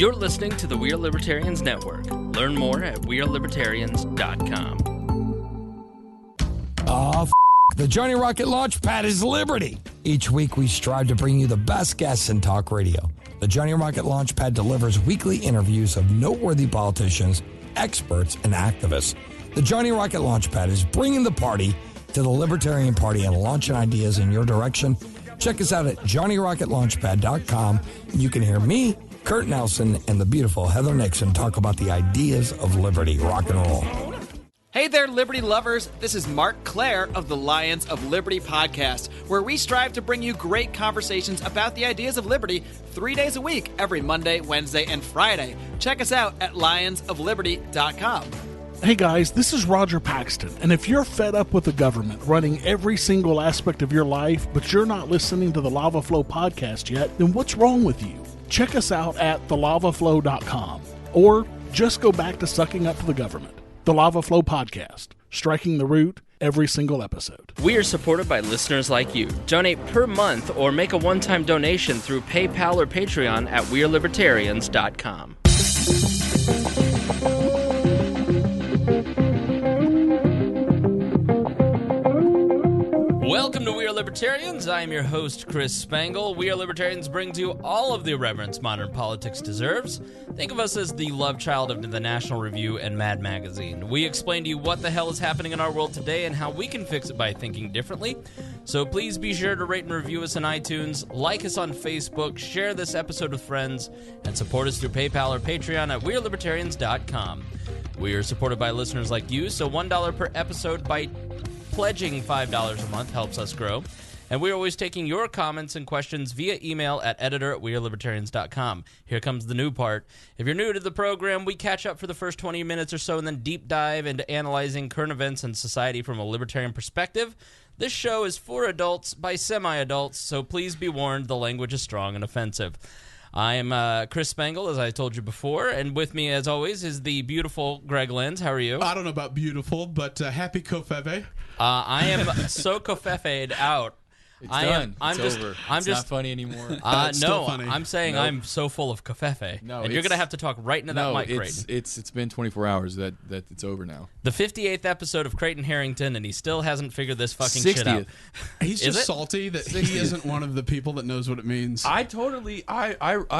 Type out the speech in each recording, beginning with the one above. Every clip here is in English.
You're listening to the We Are Libertarians Network. Learn more at wearelibertarians.com. The Johnny Rocket Launchpad is Liberty. Each week we strive to bring you the best guests in talk radio. The Johnny Rocket Launchpad delivers weekly interviews of noteworthy politicians, experts, and activists. The Johnny Rocket Launchpad is bringing the party to the Libertarian Party and launching ideas in your direction. Check us out at johnnyrocketlaunchpad.com. You can hear me, Kurt Nelson, and the beautiful Heather Nixon talk about the ideas of liberty. Rock and roll. Hey there, Liberty lovers. This is Mark Clare of the Lions of Liberty podcast, where we strive to bring you great conversations about the ideas of liberty 3 days a week, every Monday, Wednesday, and Friday. Check us out at lionsofliberty.com. Hey guys, this is Roger Paxton, and if you're fed up with the government running every single aspect of your life, but you're not listening to the Lava Flow podcast yet, then what's wrong with you? Check us out at thelavaflow.com, or just go back to sucking up to the government. The Lava Flow Podcast, striking the root every single episode. We are supported by listeners like you. Donate per month or make a one-time donation through PayPal or Patreon at wearelibertarians.com. Welcome to We Are Libertarians. I am your host, Chris Spangle. We Are Libertarians brings you all of the irreverence modern politics deserves. Think of us as the love child of the National Review and Mad Magazine. We explain to you what the hell is happening in our world today and how we can fix it by thinking differently. So please be sure to rate and review us on iTunes, like us on Facebook, share this episode with friends, and support us through PayPal or Patreon at wearelibertarians.com. We are supported by listeners like you, so $1 per episode by pledging $5 a month helps us grow. And we're always taking your comments and questions via email at editor@wearelibertarians.com. Here comes the new part. If you're new to the program, we catch up for the first 20 minutes or so and then deep dive into analyzing current events and society from a libertarian perspective. This show is for adults by semi-adults, so please be warned, the language is strong and offensive. I am Chris Spangle, as I told you before, and with me, as always, is the beautiful Greg Lenz. How are you? I don't know about beautiful, but happy Kofeve. I am so Kofefe'd out. It's done. I'm it's just, over. I'm it's just not funny anymore. It's still No, funny. I'm saying Nope. I'm so full of Kofefe. No, and you're going to have to talk right into that mic, Creighton. It's been 24 hours that it's over now. The 58th episode of Creighton Harrington, and he still hasn't figured this fucking shit out. 60th. He's Is just it? salty that he isn't one of the people that knows what it means. I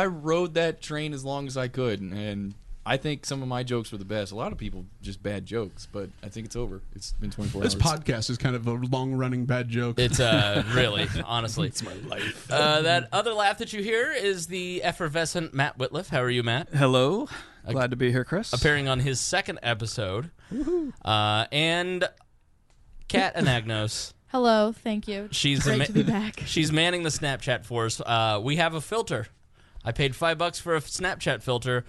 rode that train as long as I could, and I think some of my jokes were the best. A lot of people just bad jokes, but I think it's over. It's been 24 This hours. podcast is kind of a long-running bad joke. It's really, honestly. It's my life. That other laugh that you hear is the effervescent Matt Wittlief. How are you, Matt? Hello. Glad to be here, Chris. Appearing on his second episode. And Kat Anagnos. Hello, thank you. She's Great to be back. She's manning the Snapchat for us. We have a filter. I paid $5 for a Snapchat filter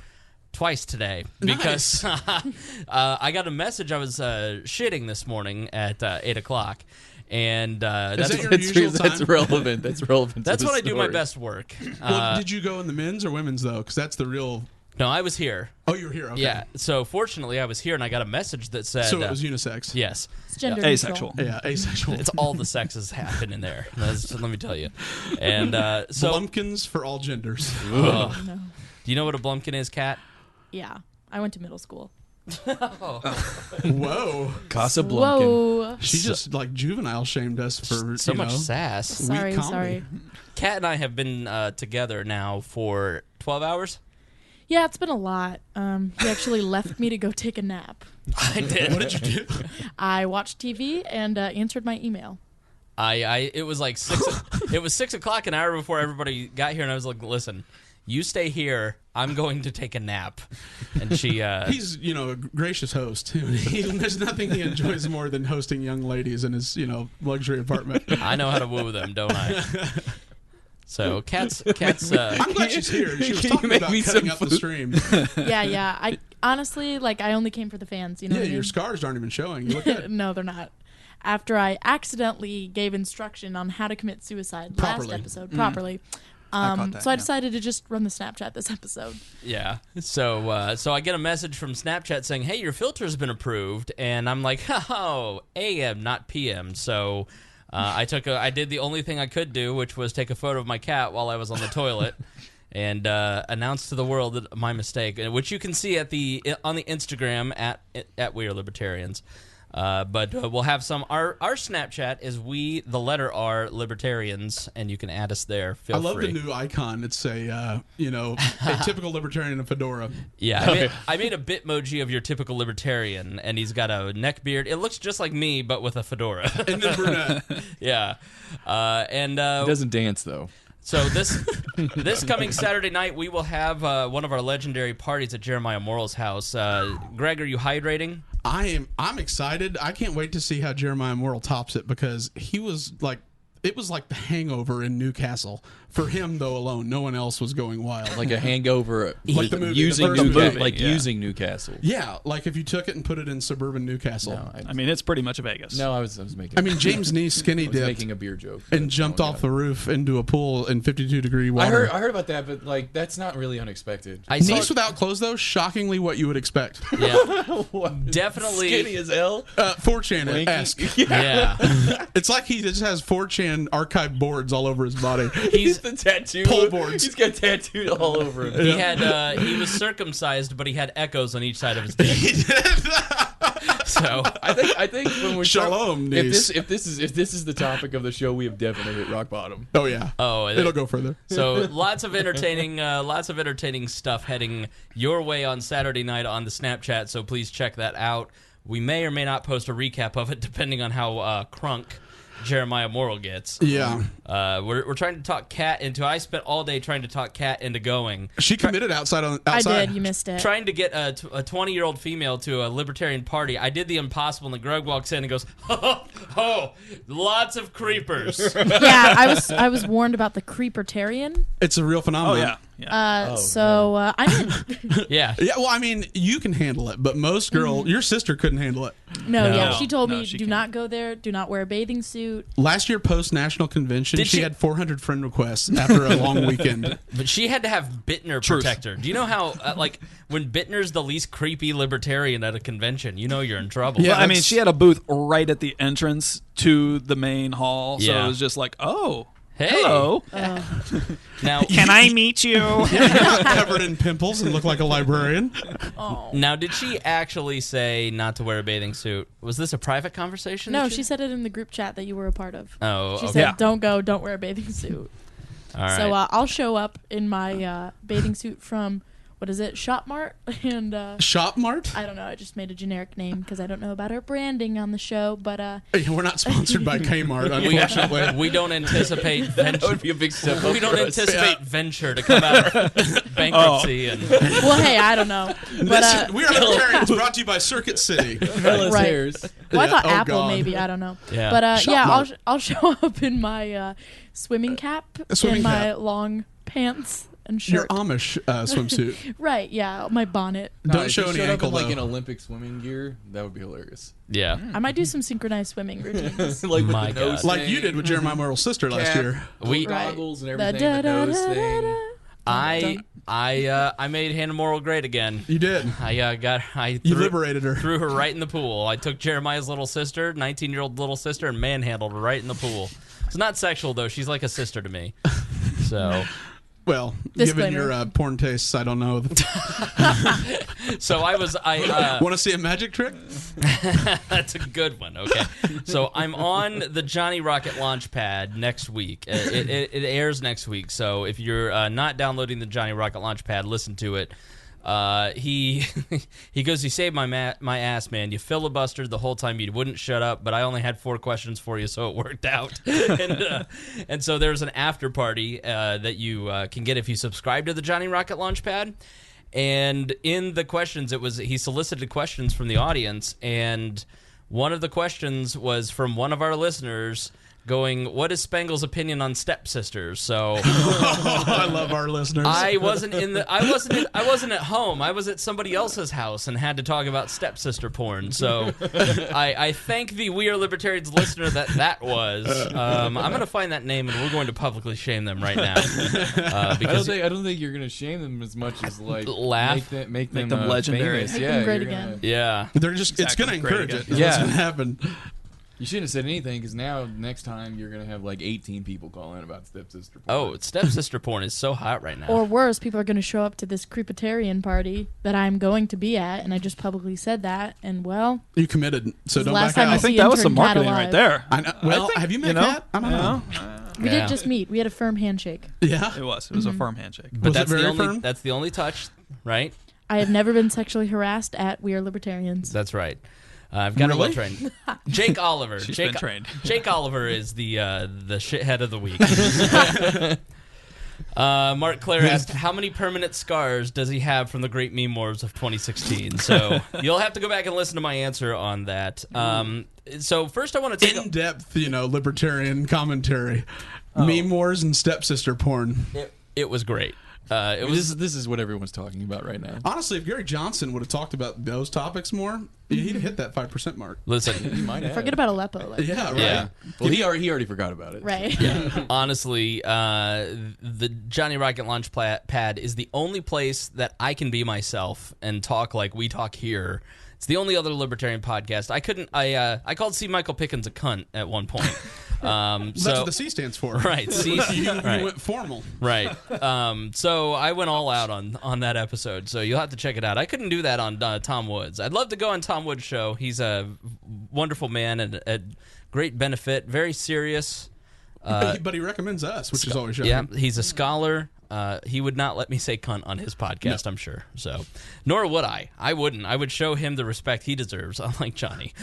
twice today because I got a message. I was shitting this morning at 8 o'clock. And Is that your usual time? That's relevant. That's relevant. that's to when the I do my story. best work. Well, did you go in the men's or women's, though? Because that's the real... No, I was here. Oh, you were here. Okay. Yeah. So fortunately, I was here, and I got a message that said... So it was unisex. Yes. It's gender Asexual. Yeah, asexual. It's all the sexes happen in there. Let me tell you. And so... Blumpkins for all genders. neutral. No. Do you know what a blumpkin is, Kat? Yeah, I went to middle school. Whoa. Casablanca. Whoa. She just, like, juvenile shamed us for, So you much know, sass. Sorry, comedy. sorry. Kat and I have been together now for 12 hours. Yeah, it's been a lot. He actually left me to go take a nap. I did. What did you do? I watched TV and answered my email. It was like 6 it was 6 o'clock, an hour before everybody got here, and I was like, listen, you stay here. I'm going to take a nap. And she... He's, you know, a gracious host. There's nothing he enjoys more than hosting young ladies in his, you know, luxury apartment. I know how to woo them, don't I? So, Kat's I'm glad she's here. She was Can you talking make about me cutting some up the food? stream. Yeah. I honestly, like, I only came for the fans. You know Yeah, what I your mean? scars aren't even showing. You look good. No, they're not. After I accidentally gave instruction on how to commit suicide Properly. last episode properly. I caught that, So I yeah. decided to just run the Snapchat this episode. Yeah. So I get a message from Snapchat saying, "Hey, your filter's been approved," and I'm like, "Oh, AM, not PM." So I did the only thing I could do, which was take a photo of my cat while I was on the toilet, and announce to the world that my mistake, which you can see on the Instagram at We Are Libertarians. But we'll have some. Our Snapchat is the letter R, Libertarians, and you can add us there. Feel free. I love the new icon. It's a typical libertarian in a fedora. Yeah, I made a Bitmoji of your typical libertarian, and he's got a neck beard. It looks just like me, but with a fedora. And then brunette. Yeah, He doesn't dance though. So this coming Saturday night, we will have one of our legendary parties at Jeremiah Morrill's house. Greg, are you hydrating? I'm excited. I can't wait to see how Jeremiah Morrill tops it, because he was like, it was like The Hangover in Newcastle. For him, though, alone, no one else was going wild. Like a hangover, Like the movie, using the first movie. using Newcastle. Yeah, like if you took it and put it in suburban Newcastle. No, I mean, it's pretty much Vegas. I was making. I mean, James Neese skinny I was dipped making a beer joke and jumped off the roof into a pool in 52-degree I water. heard about that, but like that's not really unexpected. Neese without clothes, though, shockingly what you would expect. Yeah, definitely Skinny as hell. 4chan-esque. Yeah, It's like he just has 4chan archive boards all over his body. He's the tattoo. Pole boards. He's got tattooed all over him. he was circumcised, but he had echoes on each side of his dick. So I think when we Shalom, Neese. if this is the topic of the show, we have definitely hit rock bottom. Oh yeah. Oh, it'll go further. So lots of entertaining stuff heading your way on Saturday night on the Snapchat. So please check that out. We may or may not post a recap of it depending on how crunk Jeremiah Morrill gets. Yeah. We're trying to talk Kat into. I spent all day trying to talk Kat into going. She committed outside. I did. You missed it. Trying to get a 20-year-old female to a libertarian party. I did the impossible, and the Greg walks in and goes, "Oh, lots of creepers." Yeah, I was warned about the creepertarian. It's a real phenomenon. Oh yeah. I'm in. Yeah. Yeah, well, I mean, you can handle it, but most your sister couldn't handle it. No, No. yeah, she told me she do can't. not go there. Do not wear a bathing suit. Last year, post-national convention, Did she she- had 400 friend requests after a long weekend. But she had to have Bittner protect her. Do you know how, when Bittner's the least creepy libertarian at a convention, you know you're in trouble. Yeah. Well, I mean, that's- she had a booth right at the entrance to the main hall, so Yeah. it was just like, oh, Hey. hello, Now, can I meet you? Covered in pimples and looked like a librarian. now, did she actually say not to wear a bathing suit? Was this a private conversation? No, that she said it in the group chat that you were a part of. Oh, She okay. said, Yeah. "Don't go. Don't wear a bathing suit." All right. So I'll show up in my bathing suit from what is it, Shop Mart, and Shop Mart? I don't know. I just made a generic name because I don't know about her branding on the show. But We're not sponsored by Kmart, unfortunately. we don't anticipate That venture. would be a big step. We don't up for us. anticipate venture to come out of bankruptcy. And well, hey, I don't know. But We Are Libertarians, brought to you by Circuit City. Fellas Right. hairs. well, I thought Oh, Apple God. maybe. I don't know. Yeah. But Shop yeah, Mart. I'll show up in my swimming cap swimming and my cap. long pants and Your shirt. Amish swimsuit. Right? Yeah, my bonnet. Don't If show you any showed up ankle, in, like though. in Olympic swimming gear, that would be hilarious. yeah. I might do some synchronized swimming routines. Like with My the nose God. Like you thing, did with Jeremiah Morrill's sister last cap, year. We- goggles and The everything, the nose thing. I made Hannah Morrill great again. You did. I You liberated her. threw her right in the pool. I took Jeremiah's little sister, 19-year-old little sister, and manhandled her right in the pool. It's not sexual though. She's like a sister to me. So, Well, given Disclaimer. your porn tastes, I don't know. so I Want to see a magic trick? that's a good one. Okay, so I'm on the Johnny Rocket Launchpad next week. It airs next week. So if you're not downloading the Johnny Rocket Launchpad, listen to it. He goes, "You saved my ass, man. You filibustered the whole time. You wouldn't shut up, but I only had 4 questions for you, so it worked out." and so there's an after party that you can get if you subscribe to the Johnny Rocket Launchpad. And in the questions, he solicited questions from the audience, and one of the questions was from one of our listeners going, "What is Spangle's opinion on stepsisters?" So I love our listeners. I wasn't at home. I was at somebody else's house and had to talk about stepsister porn. So I thank the We Are Libertarians listener that was. I'm going to find that name and we're going to publicly shame them right now. Because I don't think you're gonna shame them as much as like Laugh. make them them legendary. famous. Make yeah, them great you're gonna- again. yeah. They're just. It's Exactly. going to Great encourage it. again. That's Yeah. what's going to happen. You shouldn't have said anything because now next time you're gonna have like 18 people calling about stepsister porn. Oh, stepsister porn is so hot right now. Or worse, people are going to show up to this Creepitarian party that I'm going to be at, and I just publicly said that, and well... You committed, so the don't last back time out. I think that was some marketing right there. I know. Well, have you met Kat? I don't know. We did just meet. We had a firm handshake. Yeah. It was a firm handshake. but Was that's it very the only firm? that's the only touch, right? I have never been sexually harassed at We Are Libertarians. That's right. I've got her well Really? trained. Jake Oliver. She's Jake, been trained. Jake Oliver is the shithead of the week. Mark Claire asked, how many permanent scars does he have from the Great Meme Wars of 2016? So you'll have to go back and listen to my answer on that. So first I want to take In-depth, libertarian commentary. Meme wars and stepsister porn. It was great. This is what everyone's talking about right now. Honestly, if Gary Johnson would have talked about those topics more, he'd hit that 5% mark. Listen, You might have. Forget about Aleppo. Like, Yeah, right. yeah. Well, he already forgot about it. Right. Honestly, the Johnny Rocket Launch Pad is the only place that I can be myself and talk like we talk here. It's the only other libertarian podcast. I called C. Michael Pickens a cunt at one point. That's what the C stands for. Right, C. You Right. went formal. Right. So I went all out on that episode. So you'll have to check it out. I couldn't do that on Tom Woods. I'd love to go on Tom Woods' show. He's a wonderful man and a great benefit. Very serious. But he recommends us, which is always shocking. Yeah, he's a scholar. He would not let me say cunt on his podcast, I'm sure. So, nor would I. I wouldn't. I would show him the respect he deserves, unlike Johnny.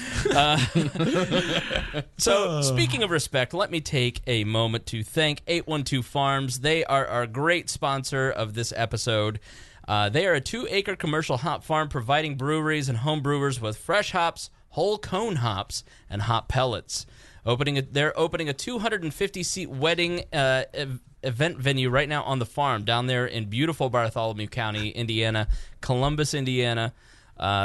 So, speaking of respect, let me take a moment to thank 812 Farms. They are our great sponsor of this episode. They are a 2-acre commercial hop farm providing breweries and home brewers with fresh hops, whole cone hops, and hop pellets. They're opening a 250-seat wedding event venue right now on the farm down there in beautiful Bartholomew County, Indiana, Columbus, Indiana.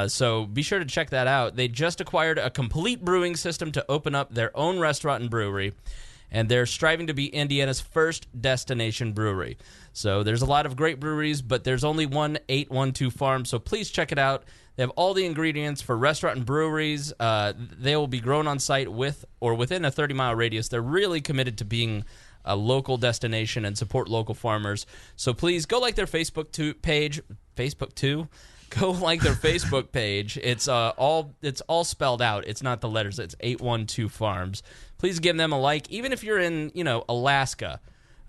So be sure to check that out. They just acquired a complete brewing system to open up their own restaurant and brewery, and they're striving to be Indiana's first destination brewery. So there's a lot of great breweries, but there's only one 812 Farm, so please check it out. They have all the ingredients for restaurant and breweries. They will be grown on site with or within a 30-mile radius. They're really committed to being a local destination and support local farmers. So please go like their Facebook page. Facebook too. Go like their Facebook page. It's all spelled out. It's not the letters. It's 812 Farms. Please give them a like, even if you're in Alaska.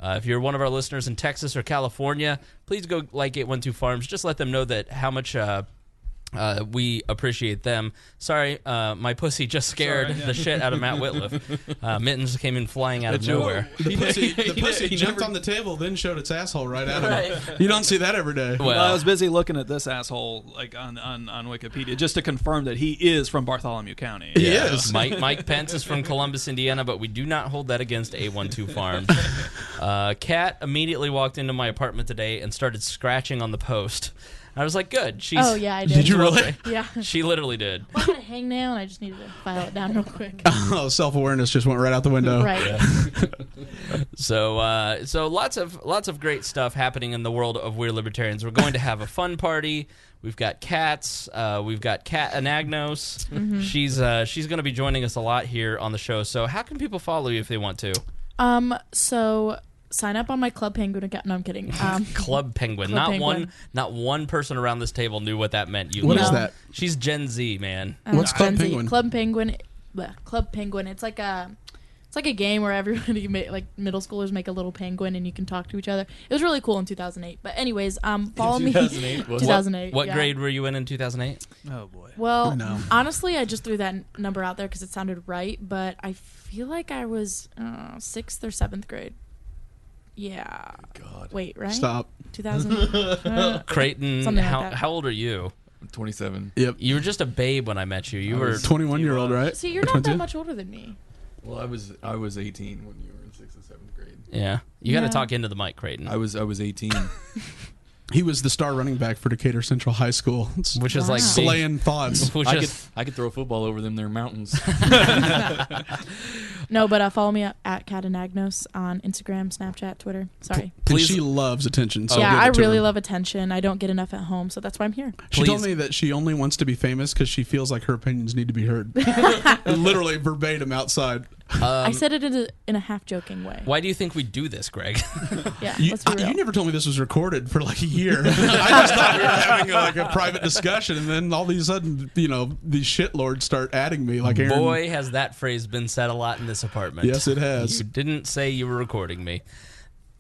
If you're one of our listeners in Texas or California, please go like 812 Farms. Just let them know that how much we appreciate them. Sorry, my pussy just scared the shit out of Matt Wittlief. Mittens came in flying out of nowhere. The pussy jumped on the table, then showed its asshole right at him. You don't see that every day. Well, I was busy looking at this asshole on Wikipedia just to confirm that he is from Bartholomew County. He is. Mike Pence is from Columbus, Indiana, but we do not hold that against 812 Farms. Kat immediately walked into my apartment today and started scratching on the post. I was like, good. Oh, yeah, I did. Did you really? Yeah. She literally did. Well, I had a hangnail, and I just needed to file it down real quick. Oh, self-awareness just went right out the window. Right. So lots of great stuff happening in the world of We're Libertarians. We're going to have a fun party. We've got cats. We've got Kat Anagnos. Mm-hmm. She's going to be joining us a lot here on the show. So how can people follow you if they want to? So sign up on my Club Penguin account. No, I'm kidding. Club Penguin. Club Penguin. Not one person around this table knew what that meant. What is that? She's Gen Z, man. What's Club Gen Z. Penguin? Club Penguin. Club Penguin. It's like a game where everybody middle schoolers make a little penguin and you can talk to each other. It was really cool in 2008. But anyways, follow me. 2008. What yeah. grade were you in 2008? Oh boy. Well, No. honestly, I just threw that number out there because it sounded right. But I feel like I was 6th or 7th grade. Yeah. God. Wait, right? Stop. 2000. Creighton, Something like that. how old are you? 27. Yep. You were just a babe when I met you. You were 21-year-old, right? See, you're not 22? that much older than me. Well, I was 18 when you were in 6th and 7th grade. Yeah. You got to Yeah. talk into the mic, Creighton. I was 18. He was the star running back for Decatur Central High School. Which is like slaying thoughts. I could throw a football over them there mountains. No, but follow me at Cat Anagnos on Instagram, Snapchat, Twitter. Sorry. And she loves attention. So yeah, give it I to really her. love attention. I don't get enough at home, so that's why I'm here. She told me that she only wants to be famous because she feels like her opinions need to be heard. Literally verbatim outside. I said it in a half-joking way. Why do you think we do this, Greg? Yeah, You, let's be real. you never told me this was recorded for like a year. I just thought we were having like a private discussion, and then all of a sudden, these shitlords start adding me. Like Aaron. Boy, has that phrase been said a lot in this apartment. Yes, it has. You didn't say you were recording me.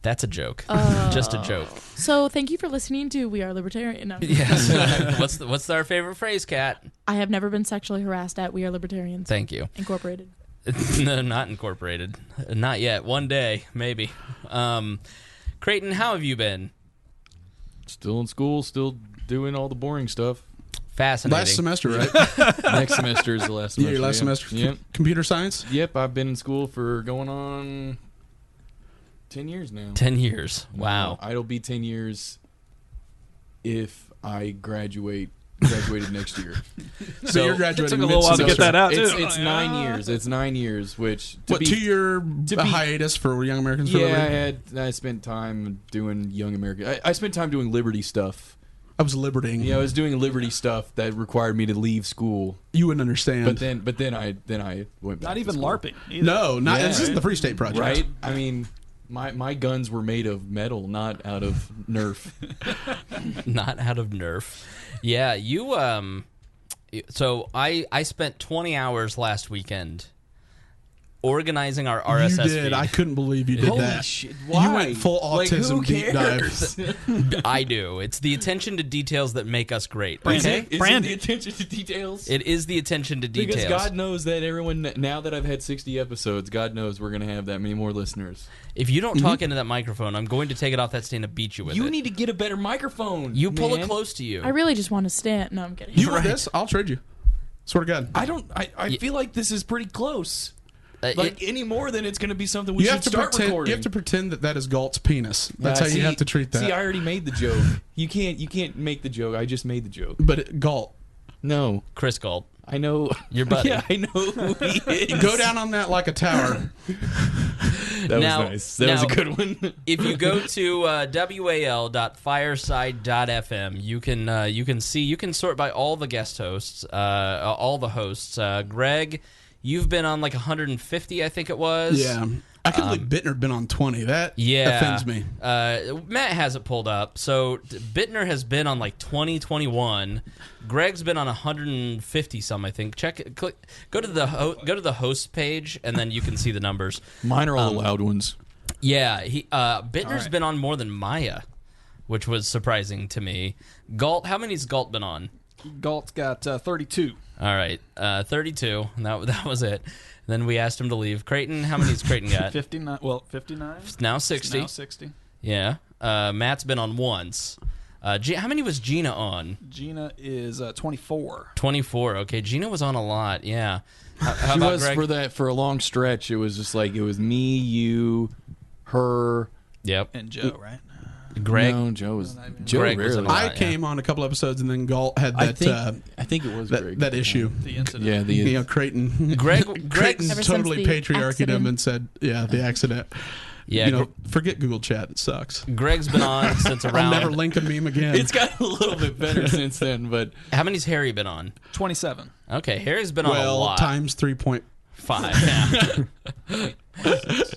That's a joke. Just a joke. So thank you for listening to We Are Libertarian. No. Yes. What's our favorite phrase, Kat? I have never been sexually harassed at We Are Libertarians. Thank you. Incorporated. No, not incorporated. Not yet. One day, maybe. Creighton, how have you been? Still in school, still doing all the boring stuff. Fascinating. Last semester, right? Next semester is the last semester. Your last semester. Yep. Computer science? Yep, I've been in school for going on 10 years now. 10 years. Wow. It'll be 10 years if I graduated next year. So you're It graduating took a little while to get that out, too. It's 9 years. It's 9 years, which... What, 2-year hiatus for Young Americans for Liberty? I spent time doing Young American... I spent time doing Liberty stuff. I was liberating. Yeah, I was doing Liberty stuff that required me to leave school. You wouldn't understand. But then I went back Not to even school. LARPing either. No, not Yeah. this isn't the Free State Project. Right? I mean... My guns were made of metal, not out of Nerf. Not out of Nerf. Yeah, you so I spent 20 hours last weekend organizing our RSS You did. feed. I couldn't believe you did Holy that. shit, You why? went full Like, autism who deep cares? dive. I do. It's the attention to details that make us great. Branding. Okay? Is it Branding. the attention to details? It is the attention to details. Because God knows that everyone, now that I've had 60 episodes, God knows we're going to have that many more listeners. If you don't talk into that microphone, I'm going to take it off that stand and beat you with it. You need to get a better microphone. You pull man. it close to you. I really just want to stand. No, I'm kidding. You want this? I'll trade you. Swear to God. I feel like this is pretty close. It- Any more than it's going to be something we You should have to start pretend. recording. You have to pretend that is Galt's penis. That's how you have to treat that. See, I already made the joke. You can't make the joke. I just made the joke. But Galt, No, Chris Galt, I know your buddy. Yeah, I know who he is. go down on that like a tower. That Now- was nice. That was a now- good one. If you go to wal.fireside.fm, you can sort by all the guest hosts, all the hosts. Greg, you've been on like 150, I think it was. Yeah. I can't believe Bittner had been on 20. That Yeah. offends me. Matt has it pulled up. So Bittner has been on like 20, 21. Greg's been on 150 some, I think. Go to the host page, and then you can see the numbers. Mine are all the loud ones. Yeah, Bittner's been on more than Maya, which was surprising to me. Galt, how many's Galt been on? Galt's got 32. All right, 32. And that was it. Then we asked him to leave. Creighton, how many's Creighton got? 59. Well, 59. Now 60. Now 60. Yeah. Matt's been on once. How many was Gina on? Gina is 24. 24. Okay, Gina was on a lot. Yeah. How She about was Greg? for a long stretch. It was just like it was me, you, her. Yep. And Joe, right? Greg. No, Joe was Joe. Greg was rarely. in a I lot, came on a couple episodes, and then Galt had I that think it was Greg. that issue. The incident. Yeah, You know, Creighton. Greg. Creighton Ever since totally the patriarched him accident. and said, "Yeah, the accident." Yeah. Forget Google Chat. It sucks. Greg's been on since I'll around. never link a meme again. It's gotten a little bit better since then, but How many's Harry been on? 27. Okay, Harry's been on a well lot. times 3.5. Yeah.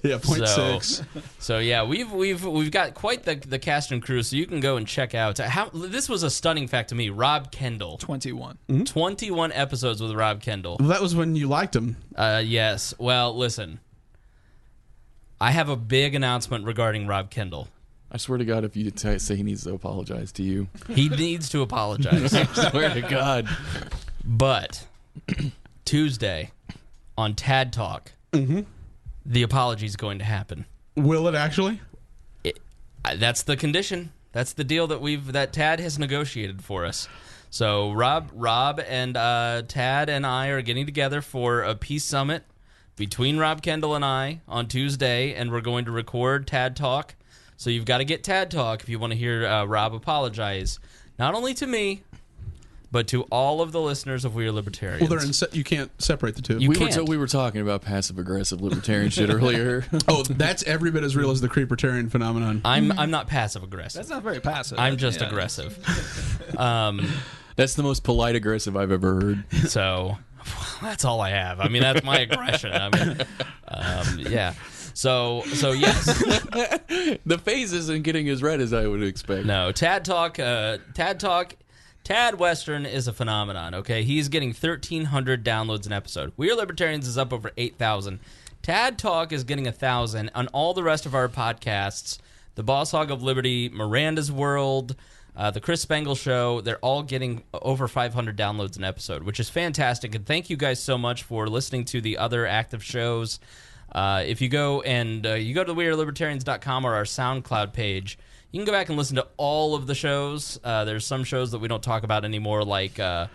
Yeah, 0.6. So yeah, we've got quite the cast and crew. So you can go and check out. This was a stunning fact to me. Rob Kendall, 21. 21 episodes with Rob Kendall. Well, that was when you liked him. Yes. Well, listen. I have a big announcement regarding Rob Kendall. I swear to God, if you say he needs to apologize to you, He needs to apologize. I swear to God. But Tuesday on Tad Talk, the apology is going to happen. Will it actually? That's the condition. That's the deal that Tad has negotiated for us. So Rob and Tad and I are getting together for a peace summit between Rob Kendall and I on Tuesday, and we're going to record Tad Talk. So you've got to get Tad Talk if you want to hear Rob apologize, not only to me, but to all of the listeners of We Are Libertarians. Well, you can't separate the two. We were talking about passive-aggressive libertarian shit earlier. Oh, that's every bit as real as the creepertarian phenomenon. I'm not passive-aggressive. That's not very passive. I'm just aggressive. That's the most polite aggressive I've ever heard. So that's all I have. I mean, that's my aggression. I mean, yeah. So yes. The face isn't getting as red as I would expect. No, Tad Western is a phenomenon, okay? He's getting 1,300 downloads an episode. We Are Libertarians is up over 8,000. Tad Talk is getting 1,000. On all the rest of our podcasts, The Boss Hog of Liberty, Miranda's World, The Chris Spangle Show, they're all getting over 500 downloads an episode, which is fantastic. And thank you guys so much for listening to the other active shows. If you go and you go to wearelibertarians.com or our SoundCloud page, you can go back and listen to all of the shows. There's some shows that we don't talk about anymore, like the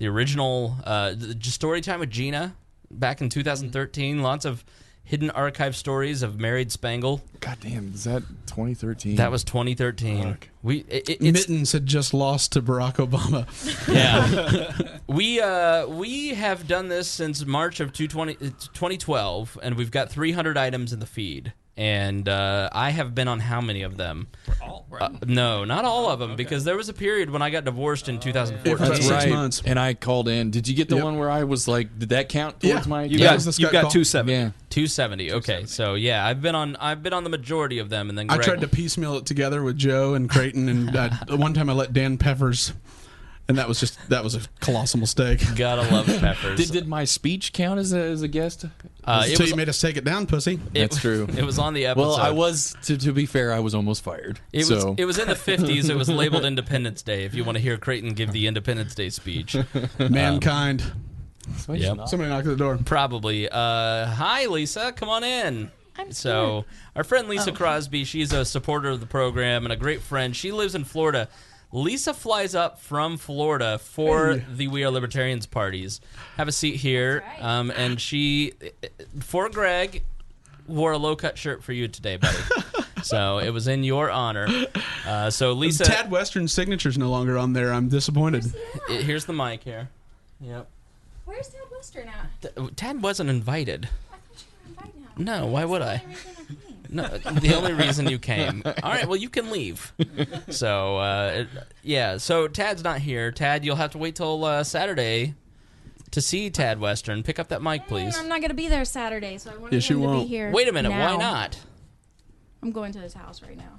original Storytime with Gina back in 2013. Lots of hidden archive stories of married Spangle. God damn, is that 2013? That was 2013. Fuck. Mittens had just lost to Barack Obama. Yeah. We have done this since March of 2012, and we've got 300 items in the feed. And I have been on how many of them? All right. No, not all of them, because there was a period when I got divorced in 2014. About That's 6 right. months. And I called in. Did you get the Yep. one where I was like, did that count towards my? You've Yeah. got, This you've guy got called- 270. Yeah. 270. Okay, so yeah, I've been on the majority of them, and then I Greg, tried to piecemeal it together with Joe and Creighton, and one time I let Dan Peppers, and that was a colossal mistake. gotta love Peppers. Did my speech count as a guest? It Until was, you made us take it down, pussy. That's true. It was on the episode. Well, I was to be fair, I was almost fired. It so was in the 50s. It was labeled Independence Day. If you want to hear Creighton give the Independence Day speech, Mankind. Yep. Somebody knocked at the door. probably. Hi, Lisa. Come on in. So our friend Lisa Crosby, she's a supporter of the program and a great friend. She lives in Florida. Lisa flies up from Florida for the We Are Libertarians parties. Have a seat here. And she, for Greg, wore a low-cut shirt for you today, buddy. So it was in your honor. So Lisa, Tad Western's signature's no longer on there. I'm disappointed. here's the mic here. Yep. Where's Tad Western at? Tad wasn't invited. I thought you were inviting him. No, why would I? That's the only reason I came. No, the only reason you came. All right, well, you can leave. So, yeah, so Tad's not here. Tad, you'll have to wait till Saturday to see Tad Western. Pick up that mic, please. I'm not going to be there Saturday, so I wanted Yes, you him to won't. be here. Wait a minute, now. why not? I'm going to his house right now.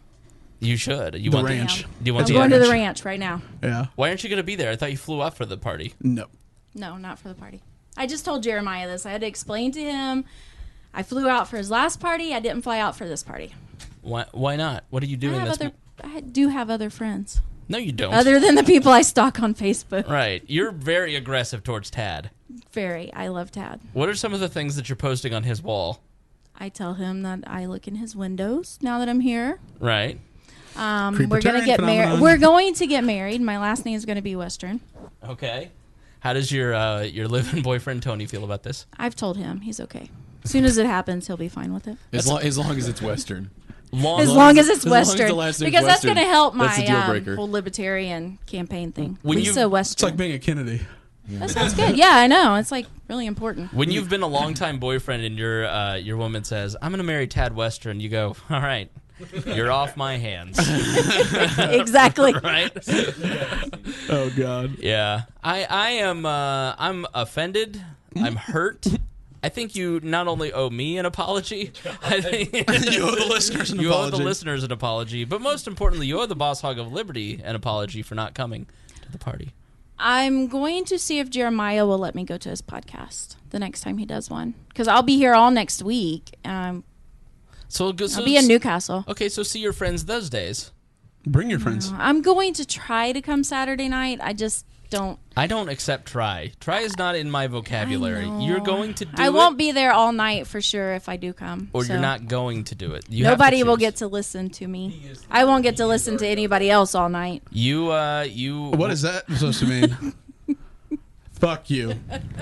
You should. You The want ranch. Do you want I'm going to the ranch right now. Yeah. Why aren't you going to be there? I thought you flew up for the party. No. No, not for the party. I just told Jeremiah this. I had to explain to him. I flew out for his last party. I didn't fly out for this party. Why not? What are you doing this I do have other friends. No, you don't. Other than the people I stalk on Facebook. Right. You're very aggressive towards Tad. Very. I love Tad. What are some of the things that you're posting on his wall? I tell him that I look in his windows now that I'm here. Right. We're going to get married. phenomenon. We're going to get married. My last name is going to be Western. Okay. How does your live-in boyfriend Tony feel about this? I've told him he's okay. As soon as it happens, he'll be fine with it. as long as it's Western. As long as it's as long as the Western. last name's Because that's Western, going to help that's my a deal breaker. whole libertarian campaign thing. When Lisa you- Western. It's like being a Kennedy. That sounds good. Yeah, I know. It's like really important. When you've been a longtime boyfriend and your woman says, "I'm going to marry Tad Western," you go, "All right, you're off my hands." Exactly. Right? Oh, God. Yeah. I am. I'm offended. I'm hurt. I think you not only owe me an apology, I think You owe the listeners an you apology. owe the listeners an apology, but most importantly, you owe the Boss Hog of Liberty an apology for not coming to the party. I'm going to see if Jeremiah will let me go to his podcast the next time he does one. Because I'll be here all next week. So I'll be in Newcastle. Okay, so see your friends those days. Bring your friends. I'm going to try to come Saturday night. I just don't. I don't accept try. Try is not in my vocabulary. I know. You're going to do I it, won't be there all night for sure if I do come. or so you're not going to do it. You have to Nobody will choose. get to listen to me. I won't get to listen to anybody else all night. You. What is that supposed to mean? Fuck you.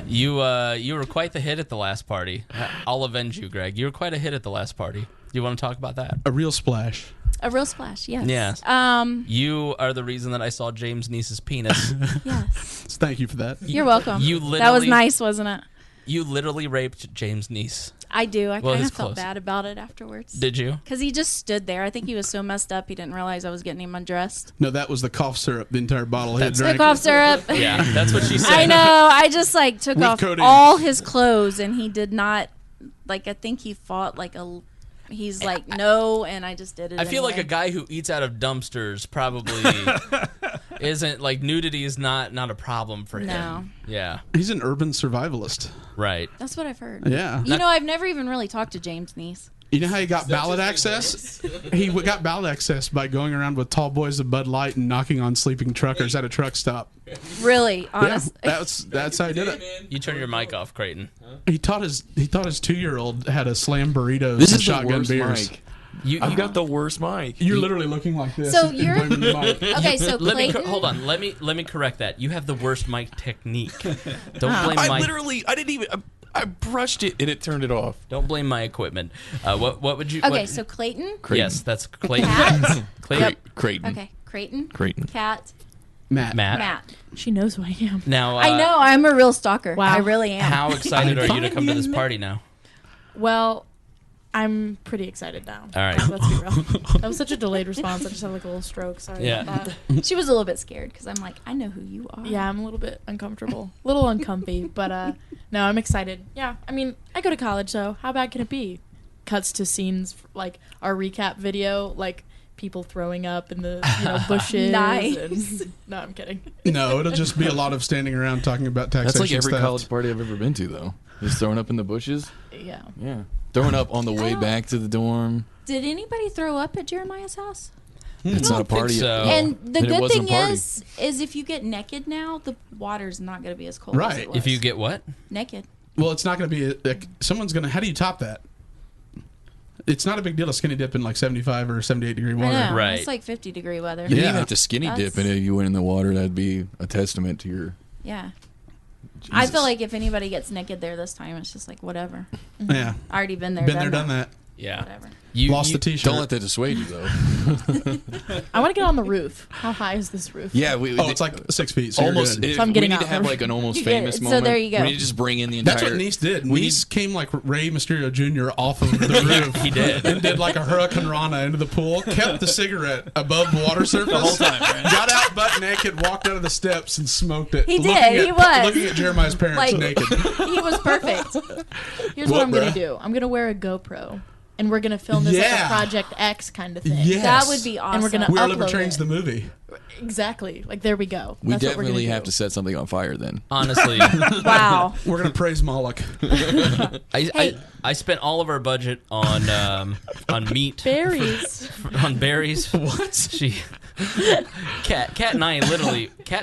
You were quite the hit at the last party. I'll avenge you, Greg. You were quite a hit at the last party. Do you want to talk about that? A real splash. A real splash, yes. Yes. You are the reason that I saw James Neese's penis. Yes. Thank you for that. You're welcome. You literally, that was nice, wasn't it? You literally raped James Neese. I do. I Well, kind he's of felt close. bad about it afterwards. Did you? Because he just stood there. I think he was so messed up he didn't realize I was getting him undressed. No, that was the cough syrup, the entire bottle he had The drank. cough syrup. Yeah, that's what she said. I know. I just took With off codeine. all his clothes, and he did not. I think he fought He's like, no, and I just did it. I feel like a anyway. guy who eats out of dumpsters probably isn't nudity is not a problem for No. him. Yeah, He's an urban survivalist. right. That's what I've heard. Yeah. You know, I've never even really talked to James Neese. You know how he got ballot access? He got ballot access by going around with tall boys of Bud Light and knocking on sleeping truckers at a truck stop. Really, honest. Yeah, that's how he did it. You turn your mic off, Creighton. He taught his 2-year-old how to slam burritos This and is the shotgun worst beers. mic. I've got the worst mic. You're literally looking like this. So and you're- blaming the mic. Okay, so Clayton. Hold on. Let me correct that. You have the worst mic technique. Don't blame I my. literally, I didn't even. I brushed it and it turned it off. Don't blame my equipment. What would you? Okay, what- so Clayton. yes, that's Clayton. Cat. Clayton. Creighton. Okay, Creighton. Creighton. Cat. Matt. Matt. She knows who I am. Now I know. I'm a real stalker. Wow. I really am. How excited are you to come to this party now? Well, I'm pretty excited now. All right. Let's be real. That was such a delayed response. I just had a little stroke. Sorry about that. She was a little bit scared because I'm like, I know who you are. Yeah, I'm a little bit uncomfortable. A little uncomfy. But no, I'm excited. Yeah, I mean, I go to college, so how bad can it be? Cuts to scenes like our recap video, like people throwing up in the bushes. Nice. And, no, I'm kidding. No, it'll just be a lot of standing around talking about taxation. That's like every theft. college party I've ever been to, though. Just throwing up in the bushes. Yeah. Yeah. Throwing up on the way back to the dorm. Did anybody throw up at Jeremiah's house? It's not a party. so. And the Then it good wasn't thing a party. is if you get naked now, the water's not going to be as cold as Right. it was. If you get what? naked. Well, it's not going to be. Someone's going to. How do you top that? It's not a big deal to skinny dip in like 75 or 78 degree water. I know. Right. It's like 50-degree weather. You Yeah. even have to skinny dip, and if you went in the water, that'd be a testament to your. Yeah. I feel like if anybody gets naked there this time, it's just like whatever. Yeah. I already been there. Been there, done that. Yeah. Whatever. You Lost the t-shirt. Don't let that dissuade you, though. I want to get on the roof. How high is this roof? Yeah, Oh, it's like 6 feet. So almost. You're good. So I'm getting we need to out have there. like an almost You get famous it. So moment. there you go. We need to just bring in the entire. That's what Nice did. We Nice came like Rey Mysterio Jr. off of the roof. He did. And did like a Hurricane Rana into the pool. Kept the cigarette above the water surface. The whole time, right? Got out butt naked, walked out of the steps, and smoked it. He did. Looking He at, was. Looking at Jeremiah's parents Like- naked. He was perfect. Here's what What, I'm going bruh? to do. I'm going to wear a GoPro. And we're going to film this Yeah. like a Project X kind of thing. Yes. That would be awesome. And we're going to We Are upload Libertarians, it. the movie. Exactly. Like, there we go. We That's what we're definitely gonna have do. to set something on fire then. honestly, Wow. We're going to praise Moloch. I spent all of our budget on meat, Berries. on berries. What? Kat and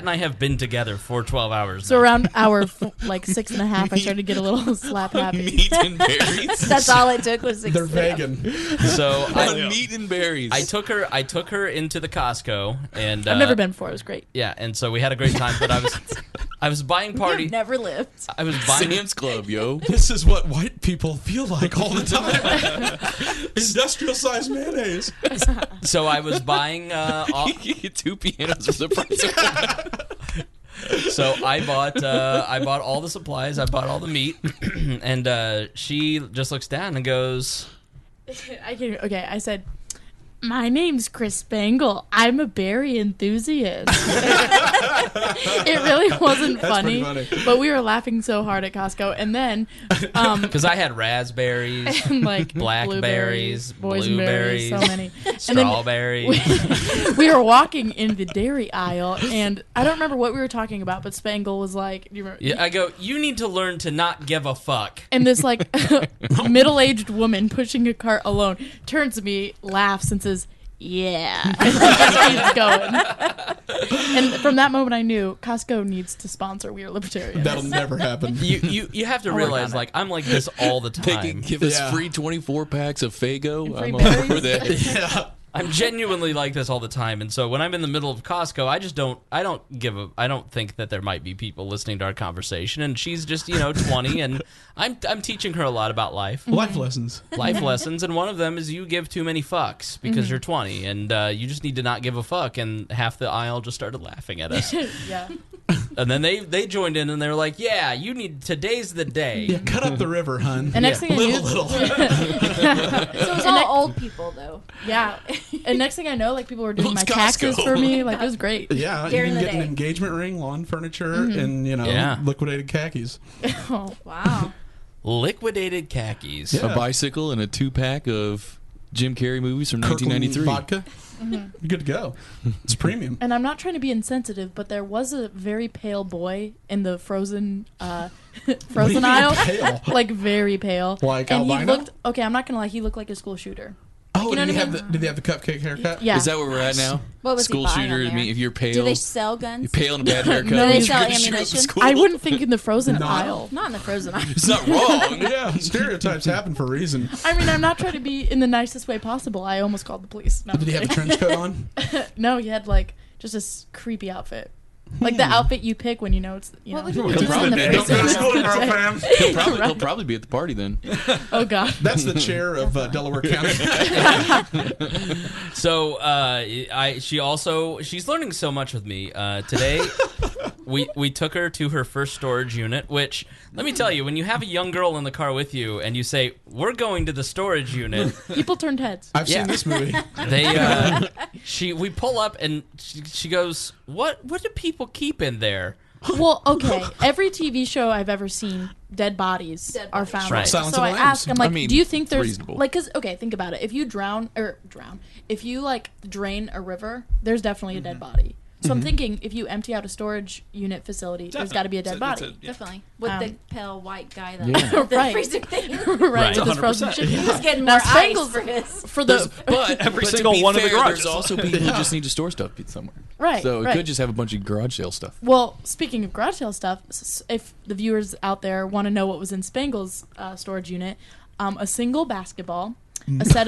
I have been together for 12 hours. So now. around hour 6.5, I started to get a little slap happy. Meat and berries. That's all it took was 6 They're vegan. So Meat and berries. I took her into the Costco, and I've never been before. It was great. Yeah, and so we had a great time. But I was buying party. I've never lived. I was buying. Sam's Club, yo. This is what white people feel like all the time. Industrial sized mayonnaise. So I was buying. You get 2 pianos for the price of one. So I bought all the supplies. I bought all the meat, and she just looks down and goes, I said, my name's Chris Spangle. I'm a berry enthusiast. It really wasn't pretty funny, funny. but we were laughing so hard at Costco. And then, because I had raspberries, and like blackberries, boysenberries, so blueberries, many. strawberries. We were walking in the dairy aisle, and I don't remember what we were talking about, but Spangle was like, do you remember? Yeah, I go, you need to learn to not give a fuck. And this like middle-aged woman pushing a cart alone turns to me, laughs, and says, "Yeah," and just keeps going. And from that moment, I knew Costco needs to sponsor We Are Libertarians. That'll never happen. You have to realize, like, I'm like this all the time. Give us Yeah. free 24 packs of Faygo. And free I'm all berries. over that. Yeah. I'm genuinely like this all the time, and so when I'm in the middle of Costco, I don't think that there might be people listening to our conversation, and she's just 20, and I'm teaching her a lot about life, Life lessons, and one of them is you give too many fucks because you're 20, and you just need to not give a fuck, and half the aisle just started laughing at us. Yeah. And then they joined in, and they were like, "Yeah, today's the day." Yeah, cut up the river, hun. And next thing I knew, So it's all old people, though. yeah. And next thing I know, like people were doing my It's taxes Costco. for me. Like it was great. Yeah, you During can the get an day. engagement ring, lawn furniture, and liquidated khakis. Oh, Wow. Liquidated khakis. Yeah. A bicycle and a 2-pack of Jim Carrey movies from Kirkland 1993. vodka. You're good to go. It's premium. and I'm not trying to be insensitive, but there was a very pale boy in the frozen frozen aisle. Pale? Like very pale. Like and he albino? looked okay, I'm not gonna lie, he looked like a school shooter. Oh, You know did, what I he have did he have the cupcake haircut? Yeah. Is that where we're at now? What was School he buying shooter. on I mean, there? if you're pale, Do they sell guns? you're pale and a bad haircut. No, Do they you're sell gonna shoot up the ammunition? school. I wouldn't think in the frozen No. aisle. Not in the frozen aisle. It's not wrong. Yeah, stereotypes happen for a reason. I mean, I'm not trying to be in the nicest way possible. I almost called the police. No, Did he have a trench coat on? no, he had like just this creepy outfit. Like the outfit you pick when you know it's What would know. you He'll do in probably, the frozen aisle? he'll probably be at the party then. Oh god. That's the chair of Delaware County. So she's learning so much with me. Today we took her to her first storage unit, which let me tell you, when you have a young girl in the car with you and you say, "We're going to the storage unit," People turned heads. I've Yeah. seen this movie. we pull up and she goes, "What do people keep in there?" Well, okay. Every TV show I've ever seen, dead bodies are found. Right. Silence So of I the Lambs. ask, I'm like, I mean, do you think there's reasonable. like, cause okay, think about it. If you if you like drain a river, there's definitely a dead body. So I'm thinking, if you empty out a storage unit facility, there's got to be a dead That's body. it, yeah. Definitely. With the pale white guy that Yeah. the Right. freezer thing. Right, with this 100%. frozen chicken. He was getting Now, more ice Spangle's- for his. For the But Every but single to be one of the fair, garages. There's also people who just need to store stuff somewhere. Right, So it right. could just have a bunch of garage sale stuff. Well, speaking of garage sale stuff, if the viewers out there want to know what was in Spangle's storage unit, a single basketball, a set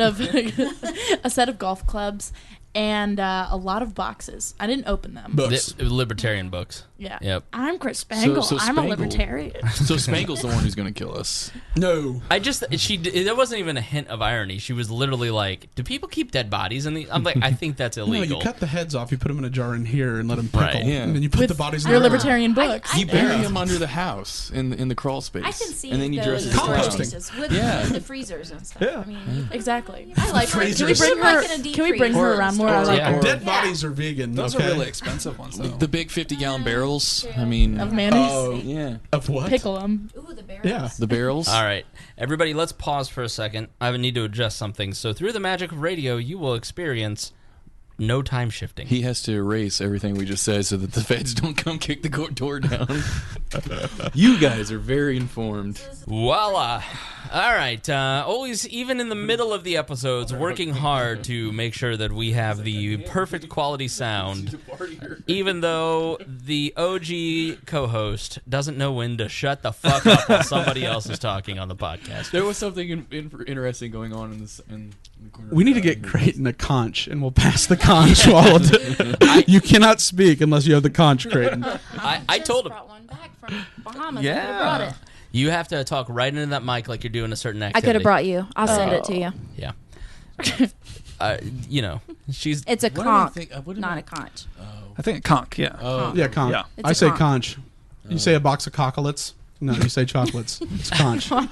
of golf clubs, and a lot of boxes. I didn't open them. Books. Libertarian books. Yeah. Yep. I'm Chris Spangle. So I'm a Spangle- libertarian. So Spangle's the one who's going to kill us. No. There wasn't even a hint of irony. She was literally like, "Do people keep dead bodies in the?" I'm like, I think that's No, illegal. you cut the heads off, you put them in a jar in here and let them pickle. Right. Yeah. And then you put With the bodies in your the libertarian books. You bury him under the house in the crawl space. I can see and then you dress those his storage Composting. spaces with Yeah. the freezers and stuff. Yeah. I mean, Exactly. I like Freezers. Can we bring Like her? in a deep Can we bring her freezer. around more? I like Yeah. her. Dead bodies are vegan. Those okay? are really expensive ones, though. The big 50-gallon barrels. I mean, Of mayonnaise. Oh, yeah. of what? Pickle them. Ooh, the barrels. Yeah. The barrels. All right, everybody, let's pause for a second. I need to adjust something. So through the magic of radio, you will experience no time shifting. He has to erase everything we just said so that the feds don't come kick the door down. You guys are very informed. Voila. All right. Always, even in the middle of the episodes, working hard to make sure that we have the perfect quality sound, even though the OG co-host doesn't know when to shut the fuck up while somebody else is talking on the podcast. There was something interesting going on in the corner. We need to get Creighton a conch, and we'll pass the conch while you cannot speak unless you have the conch, Creighton. I told him, Brought one back from Bahamas. Yeah. I could've brought it. you have to talk right into that mic like you're doing a certain activity. I could have brought you. I'll send it to you. Yeah. She's... It's a What did I conch, think- what did not I- a conch. I think a conch, yeah. Oh, Yeah, conch. Yeah. It's I a say conch. conch. You say a box of chocolates? No, you say chocolates. It's conch. I'm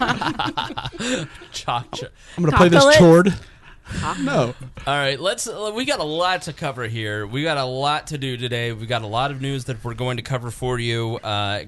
Chalk. going to play this Chocolates? chord. No. All right, we got a lot to cover here. We got a lot to do today. We got a lot of news that we're going to cover for you.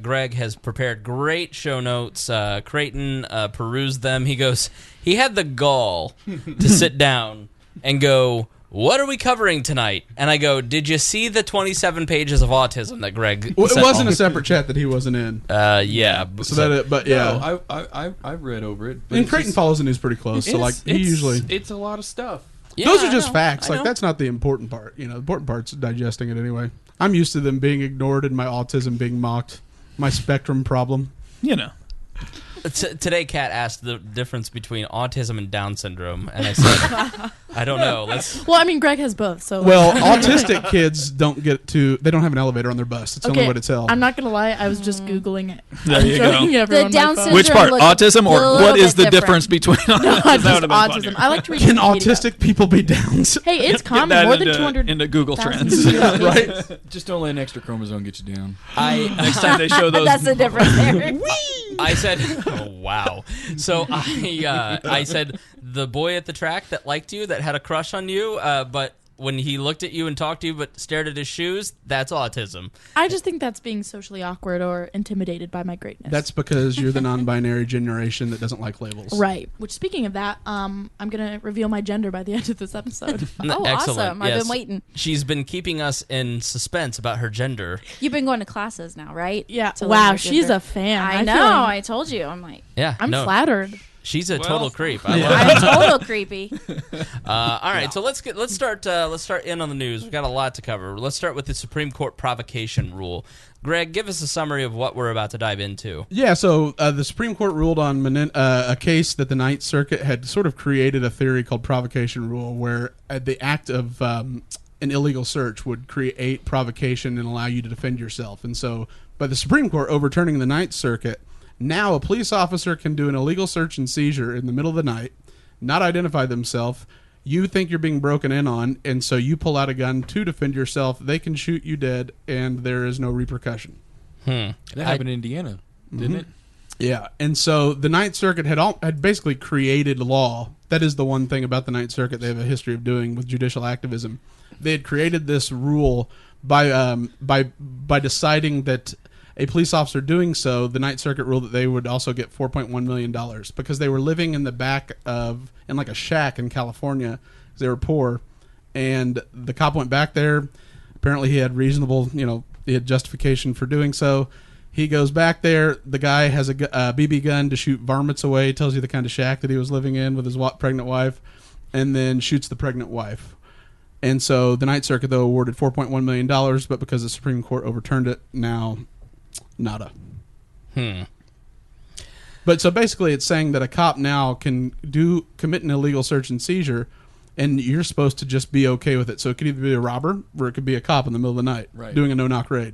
Greg has prepared great show notes. Creighton perused them. He had the gall to sit down and go, "What are we covering tonight?" And I go, "Did you see the 27 pages of autism that Greg Well, it sent wasn't home?" a separate chat that he wasn't in. Yeah. So that, but yeah. No, I read over it. but And it's Creighton just- follows the news pretty close. So, like, he usually. It's a lot of stuff. Yeah, Those are I just know. facts. I Like, know. that's not the important part. You know, the important part's digesting it anyway. I'm used to them being ignored and my autism being mocked. My spectrum problem. You know. Today, Kat asked the difference between autism and Down syndrome, and I said, I don't know. Well, I mean, Greg has both, so. Well, autistic kids don't they don't have an elevator on their bus. It's the only way to tell. I'm not going to lie, I was just Googling it. There you go. The Down syndrome. Which part? Autism or what is the difference between just autism. I like to read Can Wikipedia. autistic people be Downs? Hey, it's common. More than 200 into Google Trends. Right? Just don't let an extra chromosome get you down. Next time they show those. That's the difference there. I said, oh, wow. So I said the boy at the track that liked you, that had a crush on you, but when he looked at you and talked to you but stared at his shoes, that's autism. I just think that's being socially awkward or intimidated by my greatness. That's because you're the non-binary generation that doesn't like labels. Right. Which, speaking of that, I'm going to reveal my gender by the end of this episode. Oh, Excellent. awesome. I've been waiting. She's been keeping us in suspense about her gender. You've been going to classes now, right? Yeah. To learn Wow, your she's gender. a fan. I know. I told you. I'm like, Yeah, I'm flattered. She's a total creep. I love I'm her. total creepy. All right, so let's start in on the news. We've got a lot to cover. Let's start with the Supreme Court provocation rule. Greg, give us a summary of what we're about to dive into. Yeah, so the Supreme Court ruled on a case that the Ninth Circuit had sort of created a theory called provocation rule, where the act of an illegal search would create provocation and allow you to defend yourself. And so by the Supreme Court overturning the Ninth Circuit, now a police officer can do an illegal search and seizure in the middle of the night, not identify themselves. You think you're being broken in on, and so you pull out a gun to defend yourself. They can shoot you dead, and there is no repercussion. That happened in Indiana, didn't it? Yeah, and so the Ninth Circuit had basically created law. That is the one thing about the Ninth Circuit they have a history of doing with judicial activism. They had created this rule by deciding that a police officer doing so, the Ninth Circuit ruled that they would also get $4.1 million because they were living in the back of, in like a shack in California because they were poor. And the cop went back there. Apparently he had he had justification for doing so. He goes back there. The guy has a BB gun to shoot varmints away, tells you the kind of shack that he was living in with his pregnant wife, and then shoots the pregnant wife. And so the Ninth Circuit, though, awarded $4.1 million, but because the Supreme Court overturned it, now nada. But so basically it's saying that a cop now can commit an illegal search and seizure, and you're supposed to just be okay with it. So it could either be a robber or it could be a cop in the middle of the night doing a no-knock raid.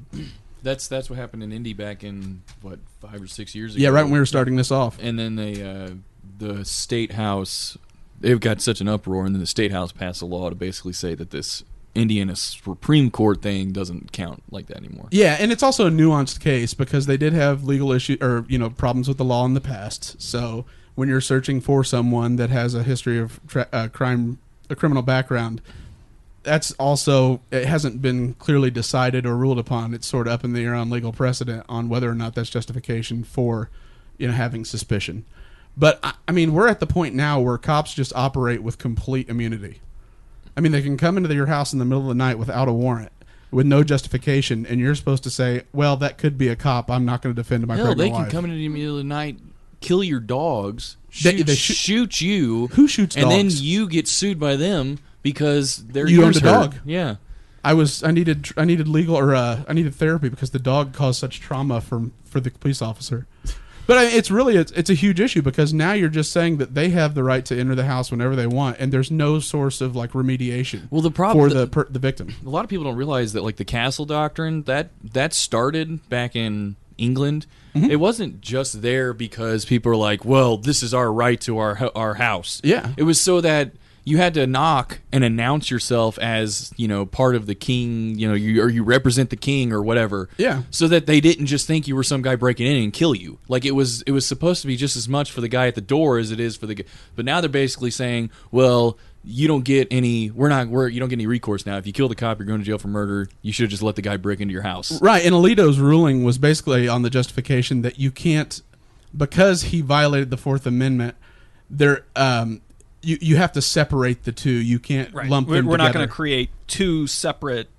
That's what happened in Indy back in, 5 or 6 years ago? Yeah, right when we were starting this off. And then the State House, they've got such an uproar, and then the State House passed a law to basically say that this Indiana Supreme Court thing doesn't count like that anymore. Yeah, and it's also a nuanced case because they did have legal issues or problems with the law in the past. So when you're searching for someone that has a history of a criminal background, that's also, it hasn't been clearly decided or ruled upon. It's sort of up in the air on legal precedent on whether or not that's justification for having suspicion. But I mean, we're at the point now where cops just operate with complete immunity. I mean, they can come into your house in the middle of the night without a warrant, with no justification, and you're supposed to say, well, that could be a cop. I'm not going to defend my pregnant wife. They can come into the middle of the night, kill your dogs, They shoot you. Who shoots dogs? And then you get sued by them because you owned a dog. Yeah. I needed legal or I needed therapy because the dog caused such trauma for the police officer. But it's a huge issue because now you're just saying that they have the right to enter the house whenever they want, and there's no source of remediation. Well, the problem for the victim. A lot of people don't realize that the Castle Doctrine that started back in England. Mm-hmm. It wasn't just there because people are like, well, this is our right to our house. Yeah, it was so that you had to knock and announce yourself as, part of the king, you represent the king or whatever. Yeah. So that they didn't just think you were some guy breaking in and kill you. It was supposed to be just as much for the guy at the door as it is for the. But now they're basically saying, well, you don't get any. You don't get any recourse now. If you kill the cop, you're going to jail for murder. You should have just let the guy break into your house. Right. And Alito's ruling was basically on the justification that you can't, because he violated the Fourth Amendment. You have to separate the two. You can't lump them together. We're not going to create two separate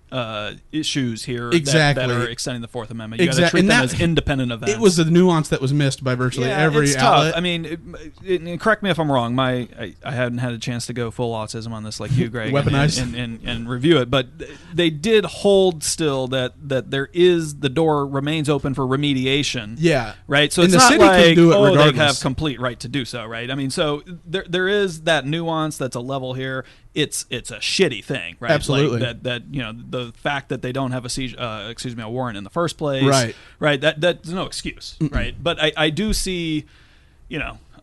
issues here Exactly. that are extending the Fourth Amendment. You got to Exactly. treat them And as independent events. It was the nuance that was missed by virtually every it's outlet. tough. I mean, correct me if I'm wrong. I hadn't had a chance to go full autism on this like you, Greg, Weaponized. and review it. But they did hold still that there is the door remains open for remediation. Yeah. Right. So And it's the not city like can do it they regardless. have complete right to do so. Right. I mean, so there is that nuance that's a level here. It's a shitty thing, right? Absolutely. Like that the fact that they don't have a warrant in the first place, Right. That's no excuse, right? But I do see,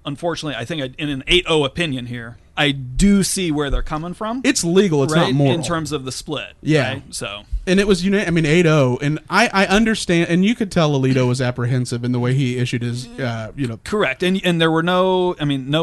unfortunately, I think in an 8-0 opinion here, I do see where they're coming from. It's legal. It's right? not moral. In terms of the split. Yeah. Right? So. And it was 8-0, and I understand, and you could tell Alito was apprehensive in the way he issued his, Correct, and there were no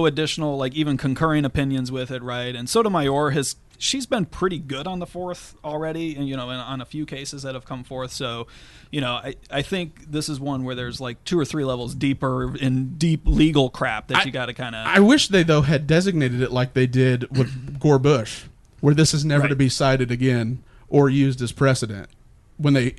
additional, like, even concurring opinions with it, right? And Sotomayor she's been pretty good on the fourth already, and on a few cases that have come forth. So, I think this is one where there's like 2 or 3 levels deeper in deep legal crap that you got to kind of. I wish they though had designated it like they did with Gore Bush, where this is never to be cited again or used as precedent when they,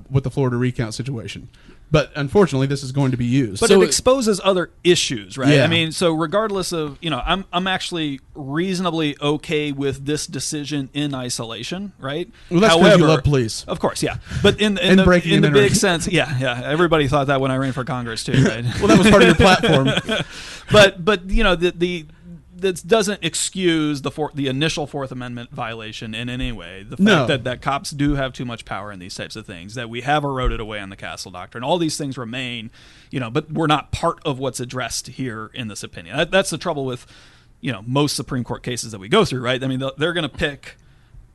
with the Florida recount situation. But unfortunately, this is going to be used. But it exposes other issues, right? Yeah. I mean, so regardless of, I'm actually reasonably okay with this decision in isolation, right? Well, that's because you love police. Of course, yeah. But in And breaking the and big entering. sense, yeah. Everybody thought that when I ran for Congress too, right? Well, that was part of your platform. But that doesn't excuse the initial Fourth Amendment violation in any way. The fact that cops do have too much power in these types of things, that we have eroded away on the Castle Doctrine. All these things remain, but we're not part of what's addressed here in this opinion. That's the trouble with, most Supreme Court cases that we go through, right? I mean, they're going to pick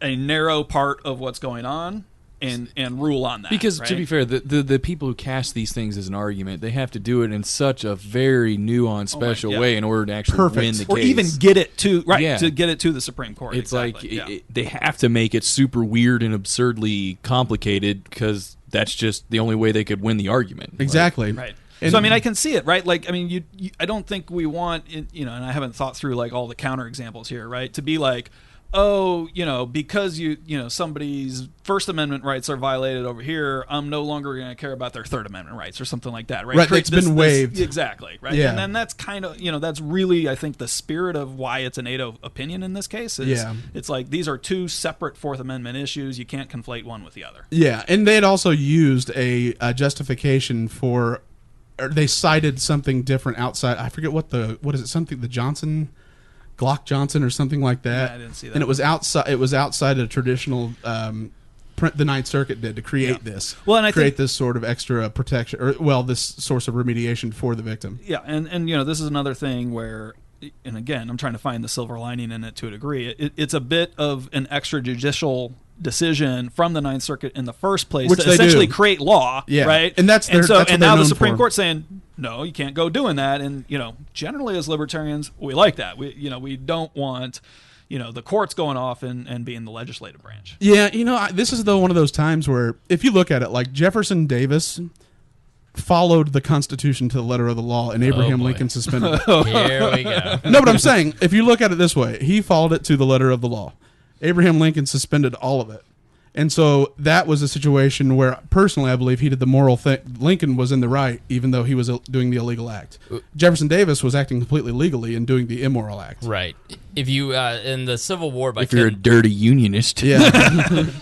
a narrow part of what's going on and rule on that. Because right? to be fair, the people who cast these things as an argument, they have to do it in such a very nuanced, special way in order to actually win the case. Or even get it to the Supreme Court. It's exactly. they have to make it super weird and absurdly complicated because that's just the only way they could win the argument. Exactly. Right. So, I mean, I can see it, right? Like, I mean, I don't think we want, and I haven't thought through, like, all the counter examples here, right? To be like, oh, because somebody's First Amendment rights are violated over here, I'm no longer going to care about their Third Amendment rights or something like that, right? Right, it's been waived. Exactly, right? Yeah. And then that's kind of, that's really, I think, the spirit of why it's an 8-0 opinion in this case. It's like these are 2 separate Fourth Amendment issues. You can't conflate one with the other. Yeah, and they had also used a justification for, or they cited something different outside. I forget what is it? Something the Glock Johnson or something like that. Yeah, I didn't see that. And it was outside. It was outside of traditional. The Ninth Circuit did to create this. Well, and I create think this sort of extra protection, or this source of remediation for the victim. Yeah, and this is another thing where, and again, I'm trying to find the silver lining in it to a degree. It's a bit of an extrajudicial decision from the Ninth Circuit in the first place Which to they essentially do. create law, Yeah. right? And that's and what now they're the known Supreme for. Court saying, no, you can't go doing that. And generally as libertarians, we like that. We don't want the courts going off and being the legislative branch. Yeah, this is one of those times where if you look at it, like Jefferson Davis followed the Constitution to the letter of the law, and Abraham Lincoln suspended it. Here we go. No, but I'm saying, if you look at it this way, he followed it to the letter of the law. Abraham Lincoln suspended all of it. And so that was a situation where, personally, I believe he did the moral thing. Lincoln was in the right, even though he was doing the illegal act. Jefferson Davis was acting completely legally and doing the immoral act. Right. If you, in the Civil War by If you're a dirty unionist. Yeah.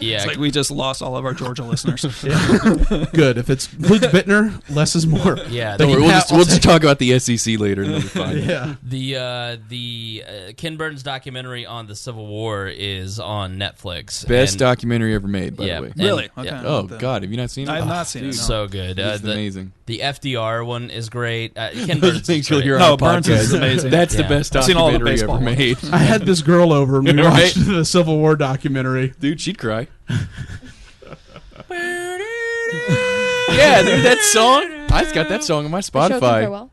yeah. It's like we just lost all of our Georgia listeners. Good. If it includes Bittner, less is more. Yeah. Don't worry, we'll just talk about the SEC later. And it'll be fine. Yeah. The Ken Burns documentary on the Civil War is on Netflix. Best and- documentary ever made, by the way. Really? And- Okay. yeah. Oh, God. Have you not seen it? I have not seen it. No. So good. It's amazing. The FDR one is great. Ken Those Burns things is you'll great. hear on No, our Burns is podcast. amazing. That's the Yeah. best I've seen all the documentary baseball ever ones. made. I had this girl over and we Right. watched the Civil War documentary. Dude, she'd cry. Yeah, dude, that song. I just got that song on my Shogun Spotify. Farewell.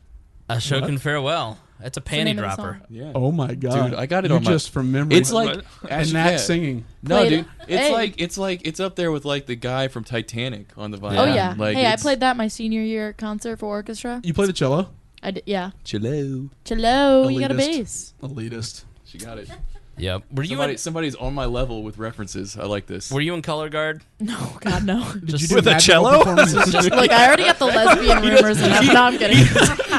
Ashokan Farewell. That's a the panty name of the dropper. song? Yeah. Oh my God. Dude, I got it You on my- just from memory. It's like What? and that singing. No, Played dude. it. It's Hey. like it's up there with like the guy from Titanic on the violin. Oh yeah. Like, Hey, I it's- played that my senior year concert for orchestra. You play the cello? I did. Yeah. Cello. Cello. You got a Elitist. bass. Elitist. She got it. Yep. Somebody's on my level with references. I like this. Were you in color guard? No, God, no. Did you do With a magical cello? performances? Just like I already got the lesbian rumors, and no, I'm kidding.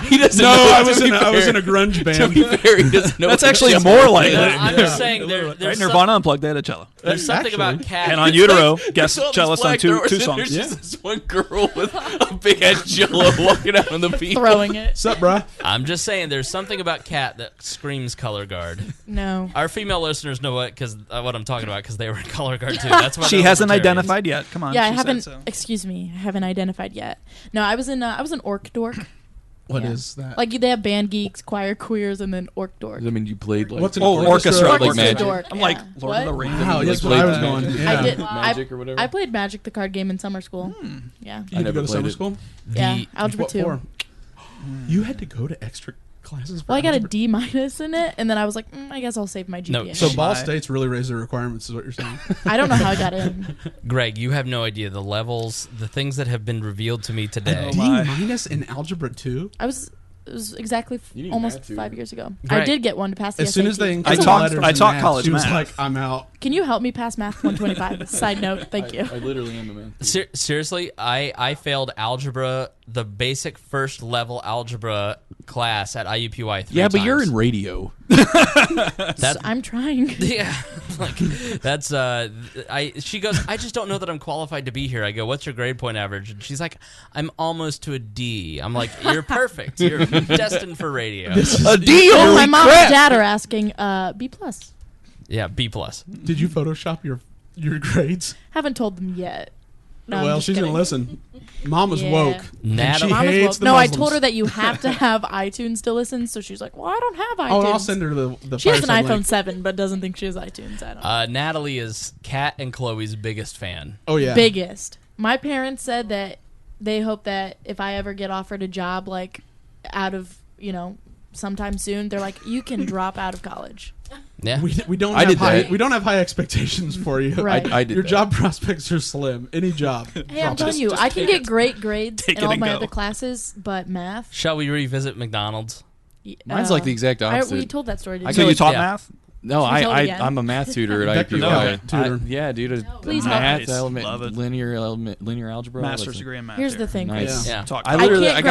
He doesn't. No, know, I was in a grunge To band. be fair, he doesn't know. That's what actually it is. more like it. I'm just saying there's Right, Nirvana Unplugged, they had a cello. There's something about Actually. Cat. And on Utero, guest There's all these cellist on black two throwers, and songs. There's just this one girl with a big ass cello walking out on the beat. Throwing it. What's up, bruh? I'm just saying there's something about Cat that screams color guard. No. Our female listeners know what I'm talking about because they were in color guard too. That's why She they're hasn't libertarians. identified yet. Come on. Yeah, I she haven't. said so. Excuse me, I haven't identified yet. No, I was an orc dork. What Yeah. is that? Like they have band geeks, choir queers, and then orc dork. I mean, you played like What's an orchestra, like Orchestra magic. dork. I'm yeah. like Lord of the What? Rings. Wow, Like that's played what I was Magic. going. Yeah. I did. Magic or whatever. I played Magic the card game in summer school. Yeah. You had to never go to played summer it. school? Yeah. Algebra What 2. for? You had to go to extra classes for Well, I got a algebra? D- in it, and then I was like, I guess I'll save my GPA. No, So Ball My- State's really raised their requirements, is what you're saying. I don't know how I got in. Greg, you have no idea the levels, the things that have been revealed to me today. Oh, D my. minus in algebra 2? It was exactly You need almost math, too. 5 years ago. Right. I did get one to pass the As soon as SATs. they I included taught- letters I in taught math, college she was math. like, I'm out. Can you help me pass Math 125? Side note, thank you. I literally am a man. Seriously, I failed algebra, the basic first level algebra class at IUPUI 3 Yeah, but times. you're in radio. I'm trying. Yeah, like that's she goes, I just don't know that I'm qualified to be here. I go, what's your grade point average? And she's like, I'm almost to a D. I'm like, you're perfect. You're destined for radio. A deal. Oh, my mom and dad are asking B+. Yeah, B plus. Did you Photoshop your grades? Haven't told them yet. No, I'm well, just she's kidding. going to listen. Mom was Yeah. woke. Nat- She Mom was hates woke. the No, I Muslims. told her that you have to have iTunes to listen, so she's like, well, I don't have iTunes. Oh, I'll send her the She has an Fireside iPhone link. 7, but doesn't think she has iTunes. I don't know. Natalie is Kat and Chloe's biggest fan. Oh, yeah. Biggest. My parents said that they hope that if I ever get offered a job, like, out of, sometime soon, they're like, you can drop out of college. Yeah. We don't I have did high that. we don't have high expectations for you. Right. I did Your that. job prospects are slim. Any job. Hey, I'm telling you, I can get great grades take in it all and my go. other classes, but math. Shall we revisit McDonald's? Mine's like the exact opposite. We told that story. Didn't I So we? you taught Yeah. math? No, Should we tell it I again? I'm a math tutor at Vector IUPUI. tutor. Yeah, dude. Please help. math Nice. element, Love it. linear algebra. Master's that's- degree in math. Here's the here. thing, Nice. Chris. Yeah. Talk I to literally, can't I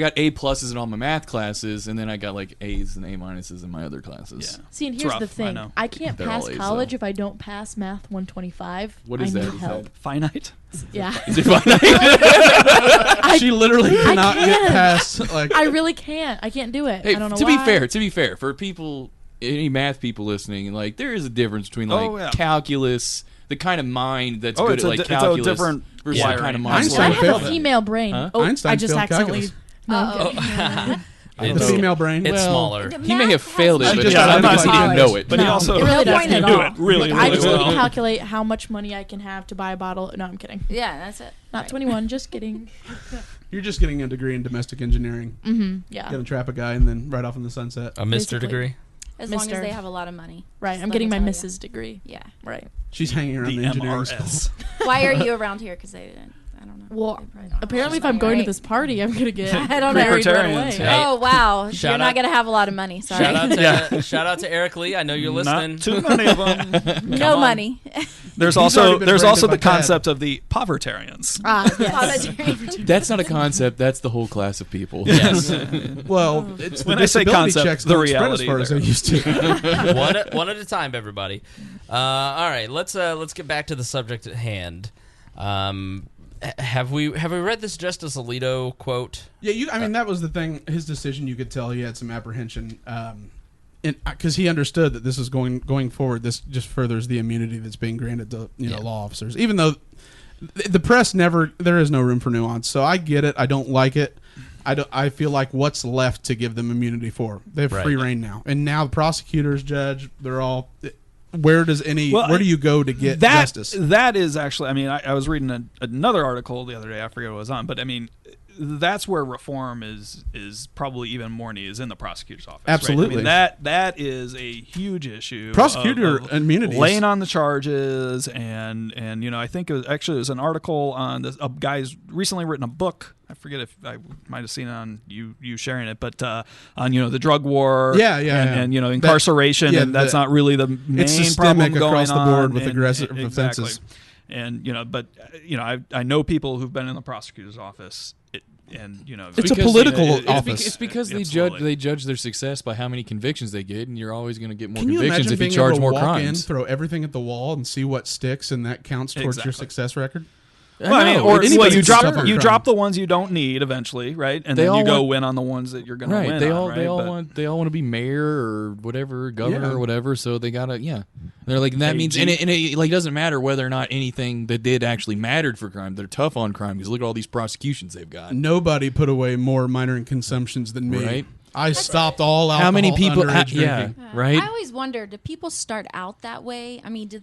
got A pluses in all my math classes, and then I got like A's and A minuses in my other classes. Yeah. See, and It's here's rough, the I thing. know. I can't They're pass all A's, college though. if I don't pass Math 125. What is I that? need Is help. that- Finite? Yeah. Is it finite? She literally cannot get can't. past like I really can't. I can't do it. Hey, I don't know to why. be fair, for people, any math people listening, like there is a difference between like Oh, yeah. calculus, the kind of mind that's Oh, good it's at a like di- it's a calculus, different versus wiring. the kind of mind. Einstein Well, I have failed a it. female brain. Huh? Oh, Einstein I just failed accidentally. calculus. No, I'm kidding. the It's- female brain. It's Well, smaller. He may have failed it, She but just it's not got because he out of didn't know it. But he No, also it really No point doesn't. at do all. it really, I really just need to well. calculate how much money I can have to buy a bottle. No, I'm kidding. Yeah, that's it. Not Right. 21. Just kidding. You're just getting a degree in domestic engineering. Yeah. Gonna trap a guy and then right off in the sunset. A Mr. Basically. degree? As long Mister. as they have a lot of money. Right. Just I'm let getting me my tell you. Mrs. degree. Yeah. Right. She's hanging around The the engineering school. MRS. Why are you around here? Because they didn't. I don't know. Well, They probably don't. apparently, if She's I'm not going to right. this party, I'm gonna get I don't know. married right away. Libertarians. Hey, Oh wow! shout You're not out- gonna have a lot of money. Sorry. Shout out to Eric Lee. I know you're listening. Not too many of them. no on. money. There's already also been there's branded also by the Tad. concept of the Provocation. Yes. That's not a concept. That's the whole class of people. Yes. Well, it's When the I say disability concept, checks the don't spread reality as far as they there. used to. one at a time, everybody. All right, let's get back to the subject at hand. Have we read this Justice Alito quote? Yeah, I mean that was the thing. His decision, you could tell he had some apprehension, because he understood that this is going forward. This just furthers the immunity that's being granted to law officers, even though the press never. There is no room for nuance. So I get it. I don't like it. I feel like what's left to give them immunity for? They have free reign now, and now the prosecutors, judge, they're all. Where do you go to get justice? That is actually, I mean, I was reading another article the other day. I forget what it was on, but I mean, that's where reform is probably even more needed, is in the prosecutor's office. Absolutely. Right? I mean, that is a huge issue. Prosecutor immunities, laying on the charges, and I think it was an article on this. A guy's recently written a book. I forget if I might have seen it on you sharing it, but on the drug war, and incarceration, and that's not really the main problem going across the board with and, aggressive exactly. offenses. And I know people who've been in the prosecutor's office, it's a political office. It's because they judge their success by how many convictions they get, and you're always going to get more Can you convictions imagine if being you charge able to more walk crimes. in, throw everything at the wall, and see what sticks, and that counts towards your success record? You drop the ones you don't need eventually, right? And then you go win on the ones that you're going to win. They all want to be mayor or whatever, governor or whatever. So they gotta, They're like, and that means, and it like doesn't matter whether or not anything that did actually mattered for crime. They're tough on crime because look at all these prosecutions they've got. Nobody put away more minor in consumptions than me. Right? I stopped all alcohol. How many people? Drinking. Right. I always wonder: do people start out that way? I mean, do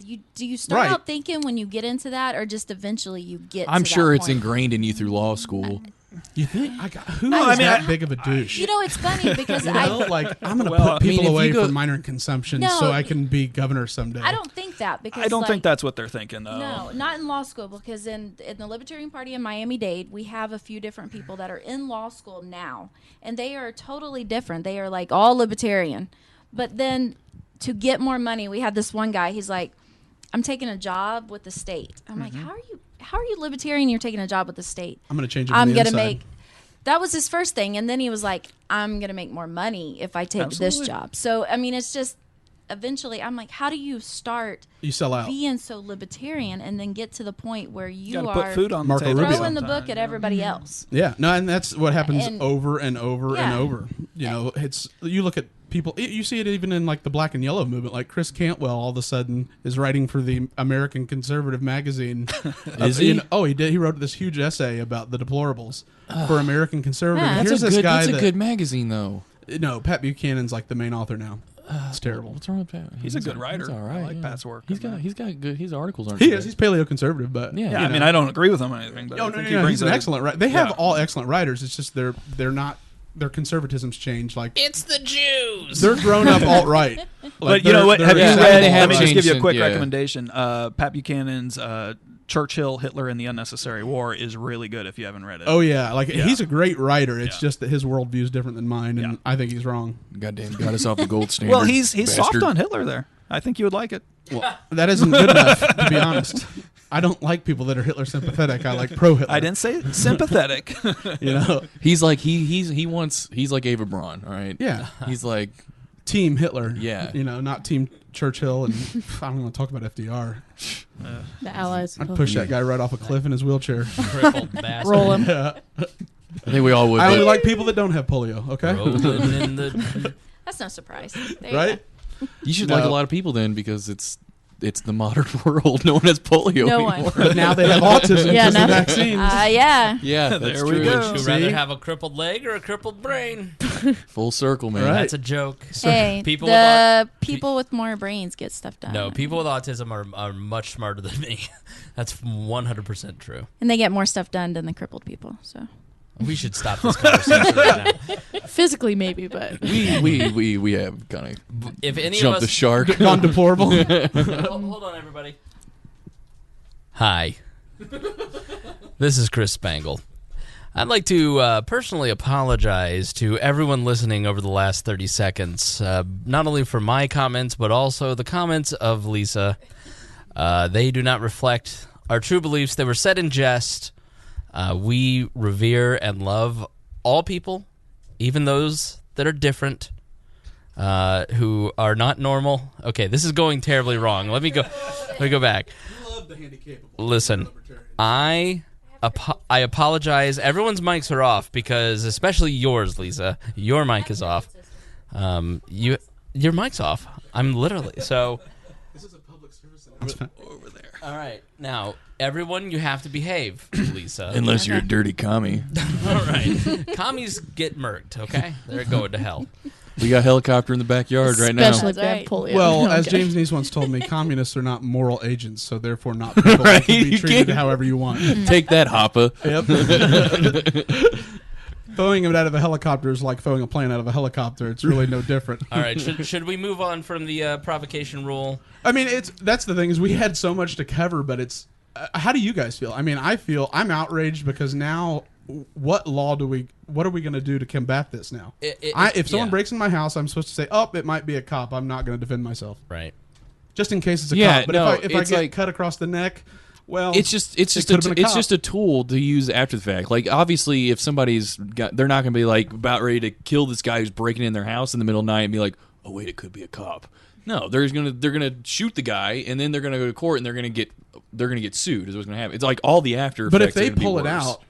you start out thinking when you get into that, or just eventually you get? I'm to sure that it's point? ingrained in you through law school. You think? Who is that big of a douche? It's funny because I'm going to put people away for minor consumption so I can be governor someday. I don't think that because I don't think that's what they're thinking, though. No, not in law school, because in the Libertarian Party in Miami-Dade, we have a few different people that are in law school now, and they are totally different. They are like all libertarian, but then to get more money, we had this one guy. He's like, "I'm taking a job with the state." I'm like, How are you libertarian? You're taking a job with the state. I'm going to change it. I'm going to make. That was his first thing, and then he was like, "I'm going to make more money if I take this job." So I mean, it's just eventually, I'm like, how do you start? You sell out. Being so libertarian, and then get to the point where you are put food on Marco the table. Rubio. throwing the book at everybody else. Yeah, no, and that's what happens And- over and over and over. It's you look at people. You see it even in like the black and yellow movement. Like Chris Cantwell, all of a sudden is writing for the American Conservative magazine. Is he? He did. He wrote this huge essay about the deplorables for American Conservative. Yeah. Here's this guy. That's a good magazine, though. No, Pat Buchanan's like the main author now. It's terrible. What's wrong with Pat? He's a good writer. He's all right. I like Pat's work. He's got good. His articles aren't. He bad. is. He's paleo-conservative, but Yeah. I mean, I don't agree with him on anything, but I think he brings he's an excellent writer. They have Yeah. all excellent writers. It's just they're not. Their conservatism's changed. Like It's the Jews. they're grown up alt right. But you know what? Have you Yeah. read? They have Let me just give you a changed quick it, yeah. recommendation. Pat Buchanan's Churchill, Hitler, and the Unnecessary War is really good if you haven't read it. Oh yeah, he's a great writer. It's just that his worldview is different than mine, and I think he's wrong. Goddamn, got us off the gold standard. Well, he's soft bastard. on Hitler there. I think you would like it. Well, that isn't good enough, to be honest. I don't like people that are Hitler sympathetic. I like pro Hitler. I didn't say sympathetic. He's like he's like Ava Braun. All right. Yeah. He's like Team Hitler. Yeah. Not Team Churchill, and I don't want to talk about FDR. The Allies. I'd push that guy right off a cliff in his wheelchair. Crippled bastard. Roll him. Yeah. I think we all would. I only but- like people that don't have polio. Okay. Rolling in the That's no surprise. There you Right? You should No. like a lot of people then because it's the modern world. No one has polio No one. anymore. But now they have autism Yeah, because now- of vaccines. Yeah. Yeah, that's There we true. go. Would you rather have a crippled leg or a crippled brain? Full circle, man. Right. That's a joke. Hey, people the people with more brains get stuff done. No, people with autism are much smarter than me. That's 100% true. And they get more stuff done than the crippled people. So We should stop this conversation right now. Physically, maybe, but We have kind of If any jumped of the us, shark. Gone deplorable. hold on, everybody. Hi, this is Chris Spangle. I'd like to personally apologize to everyone listening over the last 30 seconds, not only for my comments, but also the comments of Lisa. They do not reflect our true beliefs. They were said in jest. We revere and love all people, even those that are different, who are not normal. Okay, this is going terribly wrong. Let me go back. Listen, I apologize. Everyone's mics are off because, especially yours, Lisa. Your mic is off. Your mic's off. I'm literally so. This is a public service announcement. Over there. All right, now everyone, you have to behave, Lisa. Unless you're a dirty commie. All right, commies get murked. Okay, they're going to hell. We got a helicopter in the backyard right now. Especially if they have That's polio. Well, No, I'm as kidding. James Neese once told me, communists are not moral agents, so therefore not people Right, that can be you treated can't- however you want. Take that, Hoppa. Yep. Throwing it out of a helicopter is like throwing a plane out of a helicopter. It's really no different. All right, should we move on from the provocation rule? I mean, that's the thing is we had so much to cover, but it's how do you guys feel? I mean, I'm outraged because now what are we going to do to combat this now? If someone breaks in my house, I'm supposed to say, "Oh, it might be a cop. I'm not going to defend myself." Right. Just in case it's a Yeah, cop. But no, if I it's get like- cut across the neck, well, It's just could've been a cop. a tool to use after the fact. Like obviously, if somebody's they're not going to be like about ready to kill this guy who's breaking in their house in the middle of the night and be like, "Oh wait, it could be a cop." No, they're gonna shoot the guy and then they're gonna go to court and they're gonna get sued. Is what's gonna happen. It's like all the after. But if effects are they gonna be pull it worse. out,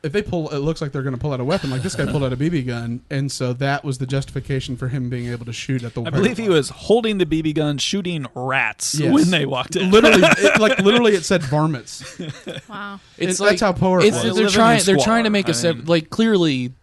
it looks like they're going to pull out a weapon. Like this guy pulled out a BB gun, and so that was the justification for him being able to shoot at the. I believe he was holding the BB gun, shooting rats Yes. when they walked in. literally, it said varmints. Wow. It's That's how poor it was. Living in They're trying squalor. to make I a mean- like clearly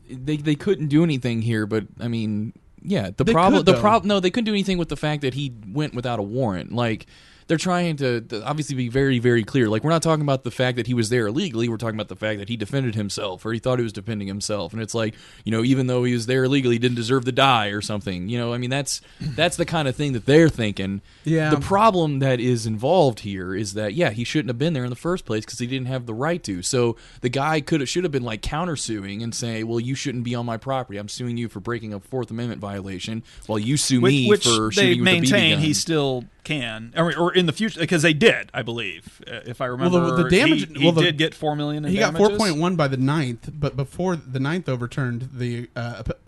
they couldn't do anything here, but I mean, yeah, They could, though. no, they couldn't do anything with the fact that he went without a warrant. Like they're trying to obviously be very, very clear. Like we're not talking about the fact that he was there illegally. We're talking about the fact that he defended himself or he thought he was defending himself. And it's like, even though he was there illegally, he didn't deserve to die or something. I mean, that's the kind of thing that they're thinking. Yeah. The problem that is involved here is that, he shouldn't have been there in the first place because he didn't have the right to. So the guy should have been like countersuing and say, well, you shouldn't be on my property. I'm suing you for breaking a Fourth Amendment violation while you sue me which for they shooting with a BB maintain gun. he still can, or in the future, because they did, I believe, if I remember. Well, the damage. he did get $4 million. In He got damages. 4.1 by the 9th, but before the 9th overturned the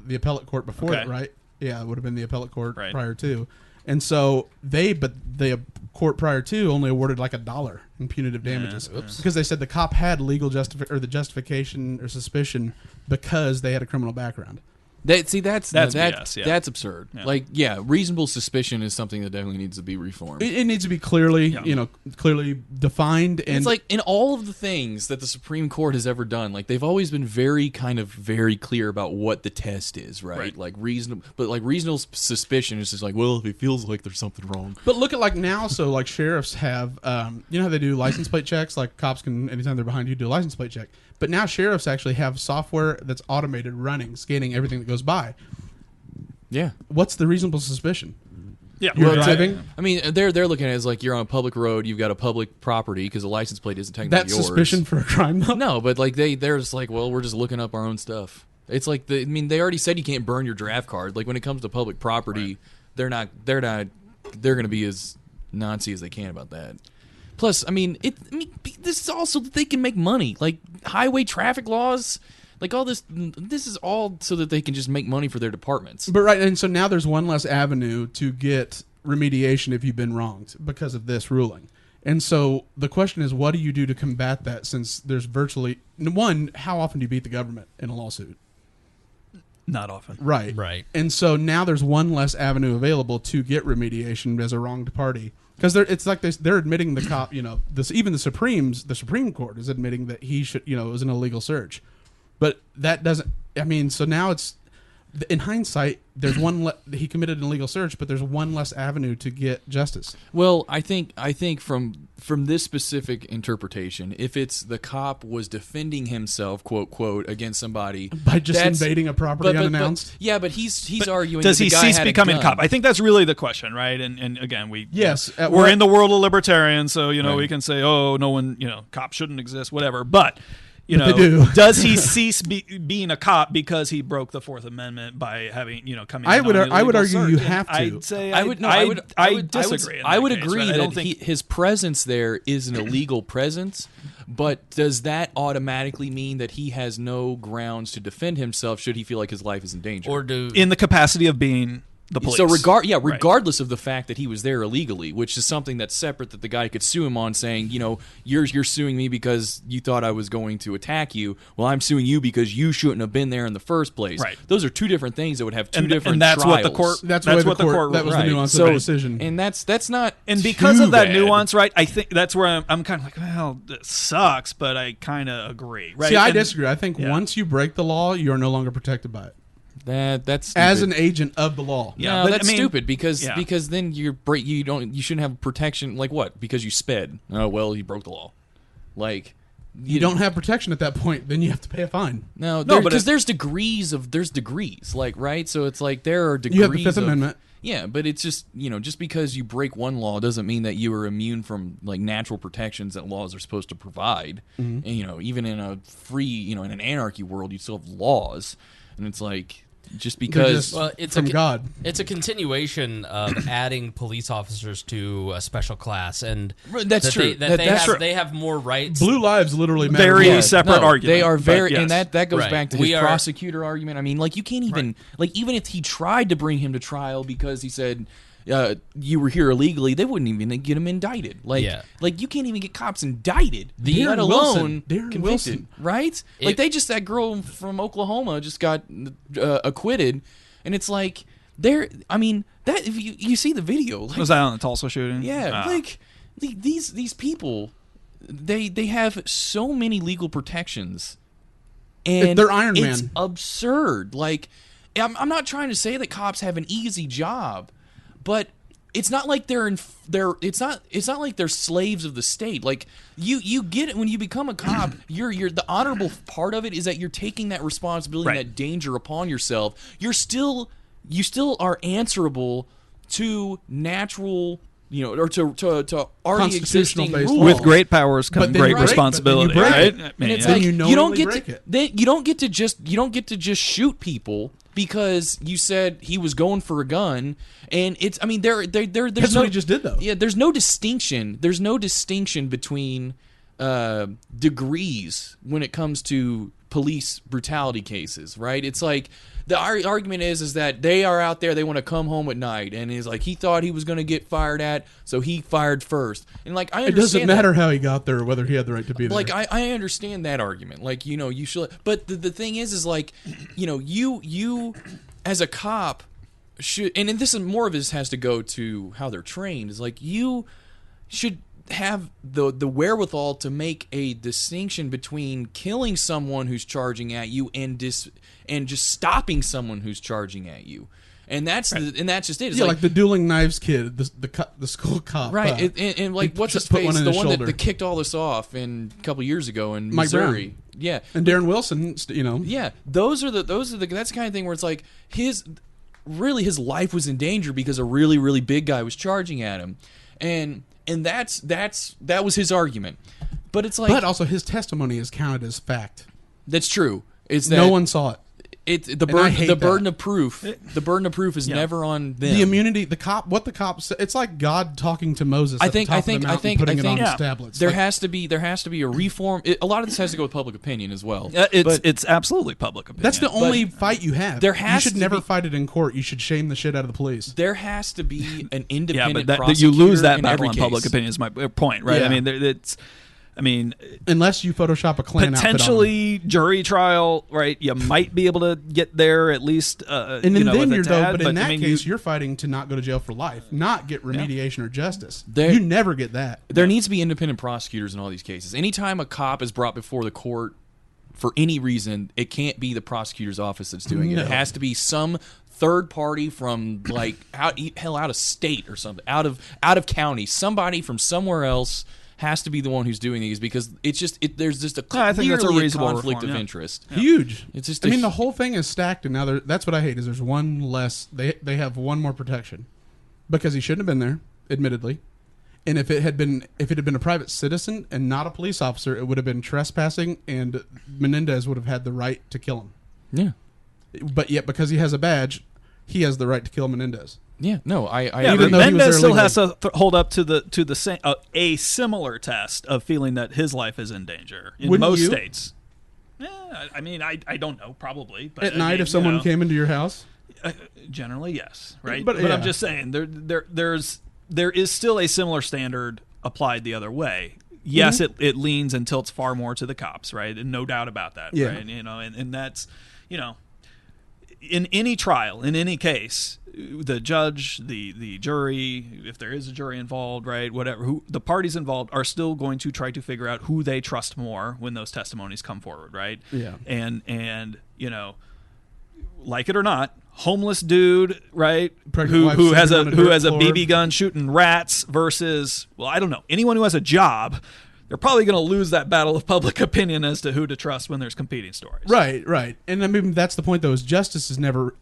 appellate court before Okay. it, right? Yeah, it would have been the appellate court Right. prior to, and so the court prior to only awarded like $1 in punitive damages because they said the cop had legal justification or suspicion because they had a criminal background. That's BS, yeah. That's absurd. Yeah. Reasonable suspicion is something that definitely needs to be reformed. It needs to be clearly defined, and It's like in all of the things that the Supreme Court has ever done, like they've always been very clear about what the test is, right? Like reasonable suspicion is just like, well, if it feels like there's something wrong. But look at like now, so like sheriffs have, you know how they do license plate checks? Like cops can, anytime they're behind you, do a license plate check. But now sheriffs actually have software that's automated running, scanning everything that goes by. Yeah. What's the reasonable suspicion? Yeah, You're right. driving? I mean, they're looking at it as like you're on a public road, you've got a public property because the license plate isn't technically That's yours. suspicion for a crime, though? No, but like they're just like, well, we're just looking up our own stuff. It's like they already said you can't burn your draft card. Like when it comes to public property, they're going to be as Nazi as they can about that. Plus, this is also that they can make money. Like highway traffic laws, like all this is all so that they can just make money for their departments. But right, and so now there's one less avenue to get remediation if you've been wronged because of this ruling. And so the question is, what do you do to combat that since there's virtually... One, how often do you beat the government in a lawsuit? Not often. Right. And so now there's one less avenue available to get remediation as a wronged party. Because it's like they're admitting the cop, even the Supreme Court is admitting that he should, it was an illegal search. But that doesn't, so now it's, in hindsight, there's he committed an illegal search, but there's one less avenue to get justice. Well, I think from this specific interpretation, if it's the cop was defending himself, quote, against somebody By just invading a property unannounced? But he's arguing does that he the guy cease had a becoming gun. cop? I think that's really the question, right? And again, we're what- in the world of libertarians, so Right. we can say, oh, no one, cops shouldn't exist, whatever. But they do. does he cease being a cop because he broke the Fourth Amendment by having coming? I in would on an I would illegal argue you search? have to. I'd say I would disagree. I would in that case, agree right? I that don't think his presence there is an illegal presence, but does that automatically mean that he has no grounds to defend himself should he feel like his life is in danger? Or do in the capacity of being the police. So Right. regardless of the fact that he was there illegally, which is something that's separate that the guy could sue him on, saying, you're suing me because you thought I was going to attack you. Well, I'm suing you because you shouldn't have been there in the first place. Right. Those are two different things that would have And different that's trials. what the court. That's what what the court. that was ruled. the nuance So of the decision. and that's not And because too of that bad. nuance, right? I think that's where I'm kind of like, well, it sucks, but I kind of agree. Right? See, I And- disagree. I think yeah. once you break the law, you are no longer protected by it. That's stupid. As an agent of the law. Yeah, but that's I mean, stupid because then you shouldn't have protection. Like what? Because you sped. Oh well, you broke the law. Like you don't have protection at that point. Then you have to pay a fine. No, because there's degrees, like, right. So it's like there are degrees. You have the Fifth Amendment. Yeah, but it's just just because you break one law doesn't mean that you are immune from like natural protections that laws are supposed to provide. And even in a free, in an anarchy world, you still have laws, and it's like. Just because it's from God. It's a continuation of adding police officers to a special class, and that's true. They have more rights. Blue lives literally matter. Very separate argument. They are very, yes. and that goes back to his prosecutor argument. I mean, like you can't even even if he tried to bring him to trial because he said you were here illegally, they wouldn't even get him indicted. Like you can't even get cops indicted, let alone convicted. Right? That girl from Oklahoma just got acquitted, and it's like if you see the video, like, was that on the Tulsa shooting? Yeah, like these people, they have so many legal protections, and they're Iron Man. It's absurd. Like I'm not trying to say that cops have an easy job. But it's not like it's not like they're slaves of the state. Like you get it when you become a cop. You're the honorable part of it is that you're taking that responsibility, and that danger upon yourself. You still are answerable to natural, or to already existing rules. With great powers come great responsibility. Right? And it's like you don't get to just shoot people because you said he was going for a gun, and there's that's what he just did though. Yeah, there's no distinction. There's no distinction between degrees when it comes to police brutality cases, right? It's like the argument is that they are out there, they want to come home at night, and he's like he thought he was going to get fired at, so he fired first. And like I understand it doesn't matter how he got there or whether he had the right to be there. Like I understand that argument. Like you should, but the thing is like you as a cop should, and this is more of this has to go to how they're trained. Is like you should have the wherewithal to make a distinction between killing someone who's charging at you and just stopping someone who's charging at you, and that's just it. It's like the dueling knives kid, the school cop, right? And like what's his face, the one that kicked all this off a couple years ago in Missouri, yeah, and Darren Wilson, yeah, those are that's the kind of thing where it's like his life was in danger because a really really big guy was charging at him, and that was his argument. But it's like, but also his testimony is counted as fact. That's true. It's that no one saw it. The burden of proof is never on them. The immunity, the cop said, it's like God talking to Moses. I think putting it on his tablets. There has to be a reform. A lot of this has to go with public opinion as well. It's absolutely public opinion. That's the only fight you have. You should never fight it in court. You should shame the shit out of the police. There has to be an independent prosecutor. You lose that battle in public opinion is my point, right? Yeah. Unless you Photoshop a Klan potentially jury trial, right? You might be able to get there at least. But in that case, you're fighting to not go to jail for life, not get remediation or justice. You never get that. There needs to be independent prosecutors in all these cases. Anytime a cop is brought before the court for any reason, it can't be the prosecutor's office that's doing it. It has to be some third party from like out of state or something, out of county, somebody from somewhere else. Has to be the one who's doing these because it's just there's just a clearly conflict of interest. Yeah. Huge. It's just the whole thing is stacked, and now that's what I hate is there's one less. They have one more protection because he shouldn't have been there, admittedly. And if it had been a private citizen and not a police officer, it would have been trespassing, and Menendez would have had the right to kill him. Yeah. But yet because he has a badge, he has the right to kill Menendez. Yeah, no, I but Menendez still has to hold up to the same a similar test of feeling that his life is in danger in most states. Yeah, I don't know, probably. But at night, if someone came into your house, generally yes, right. But I'm just saying there is still a similar standard applied the other way. Yes, it leans and tilts far more to the cops, right, and no doubt about that. Yeah. Right? And that's in any trial, in any case. The judge, the jury, if there is a jury involved, right, whatever, the parties involved are still going to try to figure out who they trust more when those testimonies come forward, right? Yeah. And like it or not, homeless dude, right? Pregnant wife Who has sitting a on a dirt a floor. BB gun shooting rats versus, well, I don't know, anyone who has a job. They're probably going to lose that battle of public opinion as to who to trust when there's competing stories. Right. And I mean, that's the point, though, is justice is never...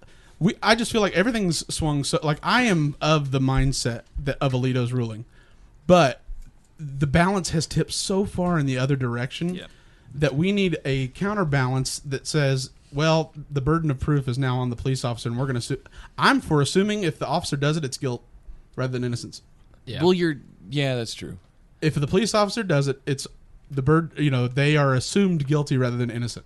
I just feel like everything's swung so... Like, I am of the mindset of Alito's ruling. But the balance has tipped so far in the other direction that we need a counterbalance that says, well, the burden of proof is now on the police officer, and we're going to... I'm for assuming if the officer does it, it's guilt rather than innocence. Yeah. Well, that's true. If the police officer does it, it's the they are assumed guilty rather than innocent.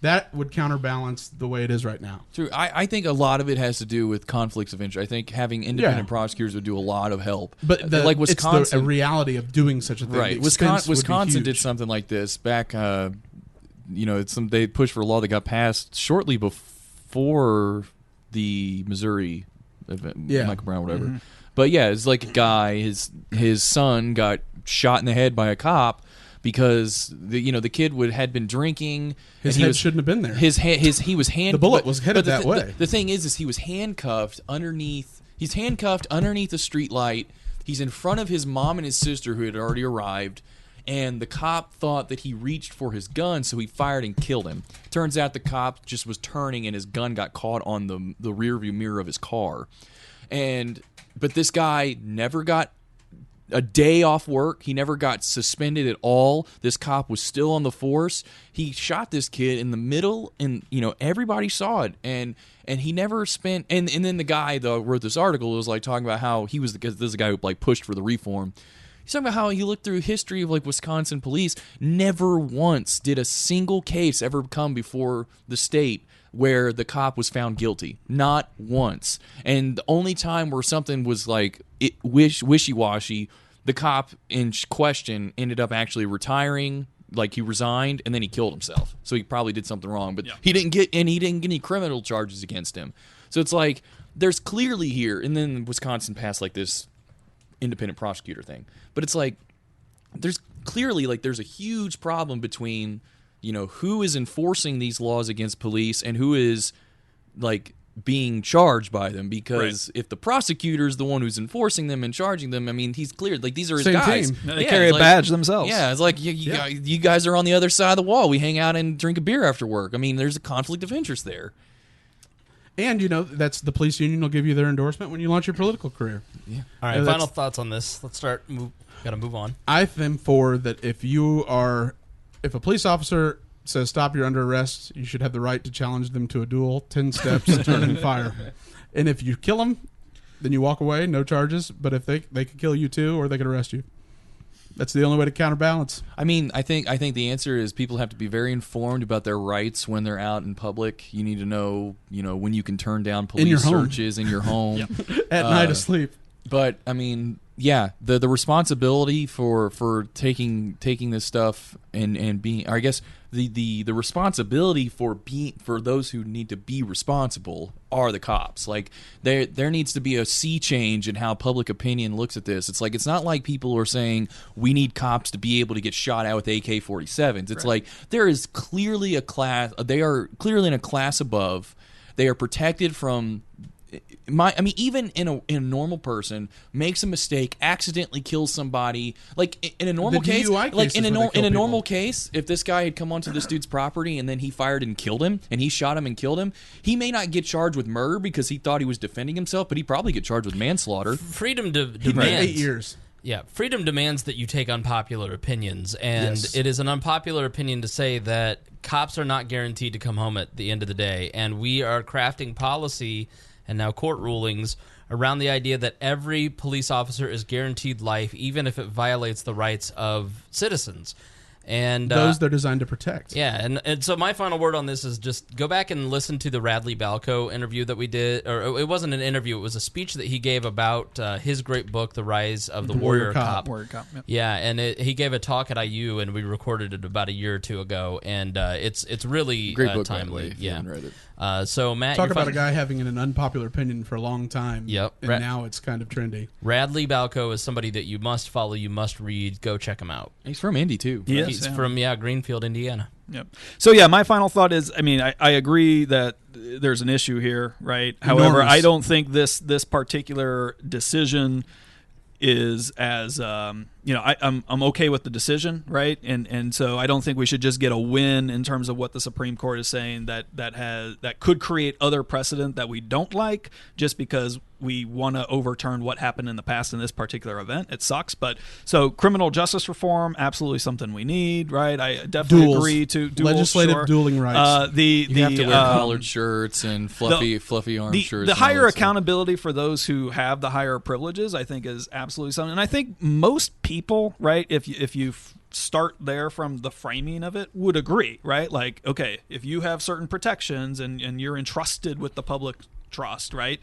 That would counterbalance the way it is right now. True. I think a lot of it has to do with conflicts of interest. I think having independent prosecutors would do a lot of help. But like Wisconsin, it's a reality of doing such a thing. Right. Wisconsin did something like this back. They pushed for a law that got passed shortly before the Missouri event, Michael Brown, whatever. Mm-hmm. But yeah, it's like a guy. His son got shot in the head by a cop because the kid had been drinking. His head shouldn't have been there. He was the bullet was headed that way. The thing is he was handcuffed underneath. He's handcuffed underneath a street light. He's in front of his mom and his sister who had already arrived, and the cop thought that he reached for his gun, so he fired and killed him. Turns out the cop just was turning, and his gun got caught on the rearview mirror of his car. But this guy never got a day off work. He never got suspended at all. This cop was still on the force. He shot this kid in the middle, and everybody saw it. And he never spent. And then the guy that wrote this article was like talking about how he was this is the guy who like pushed for the reform. He's talking about how he looked through history of like Wisconsin police. Never once did a single case ever come before the state where the cop was found guilty. Not once. And the only time where something was like wishy-washy, the cop in question ended up actually retiring, like he resigned, and then he killed himself. So he probably did something wrong, but he didn't get any criminal charges against him. So it's like there's clearly here, and then Wisconsin passed like this independent prosecutor thing. But it's like there's clearly like there's a huge problem between who is enforcing these laws against police and who is like being charged by them, because if the prosecutor is the one who's enforcing them and charging them, I mean, he's clear. Like, these are his guys. They carry a badge themselves. Yeah, it's like you guys are on the other side of the wall. We hang out and drink a beer after work. I mean, there's a conflict of interest there. And, that's the police union will give you their endorsement when you launch your political career. Yeah. All right, final thoughts on this. Let's start. Got to move on. I think that if a police officer says stop, you're under arrest, you should have the right to challenge them to a duel, 10 steps, turn and fire. And if you kill them, then you walk away, no charges. But if they could kill you too, or they could arrest you. That's the only way to counterbalance. I mean, I think the answer is people have to be very informed about their rights when they're out in public. You need to know, when you can turn down police searches in your home. At night asleep. But I mean, yeah, the responsibility for taking this stuff and being, or I guess the responsibility for those who need to be responsible are the cops. Like there needs to be a sea change in how public opinion looks at this. It's like it's not like people are saying we need cops to be able to get shot at with AK-47s. It's like there is clearly a class. They are clearly in a class above. They are protected from. Even in a normal person makes a mistake, accidentally kills somebody. Like in a normal case, like in a normal case, if this guy had come onto this dude's property and then he fired and killed him, and he shot him and killed him, he may not get charged with murder because he thought he was defending himself, but he'd probably get charged with manslaughter. Freedom demands 8 years. Yeah, freedom demands that you take unpopular opinions, and it is an unpopular opinion to say that cops are not guaranteed to come home at the end of the day, and we are crafting policy and now court rulings around the idea that every police officer is guaranteed life, even if it violates the rights of citizens. And those they're designed to protect. Yeah, and so my final word on this is just go back and listen to the Radley Balco interview that we did. Or it wasn't an interview, it was a speech that he gave about his great book, The Rise of the Warrior Cop. Warrior Cop, yep. Yeah, and he gave a talk at IU, and we recorded it about a year or two ago, and it's really great book, timely. If you haven't read it. So Matt, talk about a guy having an unpopular opinion for a long time. Yep, and now it's kind of trendy. Radley Balco is somebody that you must follow, you must read. Go check him out. He's from Indy too. He's from Greenfield, Indiana. Yep. So yeah, my final thought is, I mean, I agree that there's an issue here, right? However, Enormous. I don't think this particular decision is as I'm okay with the decision, right? And so I don't think we should just get a win in terms of what the Supreme Court is saying that could create other precedent that we don't like just because we want to overturn what happened in the past in this particular event. It sucks, but so criminal justice reform, absolutely something we need, right? I definitely agree to duels, legislative dueling rights. You have to wear collared shirts and fluffy arm shirts. The higher accountability for those who have the higher privileges, I think, is absolutely something. And I think most people, right, if you start there from the framing of it, would agree, right? Like, okay, if you have certain protections and you're entrusted with the public trust, right,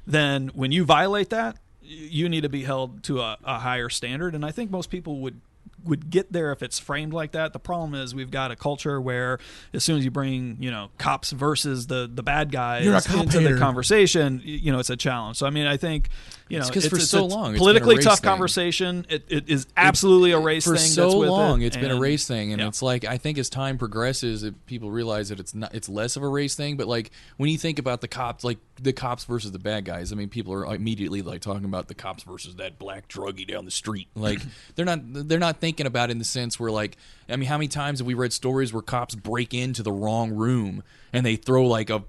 then when you violate that, you need to be held to a higher standard. And I think most people would get there if it's framed like that. The problem is we've got a culture where as soon as you bring, cops versus the bad guys into the conversation, it's a challenge. So I mean, I think because for so long it's politically been a race tough thing. Conversation. It is absolutely a race for thing. So that's with long, it. it's been a race thing, and it's like I think as time progresses, people realize that it's less of a race thing. But like when you think about the cops, like the cops versus the bad guys, I mean, people are immediately like talking about the cops versus that black druggie down the street. Like they're not thinking about it in the sense where, like, I mean, how many times have we read stories where cops break into the wrong room and they throw like a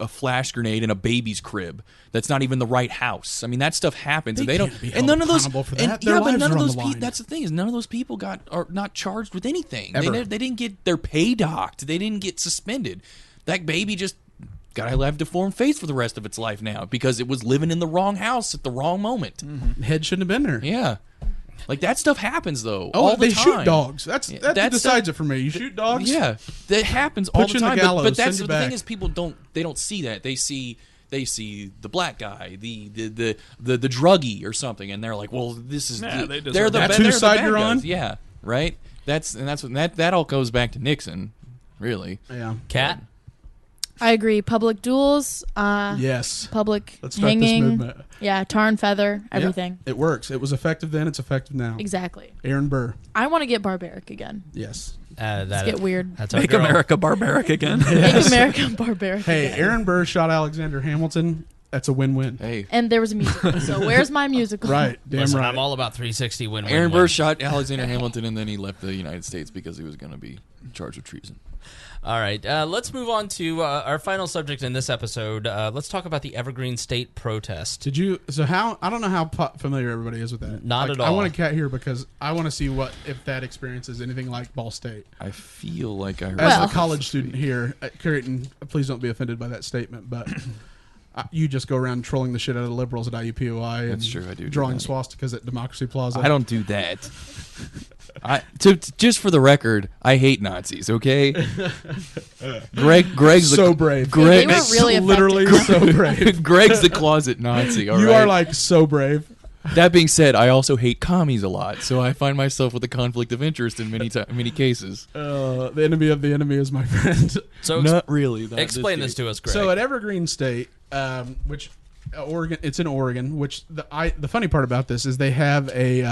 flash grenade in a baby's crib that's not even the right house? I mean, that stuff happens, and they don't. And none of those. For that. And, Their yeah, but lives none are of on those the people. line. That's the thing is none of those people are not charged with anything. Ever. They didn't get their pay docked. They didn't get suspended. That baby just gotta have a deformed face for the rest of its life now because it was living in the wrong house at the wrong moment. Mm-hmm. Head shouldn't have been there. Yeah. Like that stuff happens though. Oh, all the they time. shoot dogs. That decides it for me. You shoot dogs. Yeah, that happens all Put the you in the time. gallows, But that's send the you thing back. is people don't see that. They see the black guy, the druggie or something, and they're like, well, this is Yeah, they're deserve the that. That's they're whose the side bad you're guys. on? Yeah, right. That's what that all goes back to Nixon, really. Yeah. Cat? I agree. Public duels, Yes. public Let's start hanging, this movement. yeah, tar and feather, everything. It works. It was effective then. It's effective now. Exactly. Aaron Burr. I want to get barbaric again. Yes. Let's get weird. That's our Make girl. America barbaric again. Make America barbaric Hey, again. Aaron Burr shot Alexander Hamilton. That's a win-win. Hey, And there was a musical. So where's my musical? Right. Damn Listen, right. I'm all about 360 win. Aaron Burr shot Alexander Hamilton, and then he left the United States because he was going to be charged with treason. All right, let's move on to our final subject in this episode. Let's talk about the Evergreen State protest. I don't know how familiar everybody is with that. Not at all. I want a cat here because I want to see if that experience is anything like Ball State. I feel like I heard. As a college student here at Creighton, please don't be offended by that statement, but you just go around trolling the shit out of the liberals at IUPUI. That's true, I do Drawing that. swastikas at Democracy Plaza. I don't do that. Just for the record, I hate Nazis. Okay, Greg's so the, brave. Greg, They were really literally so brave. Greg's the closet Nazi. All You right? are like so brave. That being said, I also hate commies a lot, so I find myself with a conflict of interest in many cases. The enemy of the enemy is my friend. So Not really. explain this to us, Greg. So at Evergreen State, which Oregon, it's in Oregon. Which the funny part about this is they have a,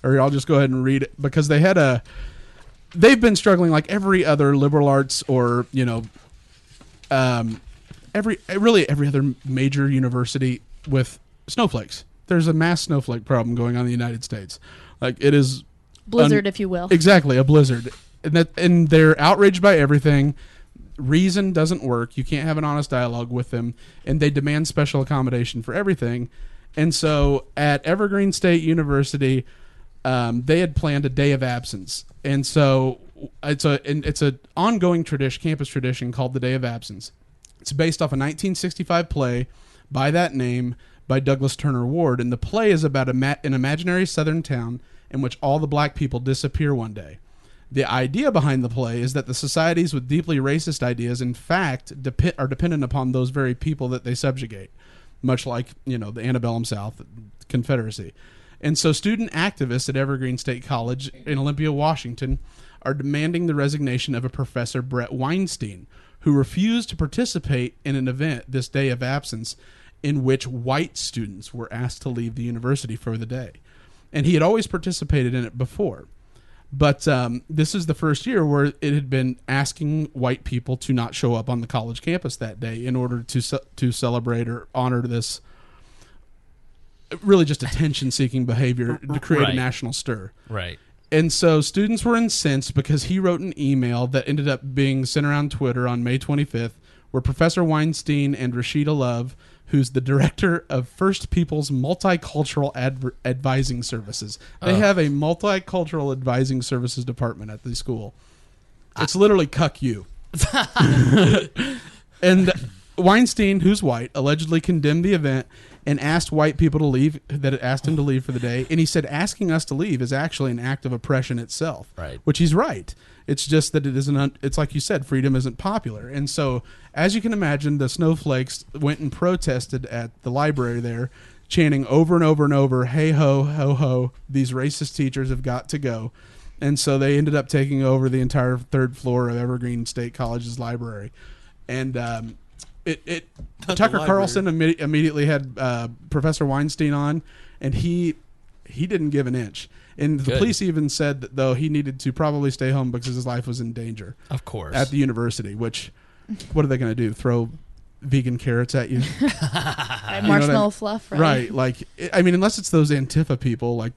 or I'll just go ahead and read it because they've been struggling like every other liberal arts or every other major university with snowflakes. There's a mass snowflake problem going on in the United States. Like it is Blizzard, if you will. exactly a blizzard, and they're outraged by everything. Reason doesn't work. You can't have an honest dialogue with them, and they demand special accommodation for everything. And so at Evergreen State University, they had planned a day of absence, and so it's an ongoing campus tradition called the Day of Absence. It's based off a 1965 play by that name by Douglas Turner Ward, and the play is about an imaginary southern town in which all the black people disappear one day. The idea behind the play is that the societies with deeply racist ideas, in fact, are dependent upon those very people that they subjugate, much like, the antebellum South, the Confederacy. And so student activists at Evergreen State College in Olympia, Washington, are demanding the resignation of a Professor Brett Weinstein, who refused to participate in an event, this Day of Absence, in which white students were asked to leave the university for the day. And he had always participated in it before. But this is the first year where it had been asking white people to not show up on the college campus that day in order to celebrate or honor this really just attention-seeking behavior to create a national stir. Right. And so students were incensed because he wrote an email that ended up being sent around Twitter on May 25th, where Professor Weinstein and Rashida Love, who's the director of First People's Multicultural Advising Services. They have a multicultural advising services department at the school. It's literally cuck you. And Weinstein, who's white, allegedly condemned the event and asked white people to leave, that it asked him to leave for the day. And he said asking us to leave is actually an act of oppression itself. Right. Which he's right. It's just that it isn't, it's like you said, freedom isn't popular. And so, as you can imagine, the snowflakes went and protested at the library there, chanting over and over and over, hey ho, ho ho, these racist teachers have got to go. And so they ended up taking over the entire third floor of Evergreen State College's library. And Tucker Carlson immediately had Professor Weinstein on, and he didn't give an inch. And the police even said that, though, he needed to probably stay home because his life was in danger. Of course. At the university, which, what are they going to do? Throw vegan carrots at you? Marshmallow fluff, right? Right. Like, I mean, unless it's those Antifa people, like,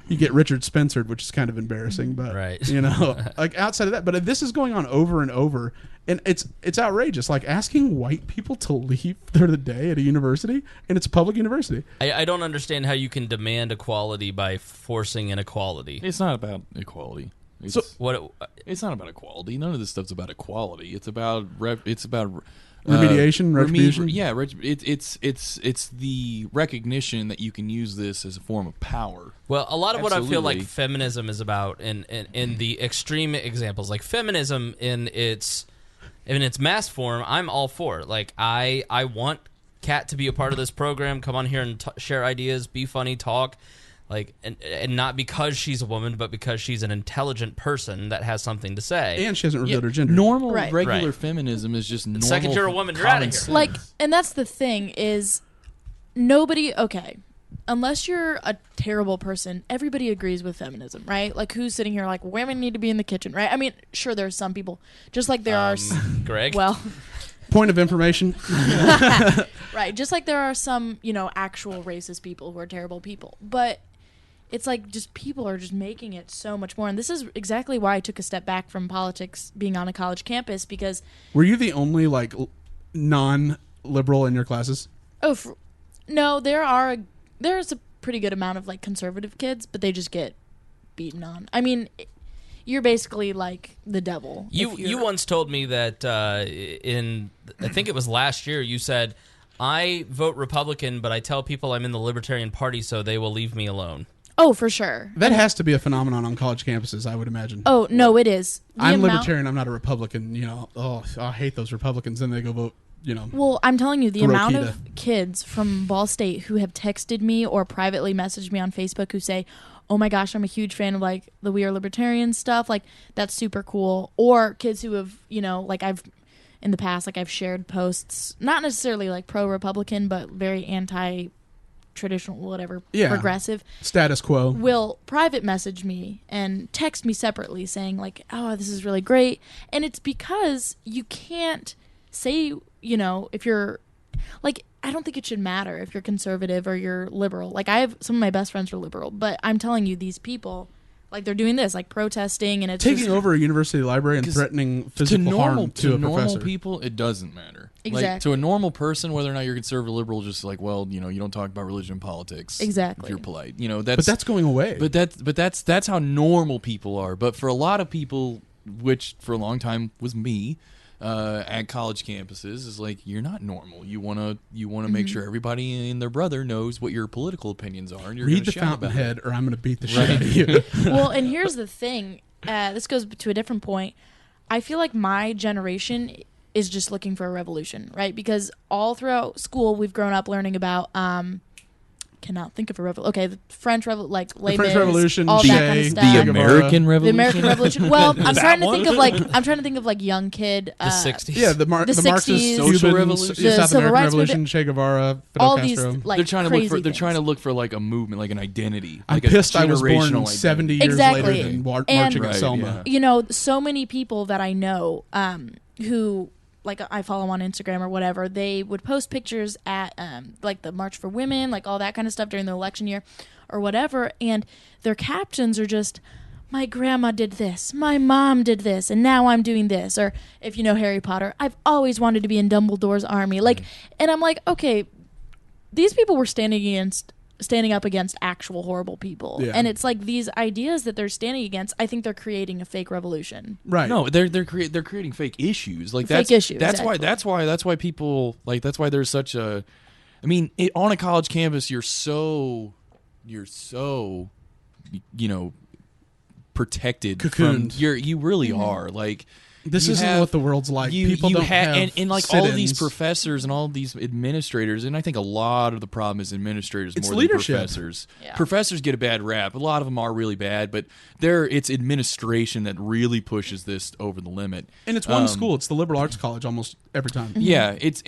you get Richard Spencer, which is kind of embarrassing, but you know, like outside of that, but this is going on over and over, and it's outrageous. Like asking white people to leave for the day at a university, and it's a public university. I don't understand how you can demand equality by forcing inequality. It's not about equality. It's not about equality. None of this stuff's about equality. It's about remediation, retribution. It's the recognition that you can use this as a form of power. Well, a lot of what I feel like feminism is about, in the extreme examples, like feminism in its mass form, I'm all for. Like I want Kat to be a part of this program. Come on here and share ideas, be funny, talk. Like and not because she's a woman, but because she's an intelligent person that has something to say. And she hasn't revealed her gender. Normal, regular feminism is just normal. The second you're a woman, you're out of here. Like, and that's the thing is, nobody. Okay, unless you're a terrible person, everybody agrees with feminism, right? Like, who's sitting here like women need to be in the kitchen, right? I mean, sure, there's some people, just like there are. Greg. Well. Point of information. Right, just like there are some, actual racist people who are terrible people, but. It's like just people are just making it so much more. And this is exactly why I took a step back from politics being on a college campus, because... Were you the only, like, non-liberal in your classes? Oh, no, there's a pretty good amount of, like, conservative kids, but they just get beaten on. I mean, you're basically, like, the devil. You once told me that I think it was last year, you said, I vote Republican, but I tell people I'm in the Libertarian Party so they will leave me alone. Oh, for sure. That has to be a phenomenon on college campuses, I would imagine. Oh, no, it is. I'm libertarian. I'm not a Republican. I hate those Republicans. Then they go vote, Well, I'm telling you, the amount of kids from Ball State who have texted me or privately messaged me on Facebook who say, oh my gosh, I'm a huge fan of, like, the We Are Libertarians stuff. Like, that's super cool. Or kids who have, like, in the past, like, I've shared posts, not necessarily, like, pro-Republican, but very anti-traditional, whatever, progressive. Status quo. Will private message me and text me separately saying, like, oh, this is really great. And it's because you can't say, if you're, like, I don't think it should matter if you're conservative or you're liberal. Like, I have some of my best friends are liberal, but I'm telling you, these people... Like, they're doing this, like, protesting, and it's taking over a university library and threatening physical harm to a normal professor. People, it doesn't matter. Exactly. Like, to a normal person, whether or not you're conservative or liberal, just like, well, you don't talk about religion and politics. Exactly. If you're polite. But that's going away. But that's how normal people are. But for a lot of people, which for a long time was me, at college campuses, is like, you're not normal. You want to make sure everybody and their brother knows what your political opinions are, and you're read the Fountainhead, or I'm going to beat the shit out of you. Well, and here's the thing. This goes to a different point. I feel like my generation is just looking for a revolution, right? Because all throughout school, we've grown up learning about cannot think of a revolution. Okay, the French Revolution, like Les French Mis, Revolution, all that kind of Che, stuff. The Guevara. American Revolution. The American Revolution. Well, I'm trying to one? think of like young kid. The 60s. Yeah, the Marxist 60s, Social Cuban, revolution. The South Civil American Rights Revolution, movement. Che Guevara, Fidel all Castro. these like They're trying to crazy look for. They're things. trying to look for like a movement, like an identity. I'm Like a pissed I was born generational 70 identity. years Exactly. later than And- marching at Right, Selma. yeah. You know, so many people that I know who, like, I follow on Instagram or whatever, they would post pictures at like the March for Women, like all that kind of stuff during the election year or whatever, and their captions are just, my grandma did this, my mom did this, and now I'm doing this. Or if you know Harry Potter, I've always wanted to be in Dumbledore's army. Like, and I'm like, okay, these people were standing up against actual horrible people. Yeah. And it's like these ideas that they're standing against, I think they're creating a fake revolution. Right. No, they're creating fake issues. Like Fake that's issues, That's exactly. why people like. That's why there's such a. I mean, on a college campus, you're so, you know, protected. Cocooned. You really are like. This you isn't have- what the world's like. People don't have and like all of these sit-ins. professors and all of these administrators, and I think a lot of the problem is administrators It's more leadership. than professors. Yeah. Professors get a bad rap. A lot of them are really bad, but it's administration that really pushes this over the limit. And it's one school. It's the liberal arts college almost every time. Yeah, it's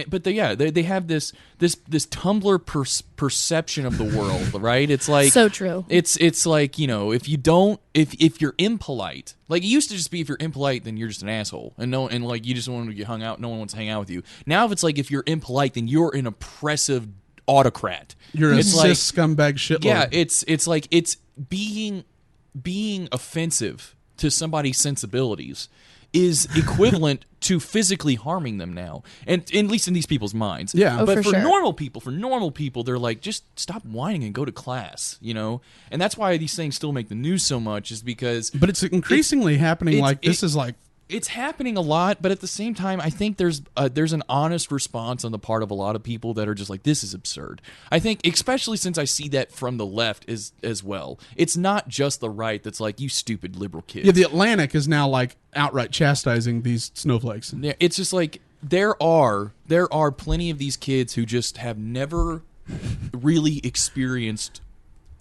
but they have this Tumblr perception of the world, right? It's like So true. It's like, you know, if you're impolite, like it used to just be if you're impolite, then you're just an asshole, and like you just want to get hung out. No one wants to hang out with you. Now, if it's like if you're impolite, then you're an oppressive autocrat. You're a It's cis scumbag shitload. Yeah, it's like it's being offensive to somebody's sensibilities is equivalent to physically harming them now, and at least in these people's minds. Yeah. Oh, but for for sure. normal people, they're like, just stop whining and go to class, you know. And that's why these things still make the news so much, is because But it's increasingly happening it's- like this is like it's happening a lot, but at the same time, I think there's an honest response on the part of a lot of people that are just like, this is absurd. I think, especially since I see that from the left as well. It's not just the right that's like, you stupid liberal kids. yeah, the Atlantic is now like outright chastising these snowflakes. Yeah, it's just like there are plenty of these kids who just have never really experienced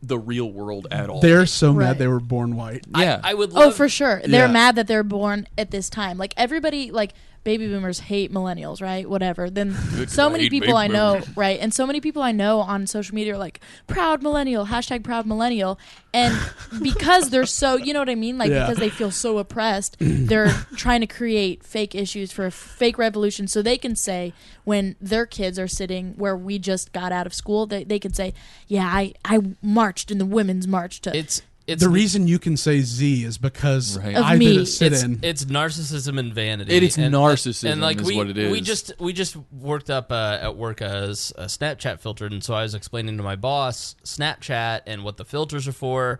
the real world at all. They're so Right. mad they were born white. yeah. I would love. Oh, for sure. They're Yeah. mad that they're born at this time. Like everybody, like baby boomers hate millennials, right? Whatever. Then so many hate people baby I know, boomers. right? And so many people I know on social media are like, proud millennial, #proud millennial. And because they're so, you know what I mean? Like Yeah. because they feel so oppressed, they're trying to create fake issues for a fake revolution so they can say when their kids are sitting where we just got out of school, they can say, yeah, I marched in the women's march to... It's The reason you can say Z is because Right. Of I me. did a sit-in. It's narcissism and vanity. It's narcissism and like is we, what it is. We just worked up at work a Snapchat filter, and so I was explaining to my boss Snapchat and what the filters are for.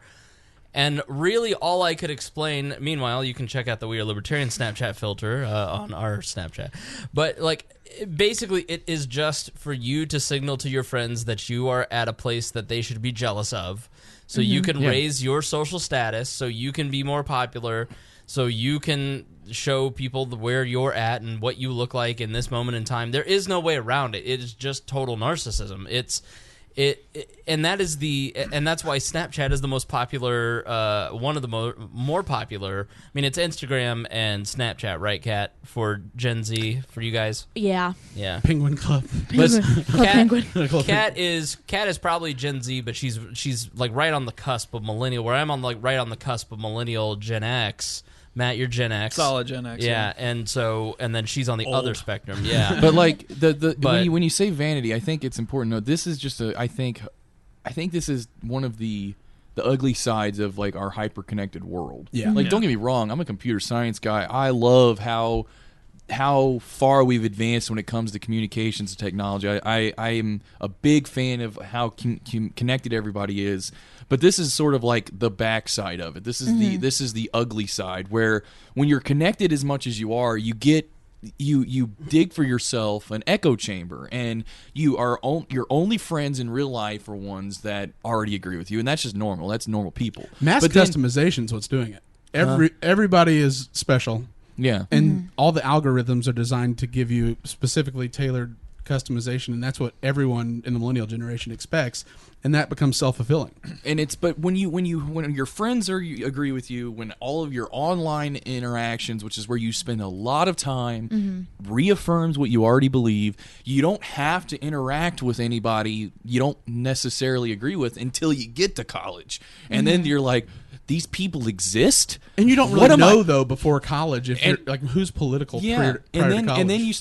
And really, all I could explain. Meanwhile, you can check out the We Are Libertarian Snapchat filter on our Snapchat. But like, basically, it is just for you to signal to your friends that you are at a place that they should be jealous of. So you can raise your social status, so you can be more popular, so you can show people where you're at and what you look like in this moment in time. There is no way around it. It is just total narcissism. And that's why Snapchat is the most popular, one of the more popular. I mean, it's Instagram and Snapchat, right, Kat, for Gen Z, for you guys? Yeah. Yeah. Penguin Club. Kat is probably Gen Z, but she's like right on the cusp of millennial. Where I'm on like right on the cusp of millennial Gen X. Matt, you're Gen X. Solid Gen X. Yeah, and then she's on the other spectrum. Yeah, But like But- when you say vanity, I think it's important. No, this is just I think this is one of the ugly sides of like our hyper connected world. Yeah. Like, don't get me wrong, I'm a computer science guy. I love how far we've advanced when it comes to communications and technology. I am a big fan of how connected everybody is. But this is sort of like the backside of it. This is the ugly side, where when you're connected as much as you are, you dig for yourself an echo chamber, and your only friends in real life are ones that already agree with you, and that's just normal. That's normal people. Mass But then- customization is what's doing it. Everybody is special, yeah. and all the algorithms are designed to give you specifically tailored customization, and that's what everyone in the millennial generation expects, and that becomes self-fulfilling. And but when your friends agree with you, when all of your online interactions, which is where you spend a lot of time, reaffirms what you already believe, you don't have to interact with anybody you don't necessarily agree with until you get to college, and then you're like, these people exist, and you don't really know though before college if you're like who's political. Prior to college. And then you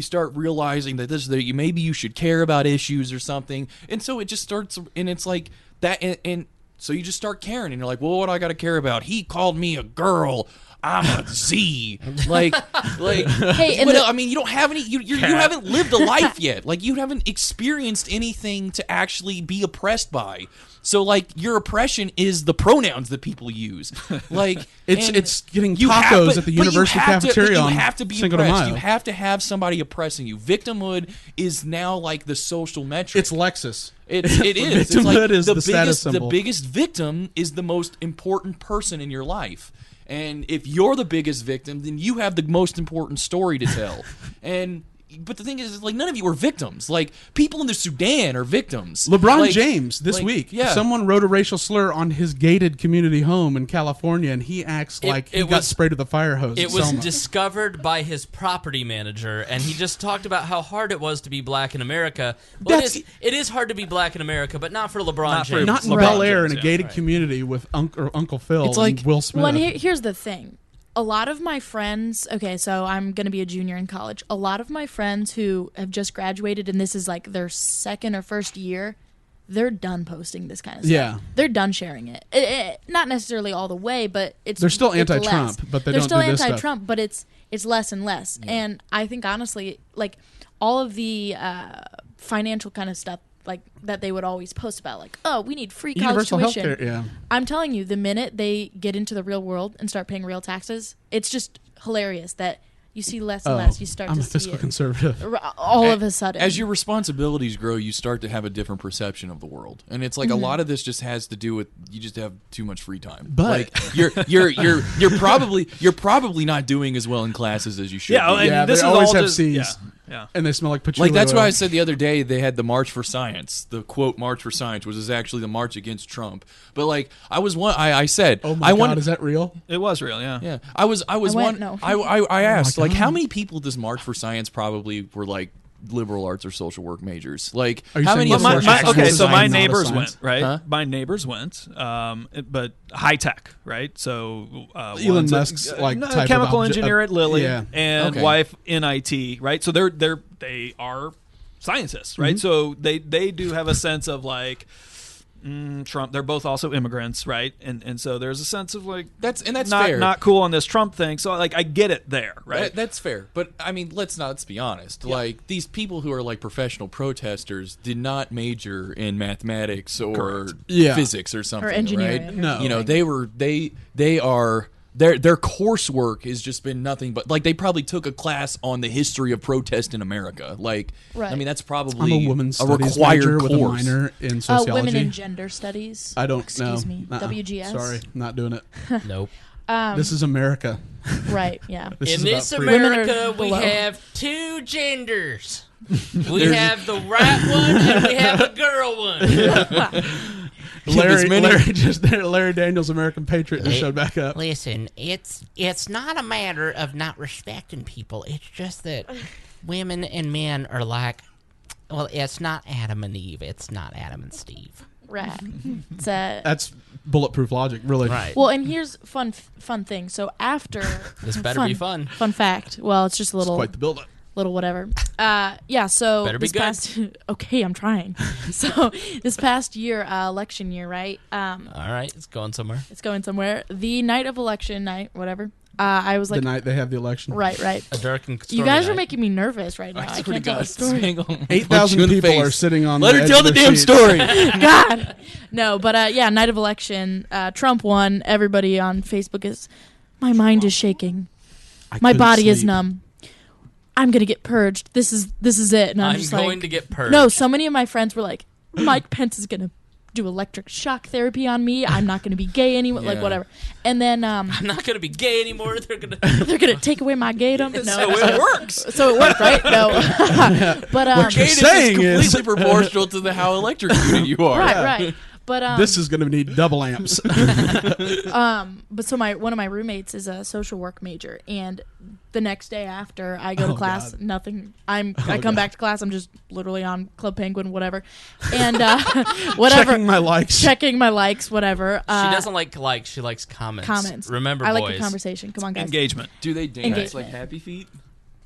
start realizing that maybe you should care about issues or something, and so it just starts, and it's like that, and so you just start caring, and you're like, well, what do I got to care about? He called me a girl. I'm a Z. Like, hey, I mean, you don't have any. You haven't lived a life yet. Like, you haven't experienced anything to actually be oppressed by. So, like, your oppression is the pronouns that people use. Like, it's getting tacos at the university cafeteria. You have to be oppressed. You have to have somebody oppressing you. Victimhood is now like the social metric. It's Lexus. It is. Victimhood is the status symbol. The biggest victim is the most important person in your life. And if you're the biggest victim, then you have the most important story to tell. But the thing is, like, none of you are victims. Like, people in the Sudan are victims. LeBron James this week, someone wrote a racial slur on his gated community home in California, and he acts like he got sprayed with a fire hose. It was discovered by his property manager, and he just talked about how hard it was to be black in America. Well, it is hard to be black in America, but not for LeBron James. Not in Bel Air in a gated community with Uncle Phil and Will Smith. Well, here's the thing. A lot of my friends, okay, so I'm going to be a junior in college. A lot of my friends who have just graduated, and this is like their second or first year, they're done posting this kind of stuff. Yeah. They're done sharing it. Not necessarily all the way, but they're still anti-Trump, but they're still do this anti-Trump, stuff. But it's less and less. Yeah. And I think, honestly, like, all of the financial kind of stuff, like, that they would always post about, like, oh, we need free college tuition. Healthcare, yeah. I'm telling you, the minute they get into the real world and start paying real taxes, it's just hilarious that you see less and less. You start to see I'm a fiscal conservative. All of a sudden. As your responsibilities grow, you start to have a different perception of the world, and it's like a lot of this just has to do with you just have too much free time. But like you're probably not doing as well in classes as you should. Yeah, be. and this they is always all have just, C's. Yeah. And they smell like patchouli. Like, that's oil. why I said the other day they had the March for Science, the quote March for Science, which is actually the march against Trump. But like I said, oh my God, is that real? It was real, yeah. Yeah, I asked like how many people does March for Science probably were like liberal arts or social work majors? Like, how many of them my neighbors went, right? Huh? My neighbors went, but high tech, right? So Elon Musk's like chemical engineer at Lilly, and wife in IT, right? So they are scientists, right? So they do have a sense of like Trump. They're both also immigrants, right? And so there's a sense of like that's not fair. Not cool on this Trump thing. So like I get it there, right? That's fair. But I mean, let's be honest. Yeah. Like, these people who are like professional protesters did not major in mathematics or physics or something, or engineering, right? No, you know, they are. Their coursework has just been nothing but, like, they probably took a class on the history of protest in America. Like, I mean, that's probably I'm a women's studies required major course. with a minor in sociology. Women in gender studies. I don't know. Excuse me. WGS. Sorry, not doing it. Nope. This is America. Right, yeah. In this America, we have two genders. We have the right one and we have the girl one. Larry Daniels, American Patriot, just showed back up. Listen, it's not a matter of not respecting people. It's just that women and men are like, well, it's not Adam and Eve. It's not Adam and Steve. Right. That's bulletproof logic, really. Right. Well, and here's fun thing. So after this better be fun. Fun fact. Well, it's just a little. It's quite the build-up. Little whatever. So better be this good. past okay, I'm trying. So this past year, election year, right? All right, it's going somewhere. It's going somewhere. The night of election night, whatever. I was like, the night they have the election. Right. A dark and stormy You guys night. are making me nervous right now. I can't tell a story. 8,000 people are sitting on. Let her tell the damn story. God, no, but night of election. Trump won. Everybody on Facebook is. My mind is shaking. My body is numb. I'm gonna get purged. This is it. And I'm just going like, to get purged. No, so many of my friends were like, Mike Pence is gonna do electric shock therapy on me. I'm not going to be gay anymore. Like, whatever. And then I'm not going to be gay anymore. They're going to take away my gaydom. No. So it works. So it worked, right? No. But What you're saying is completely proportional to how electrocuted you are. right. But this is going to need double amps. but so one of my roommates is a social work major, and the next day after I go to class, God. nothing. I come back to class. I'm just literally on Club Penguin, whatever, and whatever. Checking my likes, whatever. she doesn't like likes. She likes comments. Remember, I boys. like a conversation. Come on, guys. Engagement. Do they dance like Happy Feet?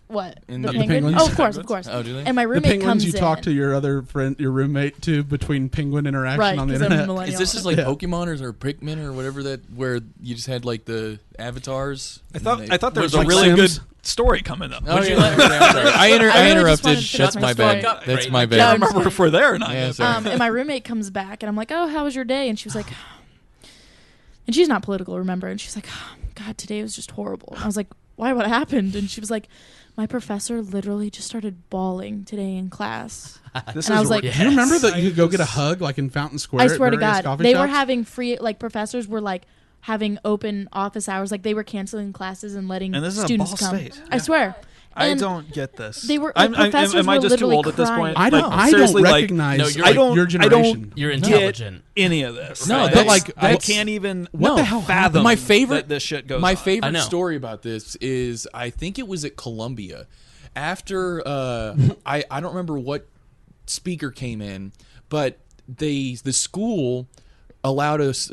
What? In The the penguin? penguins? Oh, of course. Oh, do they? And my the roommate penguins comes you talk in. to your other friend, your roommate too, between penguin interaction Right, on the 'cause I'm a internet. millennial. Is this just like Yeah. Pokemon or Pikmin or whatever where you just had like the avatars? I thought there was Like a really Sims? good story coming up. Oh, Would you yeah. let- I'm sorry. I really just interrupted. wanted to That's finish my my story. bad. That's my I bad. don't remember if we're there or not. Yeah, sorry. And my roommate comes back, and I'm like, "Oh, how was your day?" And she was like, and she's not political, remember? And she's like, oh, "God, today was just horrible." And I was like, "Why? What happened?" And she was like, "My professor literally just started bawling today in class." This And I is was like, Do you remember that you could go get a hug like in Fountain Square? I at swear to various God, coffee they were shops? having free, like professors were like having open office hours, like they were canceling classes and letting And this is a students Ball come. State. I swear. I And don't get this. They were- I'm, the professors am I were just too literally old at this crying. point? I don't. Like, I don't seriously, like, recognize. No, you're I don't. your I generation. don't You're get intelligent. any of this. No, right? but, like, I what's- can't even. What the hell fathom my favorite that this shit goes. My on. I favorite know. story about this is I think it was at Columbia. After I don't remember what speaker came in, but the school allowed us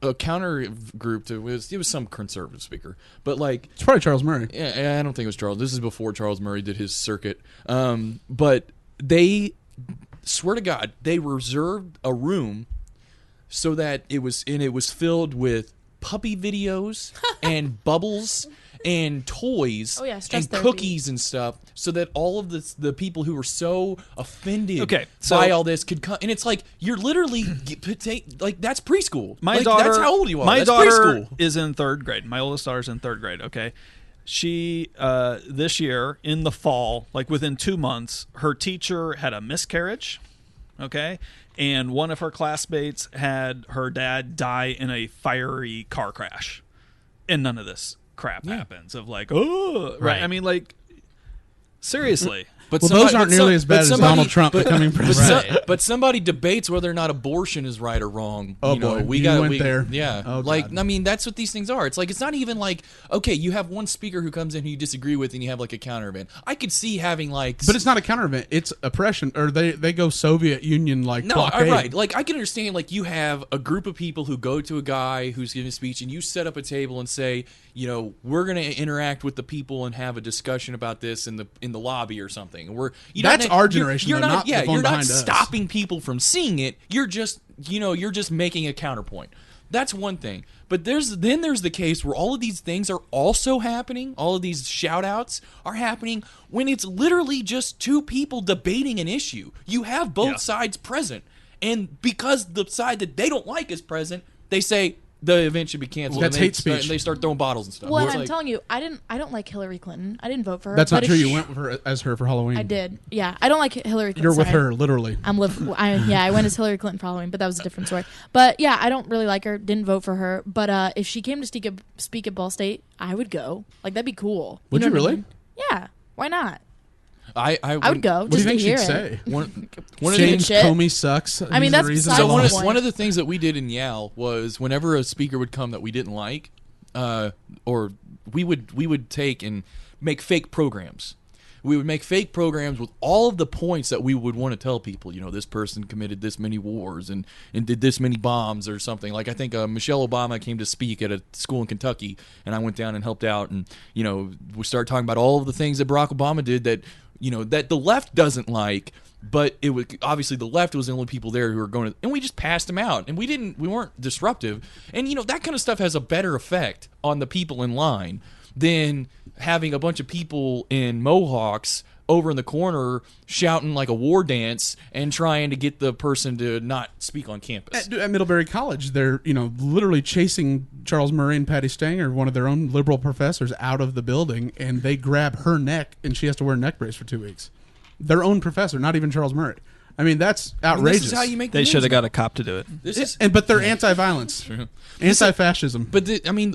a counter group to it was some conservative speaker, but like It's probably Charles Murray. yeah, I don't think it was Charles. This is before Charles Murray did his circuit. But they swear to God, they reserved a room so that it was filled with puppy videos and bubbles and toys Oh, yeah, stress and therapy. cookies and stuff, so that all of the people who were so offended Okay, so- by all this could come. And it's like you're literally like that's preschool. My Like, daughter. That's how old you are. My That's daughter preschool. is in third grade. My oldest daughter's in third grade. Okay, she this year in the fall, like within 2 months, her teacher had a miscarriage. Okay, and one of her classmates had her dad die in a fiery car crash, and none of this crap happens. Of like, oh, right. I mean, like, seriously. But Well, those aren't nearly as bad as Donald Trump becoming president. But somebody debates whether or not abortion is right or wrong. Oh, you know, boy. we You got went there. Yeah, Oh, like God. I mean, that's what these things are. It's like it's not even like okay, you have one speaker who comes in who you disagree with, and you have like a counter event. I could see having like, But it's not a counter event. It's oppression, or they go Soviet Union like no, blockade. right. Like I can understand like you have a group of people who go to a guy who's giving a speech, and you set up a table and say, you know, we're going to interact with the people and have a discussion about this in the lobby or something. That's our generation, You're though, not, not the yeah, one you're not behind us. stopping people from seeing it. You're just making a counterpoint. That's one thing. But there's the case where all of these things are also happening. All of these shout outs are happening when it's literally just two people debating an issue. You have both sides present. And because the side that they don't like is present, they say the event should be canceled. That's and hate speech. They start throwing bottles and stuff. Well, It's I'm like- telling you, I don't like Hillary Clinton. I didn't vote for her. That's not but true. if You she- went with her for Halloween. I did. Yeah, I don't like Hillary Clinton. You're with sorry. her, literally. I went as Hillary Clinton for Halloween, but that was a different story. But yeah, I don't really like her. Didn't vote for her. But if she came to speak at Ball State, I would go. Like that'd be cool. Would know you what I really? mean? Yeah. Why not? I would go What do you just to think hear she'd it. say? One of the James shit. Comey sucks. I mean, He's that's the reason besides I the lost. point. one of the things that we did in Yale was whenever a speaker would come that we didn't like, or we would take and make fake programs. We would make fake programs with all of the points that we would want to tell people. You know, this person committed this many wars and did this many bombs or something. Like I think Michelle Obama came to speak at a school in Kentucky, and I went down and helped out. And you know, we started talking about all of the things that Barack Obama did that that the left doesn't like. But it was obviously the left was the only people there who were going to, and we just passed them out, and we weren't disruptive, and that kind of stuff has a better effect on the people in line than having a bunch of people in mohawks over in the corner shouting like a war dance and trying to get the person to not speak on campus. At Middlebury College, they're literally chasing Charles Murray and Patty Stanger, one of their own liberal professors, out of the building, and they grab her neck, and she has to wear a neck brace for 2 weeks. Their own professor, not even Charles Murray. I mean, that's outrageous. This is how you make. They should have got a cop to do it. But they're anti-violence, anti-fascism. But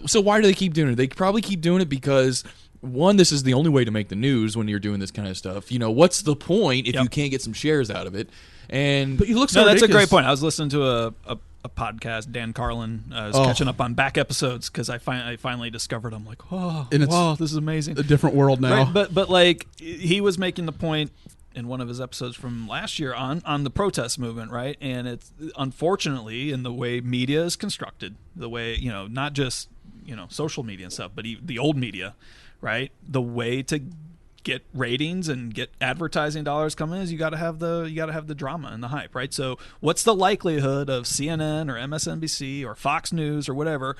so why do they keep doing it? They probably keep doing it because one, this is the only way to make the news when you're doing this kind of stuff. You know, what's the point if you can't get some shares out of it? But you look so that's ridiculous. a great point. I was listening to a podcast. Dan Carlin was catching up on back episodes because I finally discovered. I'm like, wow, this is amazing. A different world now. Right? But like he was making the point in one of his episodes from last year on the protest movement, right? And it's unfortunately in the way media is constructed, the way not just social media and stuff, but the old media, right? The way to get ratings and get advertising dollars coming is you got to have the drama and the hype, right? So what's the likelihood of CNN or MSNBC or Fox News or whatever?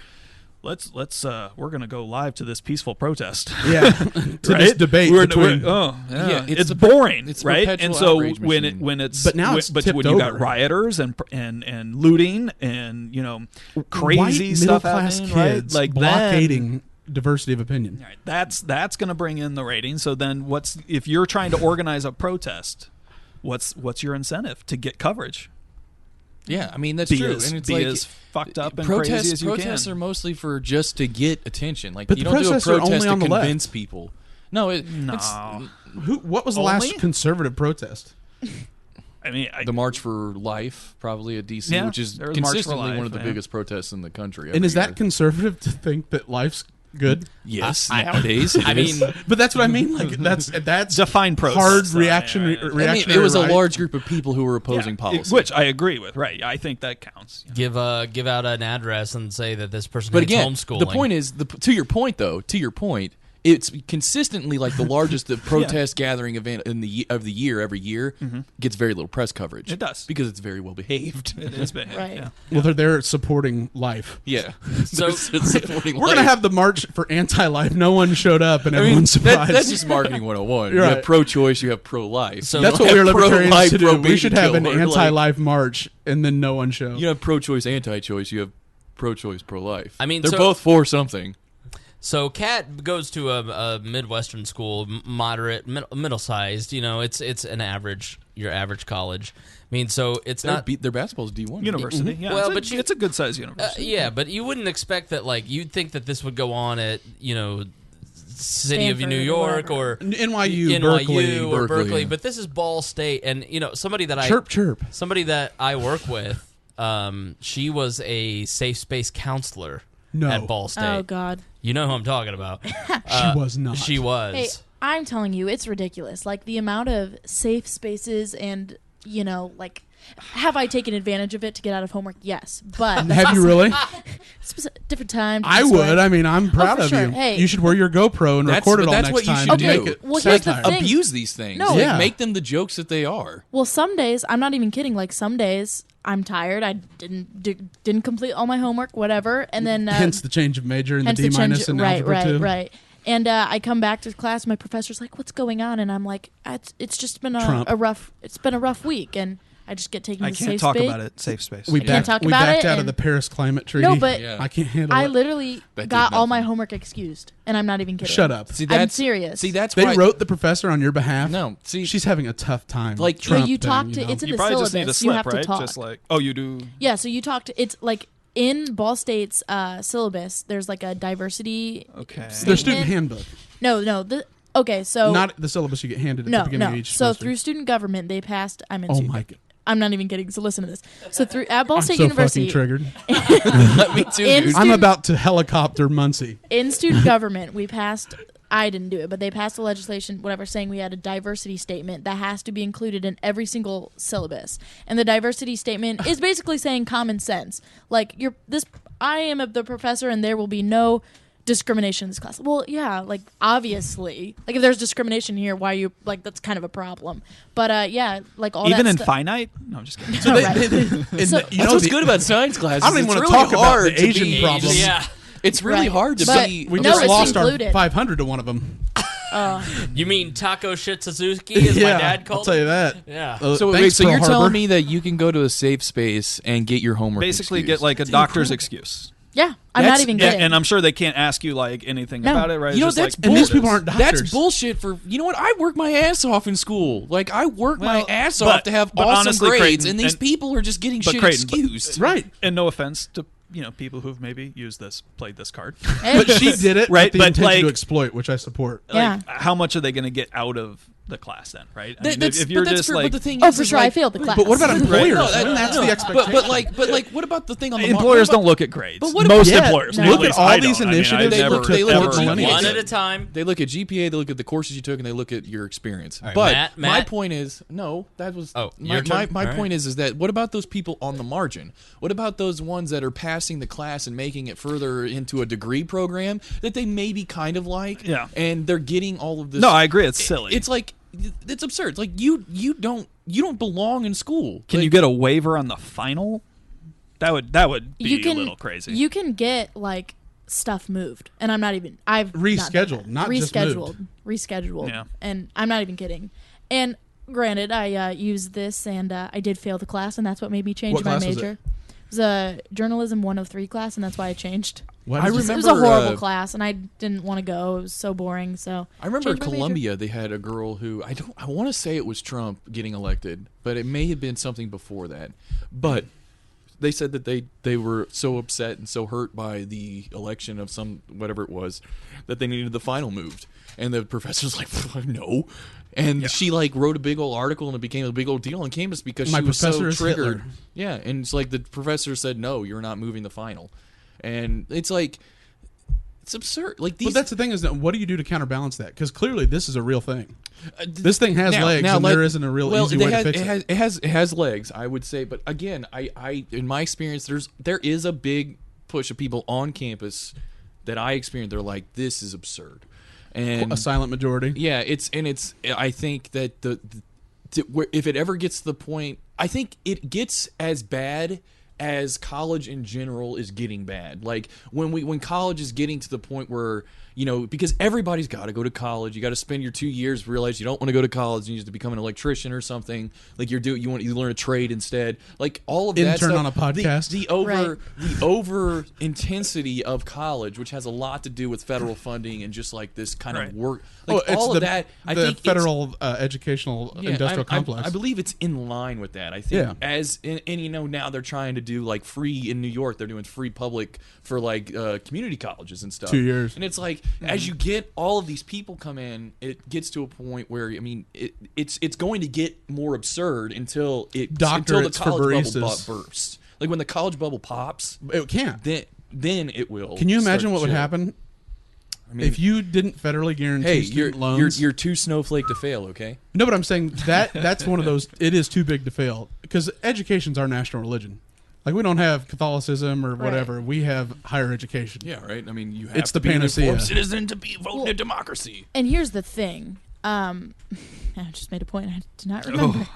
Let's we're gonna go live to this peaceful protest. Yeah, to this debate. It's boring, it's right? perpetual And so outrage machine. when it's But now it's tipped when you got over. rioters and looting and crazy White stuff middle-class happening, kids right? Like blockading diversity of opinion. Right. That's going to bring in the ratings. So then, if you're trying to organize a protest? What's your incentive to get coverage? Yeah, I mean that's true. And it's be like as fucked up and crazy as you can. Protests are mostly for just to get attention. Like But you the don't do a protests are protest only to on the left. convince people. No, What was the Only? last conservative protest? I mean, the March for Life, probably at DC, Yeah, which is there was March for consistently Life, one of the yeah. biggest protests in the country. And is every that conservative to think that life's good? Yes, nowadays. I mean, But that's what I mean. Like that's define protest. hard though, reaction. yeah, Reactionary it was a right. large group of people who were opposing policy. which I agree with. Right, I think that counts. Give out an address and say that this person But hates again, homeschooling. the point is, to your point, it's consistently like the largest protest gathering event of the year every year gets very little press coverage. It does. because it's very well behaved. It is bad. Right. Yeah. Well, they're there supporting life. Yeah, So- We're gonna have the march for anti-life. No one showed up, and everyone's surprised. that's just marketing 101. You Right. have pro-choice, you have pro-life. So- That's what we're libertarians Pro-life, to do. pro-baby We should have an killer, anti-life march, and then no one showed. You have pro-choice, anti-choice. You have pro-choice, pro-life. I mean, they're so- both for something. So Kat goes to a Midwestern school, moderate, middle-sized. It's your average college. I mean, so it's not. Their basketball's D1 University. Yeah, Well, it's a good sized university. Yeah, but you wouldn't expect that. Like, you'd think that this would go on at City of Stanford New or York whatever. or NYU, or Berkeley. yeah. But this is Ball State, and somebody that chirp. that I work with. She was a safe space counselor No. at Ball State. Oh God. You know who I'm talking about. She was not. She was. Hey, I'm telling you, it's ridiculous. Like the amount of safe spaces and have I taken advantage of it to get out of homework? Yes, but Have you really? different time. I different would. story. I mean, I'm proud for of sure. you. Hey. You should wear your GoPro and record it all that's next what you time. should and do. make it Well, here's the satire. thing. Abuse these things. No. Like, Yeah. make them the jokes that they are. Well, some days I'm not even kidding. Like some days I'm tired. I didn't complete all my homework, whatever, and then Hence the change of major and the hence D the minus change- in right, algebra right, 2. right. And I come back to class. My professor's like, "What's going on?" And I'm like, "It's just been Trump. a rough week." And I just get taken I to can't safe talk space. about it. Safe space. We I can't talk about backed it, out of and- the Paris Climate Treaty. No, but Yeah. I can't handle I it. literally That got did all my nothing. homework excused, and I'm not even kidding. Shut up. See, I'm serious. See, that's They why wrote the professor on your behalf. No, see, She's having a tough time. Like, Well, Trump you thing, talk you to know? it's in You the probably syllabus. just need a You slip, have right? to talk. Just like, oh, you do. Yeah, so you talk to it's like in Ball State's syllabus. There's like a diversity. Okay. Their statement. student handbook. No. Okay, so Not the syllabus you get handed at the no, beginning no. of each So semester. through student government, they passed. I'm in. Oh student my government. God. I'm not even kidding. So listen to this. So through at Ball I'm State so University, fucking triggered. me too. In Dude. I'm about to helicopter Muncie. in student government, we passed. I didn't do it, but they passed the legislation, whatever, saying we had a diversity statement that has to be included in every single syllabus. And the diversity statement is basically saying common sense. Like I am the professor, and there will be no discrimination in this class. Well, yeah, like obviously, like if there's discrimination here, why are you like that's kind of a problem. But yeah, like all Even that in stuff. finite? No, I'm just kidding. So Right. and So- you That's know what's the- good about science classes. I don't even It's want to really talk about hard the to Asian be- problem. Yeah. It's really Right. hard to But- be. We No, just it's lost included. our 500 to one of them. You mean Taco Shitsuzuki, as yeah, my dad called I'll tell you that. Yeah. So wait, thanks, so Pearl you're Harbor. telling me that you can go to a safe space and get your homework Basically, excused. get like a doctor's excuse. Yeah, I'm not even kidding. And I'm sure they can't ask you like anything No. about it, right? You know, It's just that's like, And these here it people is. aren't doctors. That's bullshit for, you know what? I work my ass off in school. Like, I work my Well, ass but- off to have but awesome honestly, grades, Creighton, and these and- people are just getting but shit Creighton, but- excused. Right. And no offense to people who've maybe played this card. But she did it Right, with the but, intention like- to exploit, which I support. Yeah. Like, how much are they going to get out of the class then, right? I mean, That's, if you're but that's just fair, like but the thing Oh, is, for is sure, like, I failed the class. But what about employers? No, that- That's no. the expectation. But like, what about the thing on the employers what about- don't look at grades. But what Most about- employers. No. At Look least at all I these don't. I mean, initiatives I've they never, look- they look ever at looked GPA. One at at it. a time. They look at GPA, they look at the courses you took, and they look at your experience. All right, But Matt- my Matt- point is, no, that was Oh, my your turn? my All right. point is that what about those people on the margin? What about those ones that are passing the class and making it further into a degree program that they maybe kind of like? Yeah. And they're getting all of this. No, I agree. It's silly. It's like it's absurd. It's like you don't belong in school. Can you get a waiver on the final? That would be You can a little crazy. You can get like stuff moved, and I'm not even. I've not done Rescheduled, that. not just moved. rescheduled. Yeah. And I'm not even kidding. And granted, I used this, and I did fail the class, and that's what made me change What my class was major. It was a journalism 103 class, and that's why I changed. What I is remember, It was a horrible uh, class, and I didn't want to go. It was so boring. So I remember at changed my major. Columbia they had a girl who I want to say it was Trump getting elected, but it may have been something before that. But they said that they were so upset and so hurt by the election of some whatever it was that they needed the final moved. And the professor's like, no. And she like wrote a big old article and it became a big old deal on campus because My she was professor so is triggered. Hitler. Yeah, and it's like the professor said, no, you're not moving the final. And it's like it's absurd. Like these But that's the thing is that what do you do to counterbalance that? Because clearly this is a real thing. This thing has legs, and there isn't a real easy way to fix it. It has legs, I would say. But again, I in my experience, there is a big push of people on campus that I experience. They're like, this is absurd, and A silent majority. yeah, I think that if it ever gets to the point, I think it gets as bad as college in general is getting bad. Like when college is getting to the point where, because everybody's got to go to college. You got to spend your 2 years, realize you don't want to go to college. You need to become an electrician or something. Like you learn a trade instead. Like all of that Intern stuff, on a podcast. The over intensity of college, which has a lot to do with federal funding and just like this kind of work. Like it's all the, of that. I the think federal educational industrial complex. I believe it's in line with that. I think Yeah. now they're trying to do like free in New York. They're doing free public for like community colleges and stuff. 2 years. And it's like as you get all of these people come in, it gets to a point where it's going to get more absurd until the Doctorates for college bubble baristas. bursts. Like when the college bubble pops, It can't. then it will. Can you start imagine to what would chill. happen I mean, if you didn't federally guarantee hey, student loans? you're too snowflake to fail. Okay. No, but I'm saying that's one of those. It is too big to fail because education's our national religion. Like we don't have Catholicism or whatever. We have higher education. Yeah, right. I mean, you have It's to the be an panacea. informed citizen to be voting in democracy. And here's the thing. I just made a point. I did not remember.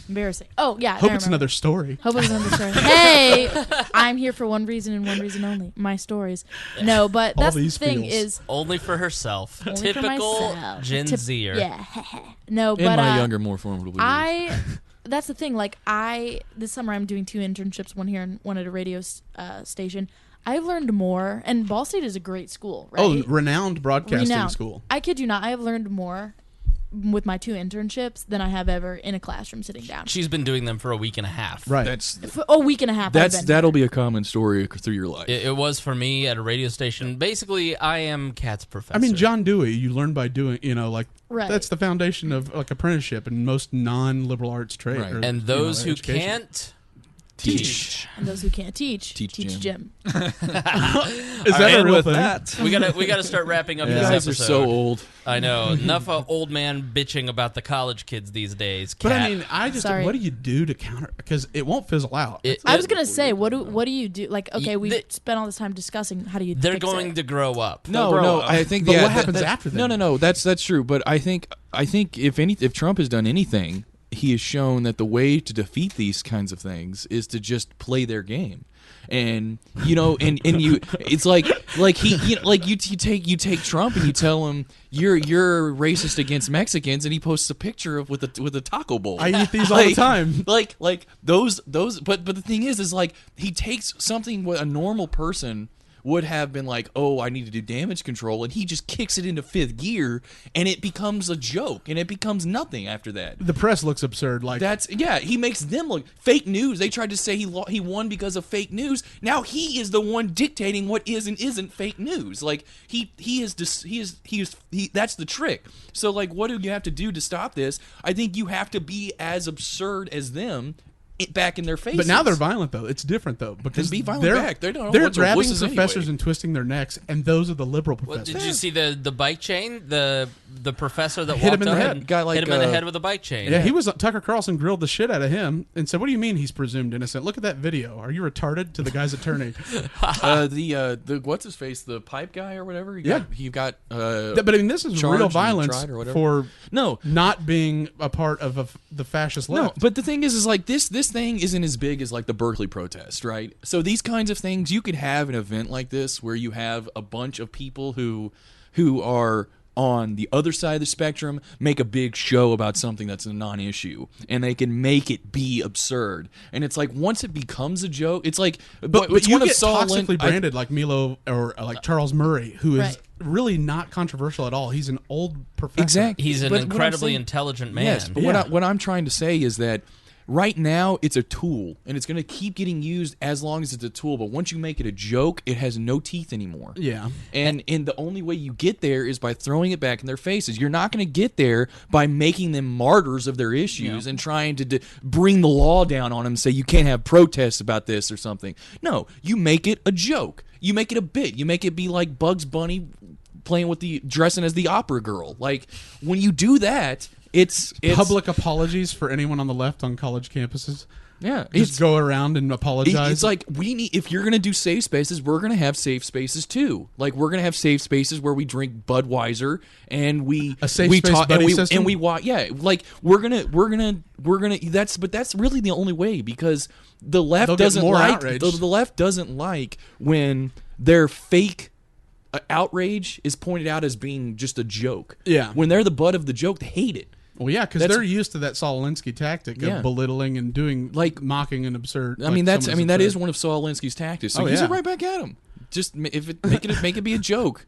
Embarrassing. Oh yeah. Hope I it's remember. another story. Hope it's another story. Hey, I'm here for one reason and one reason only. My stories. No, but All that's the these thing feels. is Only for herself. only for Typical myself. Gen Zer. Yeah. No, And but my younger, more formidable years. That's the thing. Like this summer I'm doing 2 internships, one here and one at a radio station. I've learned more, and Ball State is a great school, right? Oh, renowned broadcasting Renowned. school. I kid you not. I have learned more with my 2 internships than I have ever in a classroom sitting down. She's been doing them for a week and a half. Right. That's For a week and a half. I've been that'll be a common story through your life. It was for me at a radio station. Basically, I am Kat's professor. I mean, John Dewey, you learn by doing, Right. that's the foundation of like apprenticeship in most non-liberal arts trade. Right. or, And those who education. can't Teach. And those who can't teach Teach Jim. Is that a real with thing? that, we gotta start wrapping up You this guys episode. are so old. I know. Enough old man bitching about the college kids these days. But Kat. I mean, Sorry. what do you do to counter? Because it won't fizzle out. I was gonna say, what do you do? Like, okay, we the- spent all this time discussing how do you. They're fix going it? to grow up. No. I think. But yeah, what happens after that? No. That's true. But I think if Trump has done anything, he has shown that the way to defeat these kinds of things is to just play their game. And it's like you take Trump and you tell him you're racist against Mexicans, and he posts a picture with a taco bowl. I eat these all the time. Like those. But the thing is like he takes something what a normal person would have been like, oh, I need to do damage control, and he just kicks it into 5th gear, and it becomes a joke, and it becomes nothing after that. The press looks absurd. Like He makes them look fake news. They tried to say he won because of fake news. Now he is the one dictating what is and isn't fake news. Like that's the trick. So like, what do you have to do to stop this? I think you have to be as absurd as them. Back in their faces. But now they're violent, though. It's different, though, because be violent back. They're grabbing professors and twisting their necks, and those are the liberal professors. Did you see the bike chain? The professor that hit walked him in the head. Hit him in the head with a bike chain. Yeah, he was. Tucker Carlson grilled the shit out of him and said, "What do you mean he's presumed innocent? Look at that video. Are you retarded?" To the guy's attorney. The what's his face? The pipe guy or whatever. He got. But I mean, this is real violence for not being a part of the fascist left. No, but the thing is like this thing isn't as big as like the Berkeley protest, right? So these kinds of things, you could have an event like this where you have a bunch of people who are on the other side of the spectrum make a big show about something that's a non-issue, and they can make it be absurd. And it's like once it becomes a joke, it's like but you get toxically branded like Milo or like Charles Murray, who is really not controversial at all. He's an old professor. Exactly. He's an incredibly intelligent man. Yes, but what I'm trying to say is that right now, it's a tool, and it's going to keep getting used as long as it's a tool. But once you make it a joke, it has no teeth anymore. Yeah. And the only way you get there is by throwing it back in their faces. You're not going to get there by making them martyrs of their issues and trying to bring the law down on them and say you can't have protests about this or something. No, you make it a joke. You make it a bit. You make it be like Bugs Bunny dressing as the opera girl. Like, when you do that... It's public apologies for anyone on the left on college campuses. Yeah, just go around and apologize. It's like if you're gonna do safe spaces, we're gonna have safe spaces too. Like we're gonna have safe spaces where we drink Budweiser and we talk and we watch. Yeah, like we're gonna. That's really the only way, because the left doesn't like the left doesn't like when their fake outrage is pointed out as being just a joke. Yeah, when they're the butt of the joke, they hate it. Well, yeah, because they're used to that Saul Alinsky tactic of belittling and doing mocking and absurd. That is one of Saul Alinsky's tactics. So use it right back at him. Just make it be a joke.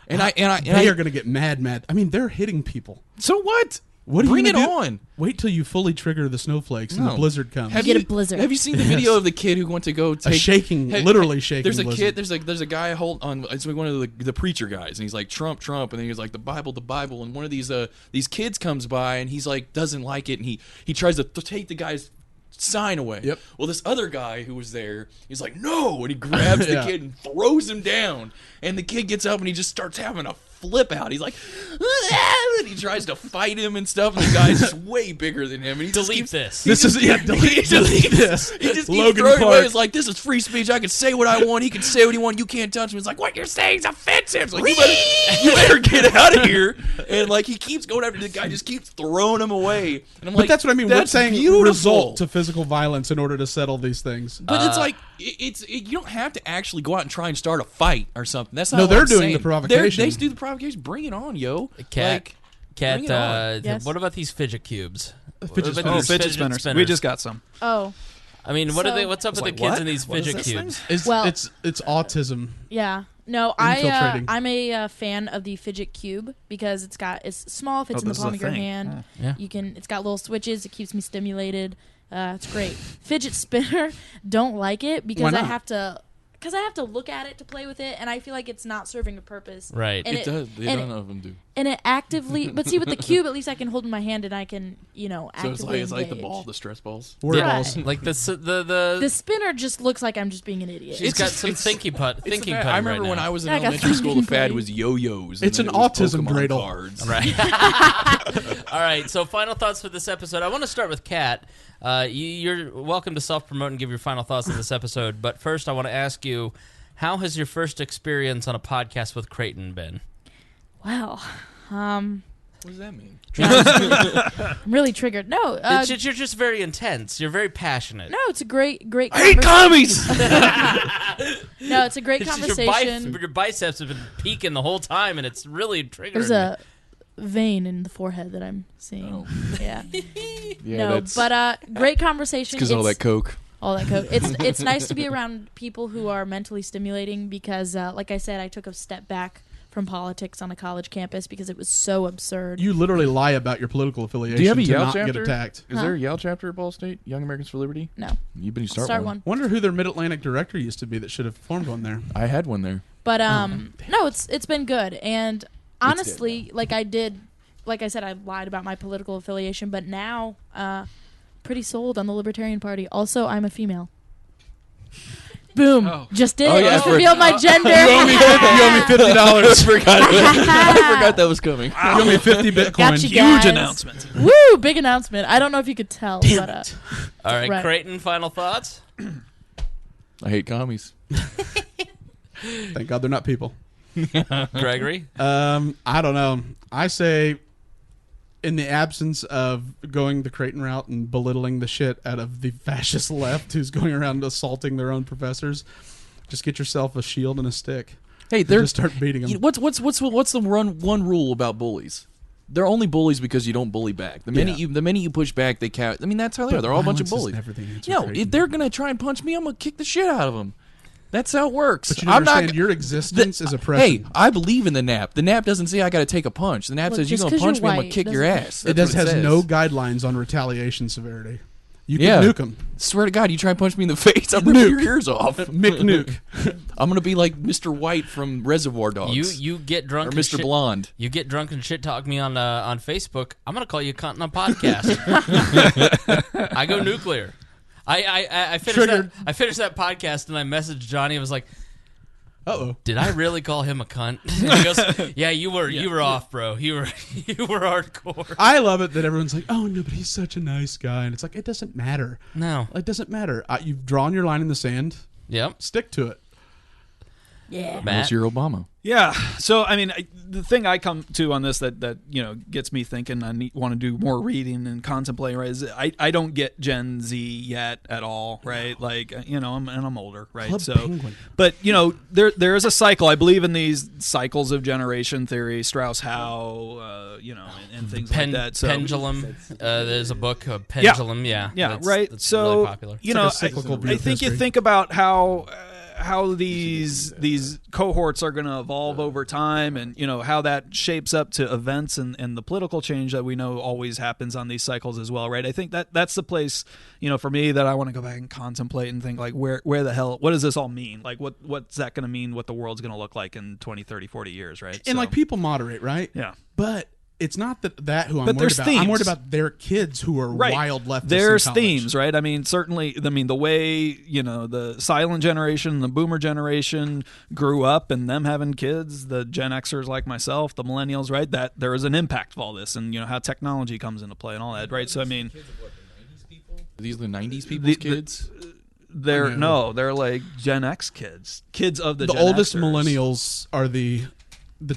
They are going to get mad. I mean, they're hitting people. So what? What Bring it on. Wait till you fully trigger the snowflakes and the blizzard comes. Get a blizzard. Have you seen the video of the kid who went to go take literally shaking? There's a blizzard. kid. There's a guy it's one of the preacher guys, and he's like Trump, and then he's like the Bible, and one of these kids comes by and he's like doesn't like it, and he tries to take the guy's sign away. Yep. Well, this other guy who was there, he's like, no, and he grabs the kid and throws him down, and the kid gets up and he just starts having a flip out. He's like, and he tries to fight him and stuff, and the guy's just way bigger than him. And he delete this. Delete this. He just keeps throwing away. It's like, this is free speech. I can say what I want. He can say what he wants. You can't touch me. It's like, what you're saying is offensive. It's like, you better get out of here. And like, he keeps going after the guy, just keeps throwing him away. And I'm like, but that's what I mean. We're saying beautiful. Result to physical violence in order to settle these things. But it's like, you don't have to actually go out and try and start a fight or something. That's not no, what they're I'm doing saying. the provocation. They do the provocation. Bring it on, yo. Cat. Yes. What about these fidget cubes? Fidget spinners. We just got some. Oh. I mean, what's up with the kids in these fidget cubes? It's autism. Yeah. No, I'm a fan of the fidget cube because it's small, fits in the palm of your hand. Yeah. It's got little switches. It keeps me stimulated. It's great. Fidget spinner, don't like it because I have to look at it to play with it, and I feel like it's not serving a purpose. Right. And it does. None of them do. And it actively, but see, with the cube, at least I can hold in my hand and I can, actively So it's like the engage. ball, the stress balls. Balls. Like the spinner just looks like I'm just being an idiot. She's got some thinking putting. I remember when I was in elementary school, the fad was yo-yos. It's an autism dreidel. Cards. Right. All right. So final thoughts for this episode. I want to start with Kat. You're welcome to self-promote and give your final thoughts on this episode. But first, I want to ask you, how has your first experience on a podcast with Creighton been? Wow. What does that mean? I'm really triggered. No. You're just very intense. You're very passionate. No, it's a great I hate commies! No, it's a great conversation. Your biceps have been peaking the whole time, and it's really triggering. There's a vein in the forehead that I'm seeing. Oh. Yeah. Yeah, no, but great conversation. Because all that coke. all that code. It's nice to be around people who are mentally stimulating because, like I said, I took a step back from politics on a college campus because it was so absurd. You literally lie about your political affiliation Do you have a to Yale not chapter? get attacked. Is there a Yale chapter at Ball State? Young Americans for Liberty? No. You better Start one. Wonder who their Mid-Atlantic director used to be that should have formed one there. I had one there. But no, it's been good. And honestly, like I said, I lied about my political affiliation, but now pretty sold on the Libertarian Party. Also, I'm a female. Boom. Oh. Just did Oh, it. yeah, Just revealed my gender. You owe me $50. I forgot that was coming. You owe me 50 Bitcoin. Got you Huge guys. announcement. Woo, big announcement. I don't know if you could tell. But, All right, Right. Creighton, final thoughts? I hate commies. Thank God they're not people. Gregory? I don't know. I say, in the absence of going the Creighton route and belittling the shit out of the fascist left who's going around assaulting their own professors, just get yourself a shield and a stick. Hey, And they're just start beating them. What's the one rule about bullies? They're only bullies because you don't bully back. The minute you push back, they count. I mean, that's how they are. They're all a bunch of bullies. If they're gonna try and punch me, I'm gonna kick the shit out of them. That's how it works. But you don't understand your existence is oppression. Hey, I believe in the NAP. The NAP doesn't say I got to take a punch. The NAP Look, says you're just going to 'cause punch you're me, I'm going white to kick your doesn't- ass. it That's what has says. no guidelines on retaliation severity. You Yeah. can nuke them. Swear to God, you try and punch me in the face, I'm ripping your ears off. McNuke. I'm going to be like Mr. White from Reservoir Dogs. You get drunk or and Mr. shit- Blonde. You get drunk and shit talk me on Facebook. I'm gonna call you a cunt on a podcast. I go nuclear. I finished that podcast and I messaged Johnny. I was like, Uh-oh. did I really call him a cunt? And he goes, yeah, you were off, bro. You were hardcore. I love it that everyone's like, oh, no, but he's such a nice guy. And it's like, it doesn't matter. No. It doesn't matter. You've drawn your line in the sand. Yep. Stick to it. yeah. Matt? That's your Obama. Yeah. So, I mean, the thing I come to on this that gets me thinking I want to do more reading and contemplating, right, is I don't get Gen Z yet at all, right? Like, I'm older, right? Club so, Penguin. but, there is a cycle. I believe in these cycles of generation theory, Strauss-Howe, and things like that. So, Pendulum. There's a book, Pendulum. Yeah. Yeah, That's- right. That's So, really popular. like a cyclical view I of think you history. think about how these cohorts are going to evolve over time, and how that shapes up to events and the political change that we know always happens on these cycles as well, right? I think that's the place, for me, that I want to go back and contemplate and think, like, where the hell, what does this all mean? Like, what's that going to mean? What the world's going to look like in 20, 30, 40 years, right? And, like, people moderate, right? Yeah. But it's not that who I'm But worried there's about. themes. I'm worried about their kids who are wild leftists There's in college. themes, right? I mean, certainly, the way, the silent generation, the boomer generation grew up and them having kids, the Gen Xers like myself, the millennials, right? That there is an impact of all this and, how technology comes into play and all that, right? So, I mean, Are these the 90s people's kids? they're like Gen X kids of the Gen oldest Xers. millennials are the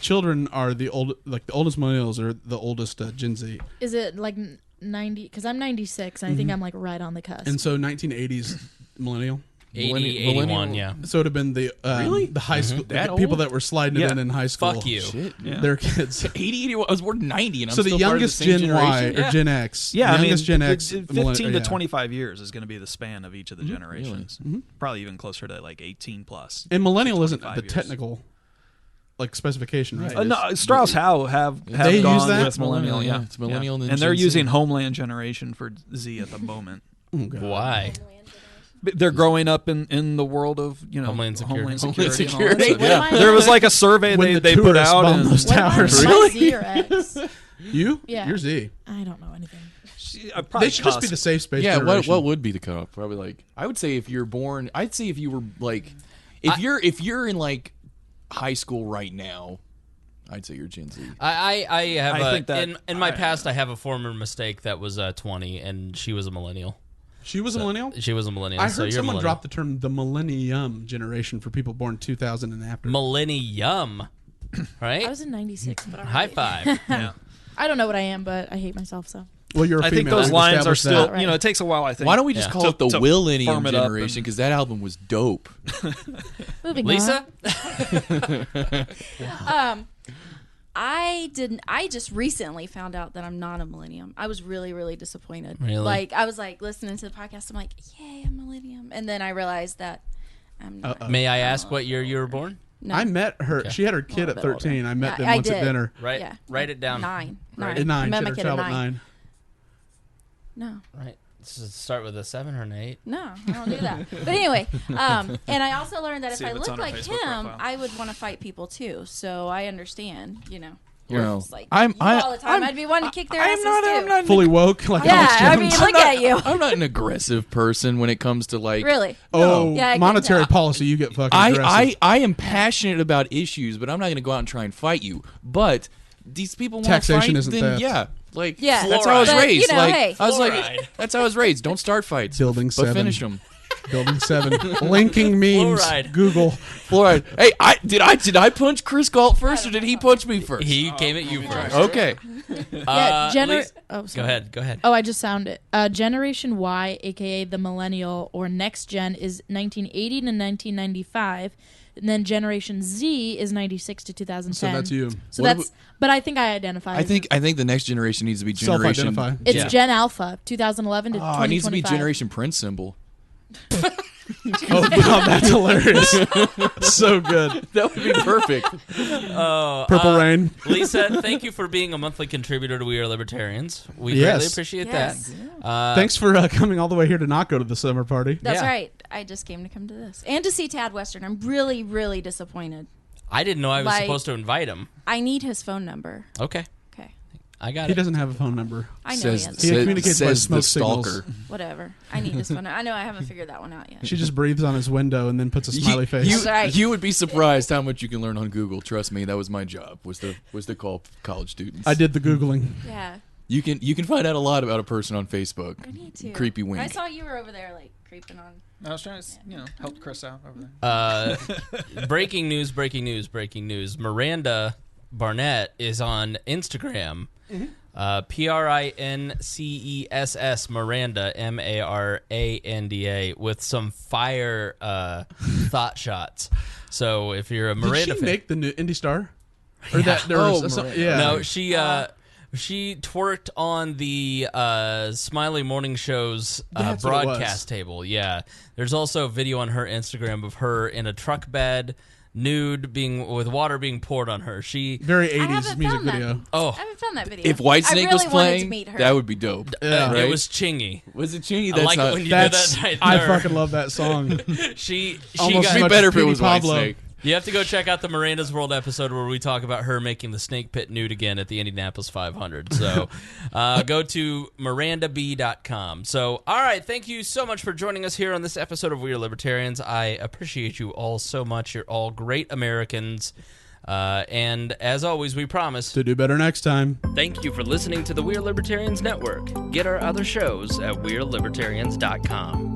children are the oldest millennials are the oldest Gen Z. Is it like 90? Because I'm 96, and I think I'm like right on the cusp. And so 1980s millennial. 81, yeah. So it would have been the the high school That the people old? that were sliding it in high school. Fuck you. Shit. Yeah. Their kids. 80, 81. I was born in 90, and I'm So the still part of youngest the same Gen Y generation? or Gen X. Yeah, the I mean, youngest Gen X. 15 to yeah. 25 years is going to be the span of each of the generations. Probably even closer to like 18 plus. And millennial isn't 25 the years. technical specification, right? No, Strauss-Howe have They gone use that? with millennial, yeah. It's millennial and and they're Gen Z. using Homeland Generation for Z at the moment. Why? But they're growing up in the world of Homeland Security. and all that Security. stuff. What am I There was like a survey When the they put tourists out. bomb And those What am I? towers. Am I Z or X? You? Yeah. You're Z. I don't know anything. They should just be the safe space. Yeah, generation. what would be the cutoff? Probably like I would say if you're born. I'd say if you were like if you're in like high school right now, I'd say you're Gen Z. I have I think that- in my past I have a former mistake that was 20 and she was a millennial. She was a millennial? She was a millennial. I so heard you're someone a drop the term the millennium generation for people born 2000 and after. millennium. Right? I was in 96, but High five. yeah. I don't know what I am, but I hate myself, so. Well, you're a I think female. those We've lines are established still, that. Right. it takes a while, I think. Why don't we just Yeah. call it the To Willennium firm it up generation? Because that album was dope. Moving Lisa? on. I just recently found out that I'm not a millennium. I was really, really disappointed. Really? Like, I was like listening to the podcast. I'm like, yay, I'm a millennium. And then I realized that I'm not. May I ask what year you were born? No. I met her. Okay. She had her kid at 13. I met them I once did. at dinner. Right. Yeah. Write it down. 9. At 9. I met She my had her kid at child at 9. 9. No. Right. So start with a 7 or an 8. No, I don't do that. But anyway, and I also learned that if See I if it's looked on her like Facebook him, profile. I would want to fight people too. So I understand, Well, It's like I'm you all the time. I'd be wanting to kick their asses too. I'm not Fully woke. Like Yeah, Alex I mean, Jones. look at you. I'm not an aggressive person when it comes to like. Really? Oh, Yeah, I can monetary tell. policy. You get fucking aggressive. I am passionate about issues, but I'm not going to go out and try and fight you. But these people want to Taxation fight, isn't then theft. yeah, like Yeah. that's how I was But, raised. Like hey. I was Fluoride. like, that's how I was raised. Don't start fights, Building but 7. finish them. Building 7. Linking memes. Fluoride. Google. Fluoride. Hey, did I punch Chris Galt first, or did he punch me first? He came at you first. Okay. Yeah, Lisa- oh, Go sorry. ahead. Go ahead. Oh, I just found it. Generation Y, aka the millennial or next gen, is 1980 to 1995, and then Generation Z is 96 to 2010. So that's you. So What that's. But I think I identify. I think the next generation needs to be generation. Self-identify. it's Yeah. Gen Alpha, 2011 to 2025. Oh, it needs to be generation Prince symbol. Oh, God, that's hilarious. So good. That would be perfect. Purple Rain. Lisa, thank you for being a monthly contributor to We Are Libertarians. We Yes. greatly appreciate Yes. that. Thanks for coming all the way here to not go to the summer party. That's Yeah. right. I just came to come to this and to see Tad Western. I'm really, really disappointed. I didn't know I was Like- supposed to invite him. I need his phone number. Okay. Okay. I got He it. doesn't have a phone number. I know Says, he has. He communicates by says smoke the stalker. signals. Whatever. I need his phone number. I know I haven't figured that one out yet. She just breathes on his window and then puts a smiley face. You, That's right. you would be surprised how much you can learn on Google. Trust me, that was my job. Was to call college students. I did the Googling. Yeah. You can find out a lot about a person on Facebook. I need to. Creepy wink. I saw you were over there, like, creeping on. I was trying to, help Chris out over there. Breaking news. Miranda Barnett is on Instagram. PRINCESS Miranda MARANDA with some fire thought shots. So if you're a Miranda Did she fan, make the new Indie Star? Or that there was Miranda. yeah. no, she twerked on the Smiley Morning Show's That's what it was. broadcast table. Yeah, there's also a video on her Instagram of her in a truck bed, nude, with water being poured on her. She Very I 80s haven't music found that. video. oh, I haven't found that video. If Whitesnake I really was wanted playing, to meet her. that would be dope. Yeah. Right? it was Chingy. Was it Chingy? I That's like not, it when you That's did that right I there. fucking love that song. She Almost got It'd much be better if it Petey was Pablo. Whitesnake. You have to go check out the Miranda's World episode where we talk about her making the snake pit nude again at the Indianapolis 500. So go to mirandab.com. So, all right, thank you so much for joining us here on this episode of We Are Libertarians. I appreciate you all so much. You're all great Americans. And as always, we promise To do better next time. Thank you for listening to the We Are Libertarians Network. Get our other shows at WeareLibertarians.com.